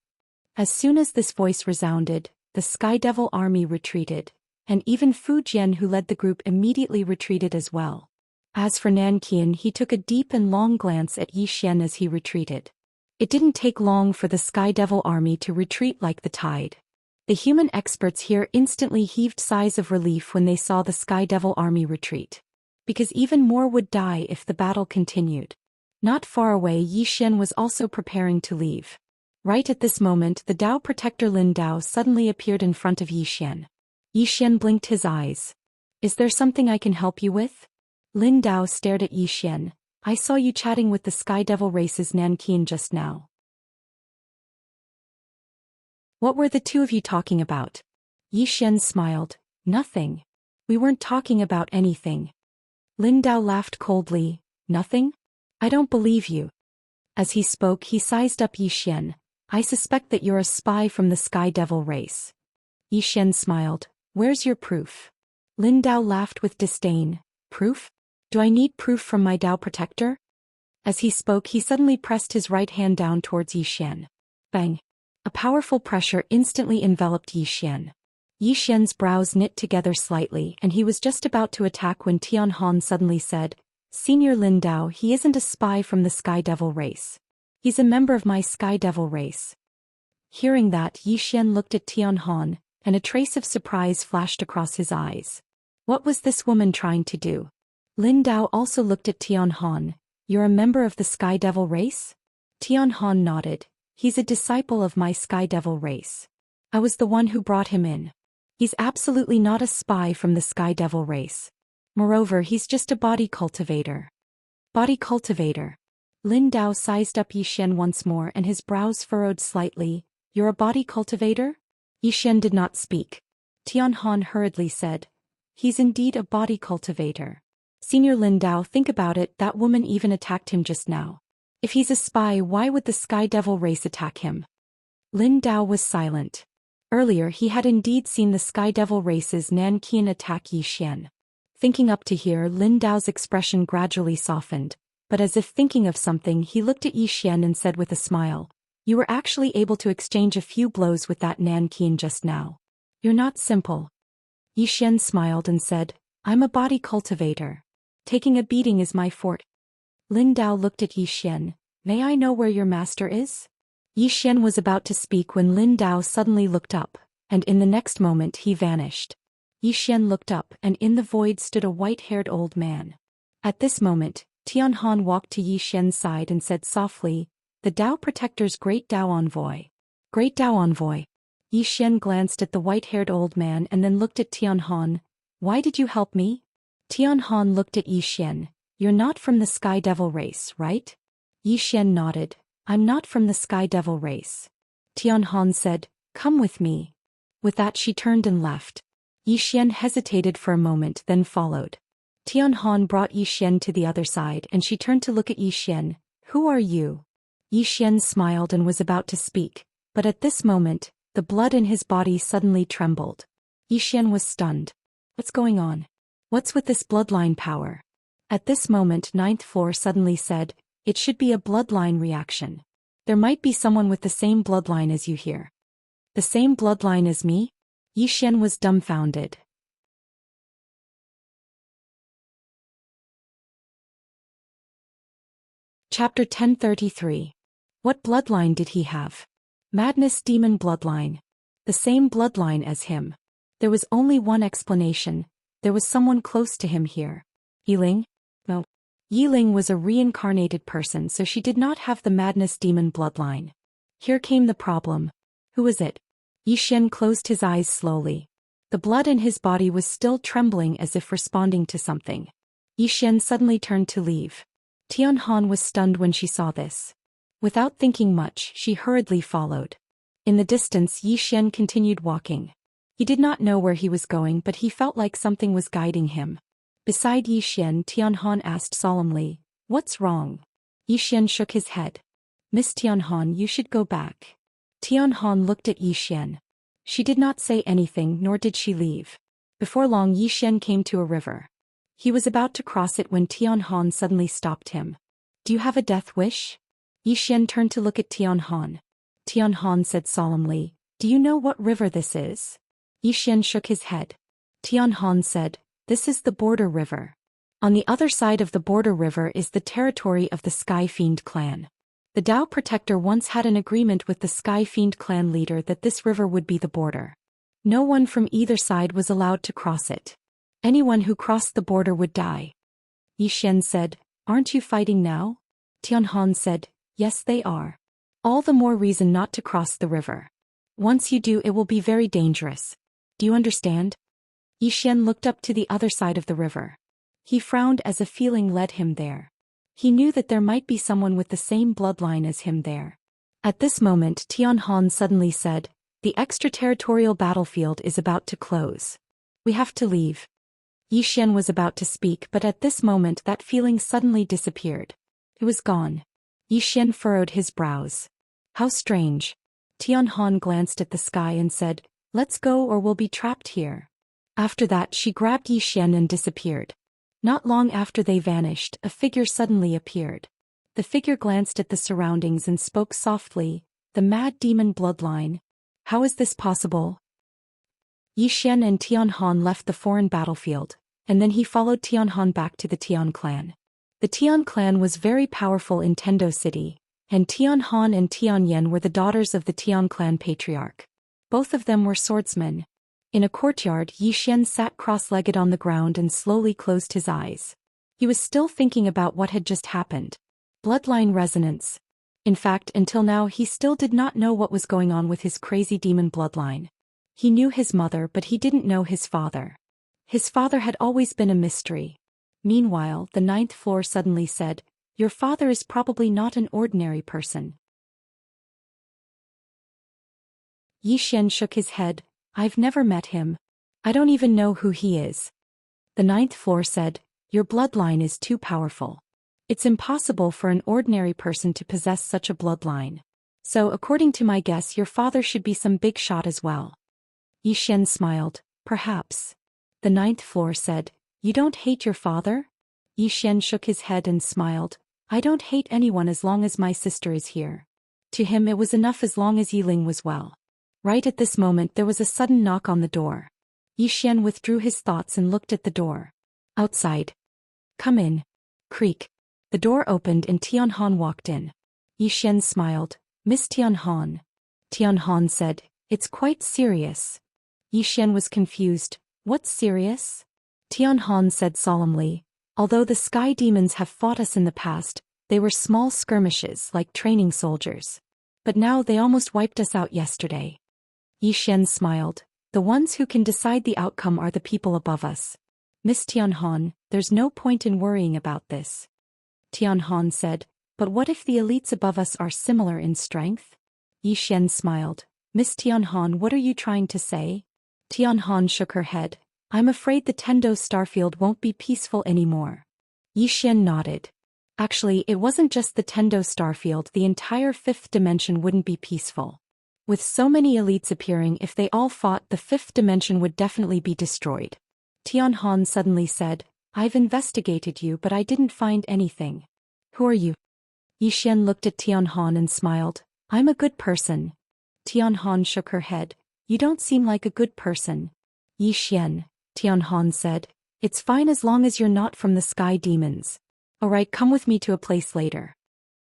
As soon as this voice resounded, the Sky Devil army retreated, and even Fu Jian, who led the group, immediately retreated as well. As for Nan Qian, he took a deep and long glance at Yi Xian as he retreated. It didn't take long for the Sky Devil army to retreat like the tide. The human experts here instantly heaved sighs of relief when they saw the Sky Devil army retreat. Because even more would die if the battle continued. Not far away, Yi Xian was also preparing to leave. Right at this moment, the Dao Protector Lin Dao suddenly appeared in front of Yi Xian. Yi Xian blinked his eyes. "Is there something I can help you with?" Lin Dao stared at Yi Xian. "I saw you chatting with the Sky Devil race's Nan Qian just now. What were the two of you talking about?" Yi Xian smiled. "Nothing. We weren't talking about anything." Lin Dao laughed coldly. "Nothing? I don't believe you." As he spoke, he sized up Yi Xian. "I suspect that you're a spy from the Sky Devil race." Yi Xian smiled. "Where's your proof?" Lin Dao laughed with disdain. "Proof? Do I need proof from my Dao Protector?" As he spoke, he suddenly pressed his right hand down towards Yi Xian. Bang! A powerful pressure instantly enveloped Yi Xian. Yi Xian's brows knit together slightly, and he was just about to attack when Tian Han suddenly said, "Senior Lin Dao, he isn't a spy from the Sky Devil race. He's a member of my Sky Devil race." Hearing that, Yi Xian looked at Tian Han, and a trace of surprise flashed across his eyes. What was this woman trying to do? Lin Dao also looked at Tian Han. "You're a member of the Sky Devil race?" Tian Han nodded. "He's a disciple of my Sky Devil race. I was the one who brought him in. He's absolutely not a spy from the Sky Devil race. Moreover, he's just a body cultivator." Body cultivator. Lin Dao sized up Yi Xian once more and his brows furrowed slightly. "You're a body cultivator?" Yi Xian did not speak. Tian Han hurriedly said, "He's indeed a body cultivator. Senior Lin Dao, think about it, that woman even attacked him just now. If he's a spy, why would the Sky Devil race attack him?" Lin Dao was silent. Earlier he had indeed seen the Sky Devil race's Nan Qian attack Yi Xian. Thinking up to here, Lin Dao's expression gradually softened, but as if thinking of something, he looked at Yi Xian and said with a smile, "You were actually able to exchange a few blows with that Nan Qian just now. You're not simple." Yi Xian smiled and said, "I'm a body cultivator. Taking a beating is my forte." Lin Dao looked at Yi Xian. "May I know where your master is?" Yi Xian was about to speak when Lin Dao suddenly looked up, and in the next moment he vanished. Yi Xian looked up, and in the void stood a white-haired old man. At this moment, Tian Han walked to Yi Xian's side and said softly, "The Dao Protector's Great Dao Envoy." Great Dao Envoy. Yi Xian glanced at the white-haired old man and then looked at Tian Han. "Why did you help me?" Tian Han looked at Yi Xian. "You're not from the Sky Devil race, right?" Yi Xian nodded. "I'm not from the Sky Devil race." Tian Han said, "Come with me." With that she turned and left. Yi Xian hesitated for a moment, then followed. Tian Han brought Yi Xian to the other side and she turned to look at Yi Xian. "Who are you?" Yi Xian smiled and was about to speak, but at this moment, the blood in his body suddenly trembled. Yi Xian was stunned. What's going on? What's with this bloodline power? At this moment, ninth floor suddenly said, "It should be a bloodline reaction. There might be someone with the same bloodline as you here." "The same bloodline as me?" Yi Xian was dumbfounded. Chapter 1033. What bloodline did he have? Madness demon bloodline. The same bloodline as him. There was only one explanation. There was someone close to him here. Yiling? No. Yiling was a reincarnated person, so she did not have the madness demon bloodline. Here came the problem. Who was it? Yi Xian closed his eyes slowly. The blood in his body was still trembling as if responding to something. Yi Xian suddenly turned to leave. Tian Han was stunned when she saw this. Without thinking much, she hurriedly followed. In the distance, Yi Xian continued walking. He did not know where he was going, but he felt like something was guiding him. Beside Yi Xian, Tianhan asked solemnly, "What's wrong?" Yi Xian shook his head. "Miss Tianhan, you should go back." Tianhan looked at Yi Xian. She did not say anything, nor did she leave. Before long, Yi Xian came to a river. He was about to cross it when Tianhan suddenly stopped him. "Do you have a death wish?" Yi Xian turned to look at Tianhan. Tianhan said solemnly, "Do you know what river this is?" Yi Xian shook his head. Tianhan said, "This is the border river. On the other side of the border river is the territory of the Sky Fiend clan. The Dao Protector once had an agreement with the Sky Fiend clan leader that this river would be the border. No one from either side was allowed to cross it. Anyone who crossed the border would die." Yi Xian said, "Aren't you fighting now?" Tianhan said, "Yes, they are. All the more reason not to cross the river. Once you do, it will be very dangerous. Do you understand?" Yi Xian looked up to the other side of the river. He frowned as a feeling led him there. He knew that there might be someone with the same bloodline as him there. At this moment, Tianhan suddenly said, "The extraterritorial battlefield is about to close. We have to leave." Yi Xian was about to speak, but at this moment that feeling suddenly disappeared. It was gone. Yi Xian furrowed his brows. "How strange." Tianhan glanced at the sky and said, "Let's go or we'll be trapped here." After that, she grabbed Yi Xian and disappeared. Not long after they vanished, a figure suddenly appeared. The figure glanced at the surroundings and spoke softly, "The mad demon bloodline. How is this possible?" Yi Xian and Tianhan left the foreign battlefield, and then he followed Tianhan back to the Tian clan. The Tian clan was very powerful in Tendo City, and Tianhan and Tianyan were the daughters of the Tian clan patriarch. Both of them were swordsmen. In a courtyard, Yi Xian sat cross-legged on the ground and slowly closed his eyes. He was still thinking about what had just happened. Bloodline resonance. In fact, until now he still did not know what was going on with his crazy demon bloodline. He knew his mother, but he didn't know his father. His father had always been a mystery. Meanwhile, the 9th floor suddenly said, "Your father is probably not an ordinary person." Yi Xian shook his head. "I've never met him. I don't even know who he is." The 9th floor said, "Your bloodline is too powerful. It's impossible for an ordinary person to possess such a bloodline. So according to my guess, your father should be some big shot as well." Yi Xian smiled. "Perhaps." The 9th floor said, "You don't hate your father?" Yi Xian shook his head and smiled. "I don't hate anyone as long as my sister is here." To him it was enough as long as Yi Ling was well. Right at this moment there was a sudden knock on the door. Yi Xian withdrew his thoughts and looked at the door. Outside. "Come in." Creak. The door opened and Tianhan walked in. Yi Xian smiled. "Miss Tianhan." Tianhan said, "It's quite serious." Yi Xian was confused. "What's serious?" Tianhan said solemnly, "Although the sky demons have fought us in the past, they were small skirmishes like training soldiers. But now they almost wiped us out yesterday." Yi Xian smiled. "The ones who can decide the outcome are the people above us. Miss Tianhan, there's no point in worrying about this." Tianhan said, "But what if the elites above us are similar in strength?" Yi Xian smiled. "Miss Tianhan, what are you trying to say?" Tianhan shook her head. "I'm afraid the Tendo Starfield won't be peaceful anymore." Yi Xian nodded. Actually, it wasn't just the Tendo Starfield, the entire 5th dimension wouldn't be peaceful. With so many elites appearing, if they all fought, the 5th dimension would definitely be destroyed. Tianhan suddenly said, "I've investigated you, but I didn't find anything." "Who are you?" Yi Xian looked at Tianhan and smiled. "I'm a good person." Tianhan shook her head. "You don't seem like a good person." "Yi Xian," Tianhan said, "it's fine as long as you're not from the sky demons. Alright, come with me to a place later."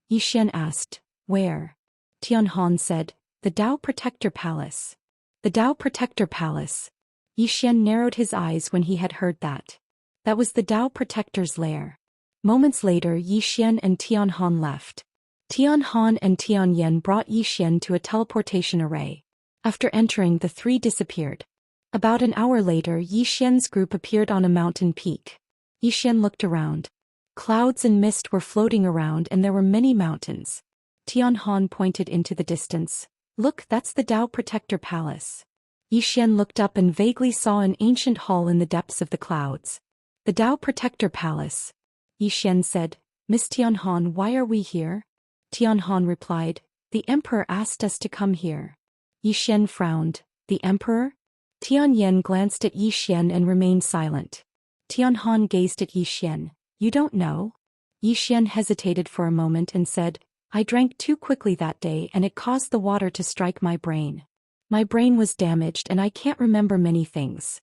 Yi Xian asked, "Where?" Tianhan said, "The Dao Protector Palace." "The Dao Protector Palace." Yi Xian narrowed his eyes when he had heard that. That was the Dao Protector's lair. Moments later, Yi Xian and Tianhan left. Tianhan and Tianyan brought Yi Xian to a teleportation array. After entering, the three disappeared. About an hour later, Yi Xian's group appeared on a mountain peak. Yi Xian looked around. Clouds and mist were floating around and there were many mountains. Tianhan pointed into the distance. Look, that's the Tao Protector Palace. Xian looked up and vaguely saw an ancient hall in the depths of the clouds. The Tao Protector Palace. Xian said, Miss Tianhan, why are we here? Tianhan replied, the emperor asked us to come here. Xian frowned. The emperor? Tianyan glanced at Xian and remained silent. Tianhan gazed at Xian. You don't know? Xian hesitated for a moment and said, I drank too quickly that day and it caused the water to strike my brain. My brain was damaged and I can't remember many things.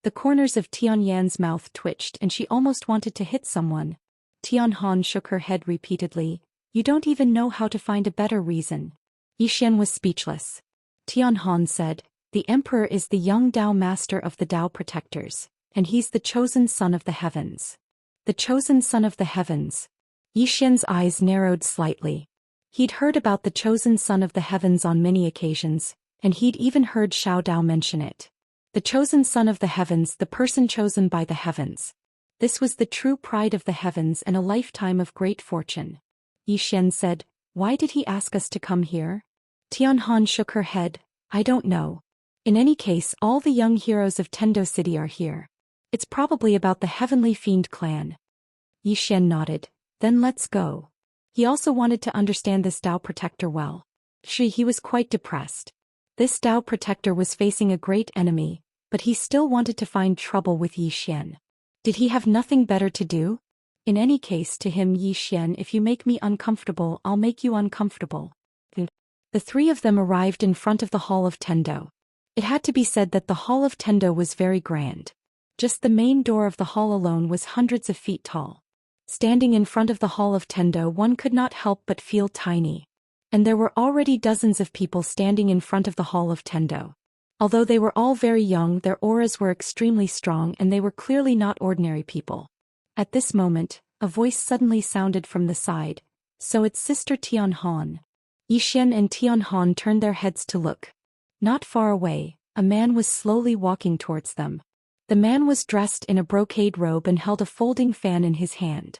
The corners of Tianyan's mouth twitched and she almost wanted to hit someone. Tianhan shook her head repeatedly. You don't even know how to find a better reason. Xian was speechless. Tianhan said, the emperor is the young Tao master of the Tao protectors, and he's the chosen son of the heavens. The chosen son of the heavens. Xian's eyes narrowed slightly. He'd heard about the chosen son of the heavens on many occasions, and he'd even heard Xiao Dao mention it. The chosen son of the heavens, the person chosen by the heavens. This was the true pride of the heavens and a lifetime of great fortune. Xian said, why did he ask us to come here? Tianhan shook her head, I don't know. In any case, all the young heroes of Tendo City are here. It's probably about the Heavenly Fiend clan. Xian nodded, then let's go. He also wanted to understand this Tao protector well. He was quite depressed. This Tao protector was facing a great enemy, but he still wanted to find trouble with Xian. Did he have nothing better to do? In any case, to him, Xian, if you make me uncomfortable, I'll make you uncomfortable. The three of them arrived in front of the Hall of Tendo. It had to be said that the Hall of Tendo was very grand. Just the main door of the hall alone was hundreds of feet tall. Standing in front of the Hall of Tendo, one could not help but feel tiny. And there were already dozens of people standing in front of the Hall of Tendo. Although they were all very young, their auras were extremely strong and they were clearly not ordinary people. At this moment, a voice suddenly sounded from the side. So it's Sister Tianhan. Xian and Tianhan turned their heads to look. Not far away, a man was slowly walking towards them. The man was dressed in a brocade robe and held a folding fan in his hand.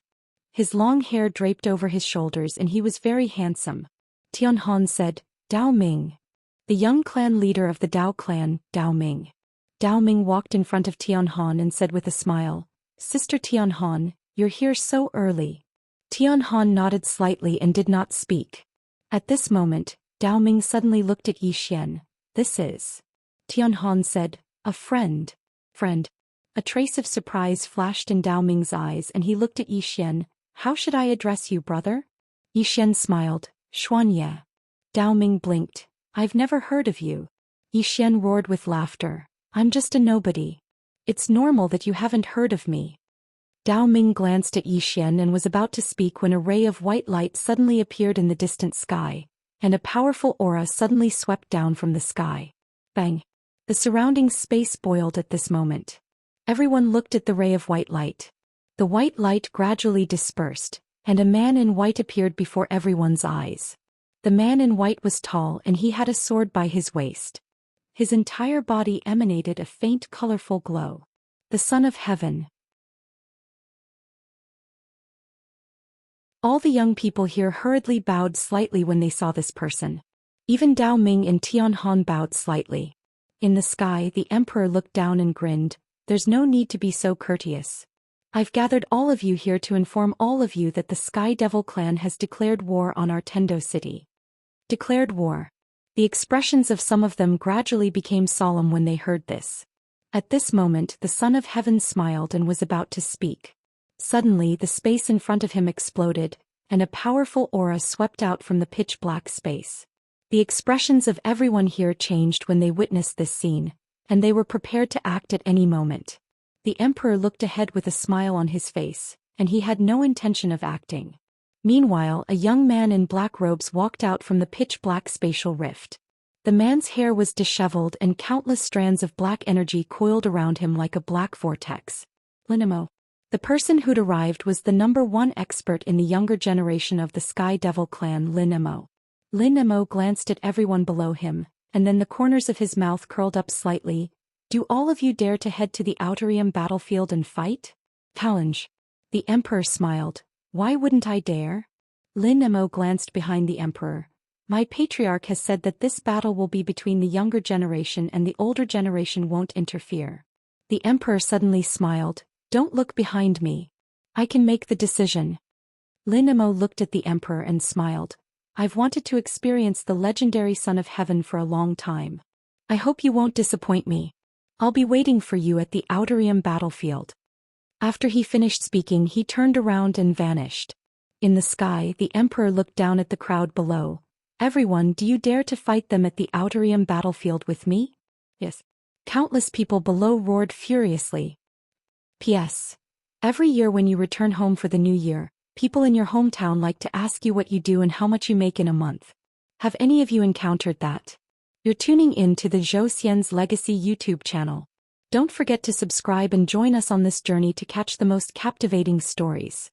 His long hair draped over his shoulders and he was very handsome. Tianhan said, Dao Ming. The young clan leader of the Dao clan, Dao Ming. Dao Ming walked in front of Tianhan and said with a smile, Sister Tianhan, you're here so early. Tianhan nodded slightly and did not speak. At this moment, Dao Ming suddenly looked at Xian. This is. Tianhan said, a friend. Friend. A trace of surprise flashed in Dao Ming's eyes and he looked at Xian. How should I address you, brother? Xian smiled, Xianxia. Dao Ming blinked. I've never heard of you. Xian roared with laughter. I'm just a nobody. It's normal that you haven't heard of me. Dao Ming glanced at Xian and was about to speak when a ray of white light suddenly appeared in the distant sky, and a powerful aura suddenly swept down from the sky. Bang! The surrounding space boiled at this moment. Everyone looked at the ray of white light. The white light gradually dispersed, and a man in white appeared before everyone's eyes. The man in white was tall and he had a sword by his waist. His entire body emanated a faint colorful glow. The Son of Heaven. All the young people here hurriedly bowed slightly when they saw this person. Even Dao Ming and Tianhan bowed slightly. In the sky, the emperor looked down and grinned. There's no need to be so courteous. I've gathered all of you here to inform all of you that the Sky Devil clan has declared war on our Tendo city. Declared war. The expressions of some of them gradually became solemn when they heard this. At this moment, the Son of Heaven smiled and was about to speak. Suddenly, the space in front of him exploded, and a powerful aura swept out from the pitch-black space. The expressions of everyone here changed when they witnessed this scene, and they were prepared to act at any moment. The emperor looked ahead with a smile on his face, and he had no intention of acting. Meanwhile, a young man in black robes walked out from the pitch-black spatial rift. The man's hair was disheveled and countless strands of black energy coiled around him like a black vortex. Linimo. The person who'd arrived was the #1 expert in the younger generation of the Sky Devil clan, Linimo. Linimo glanced at everyone below him, and then the corners of his mouth curled up slightly. Do all of you dare to head to the Outerium battlefield and fight? Challenge. The emperor smiled. Why wouldn't I dare? Lin Mo glanced behind the emperor. My patriarch has said that this battle will be between the younger generation and the older generation won't interfere. The emperor suddenly smiled. Don't look behind me. I can make the decision. Lin Mo looked at the emperor and smiled. I've wanted to experience the legendary Son of Heaven for a long time. I hope you won't disappoint me. I'll be waiting for you at the Outerium battlefield. After he finished speaking, he turned around and vanished. In the sky, the emperor looked down at the crowd below. Everyone, do you dare to fight them at the Outerium battlefield with me? Yes. Countless people below roared furiously. P.S. Every year when you return home for the new year, people in your hometown like to ask you what you do and how much you make in a month. Have any of you encountered that? You're tuning in to the Zhou Xian's Legacy YouTube channel. Don't forget to subscribe and join us on this journey to catch the most captivating stories.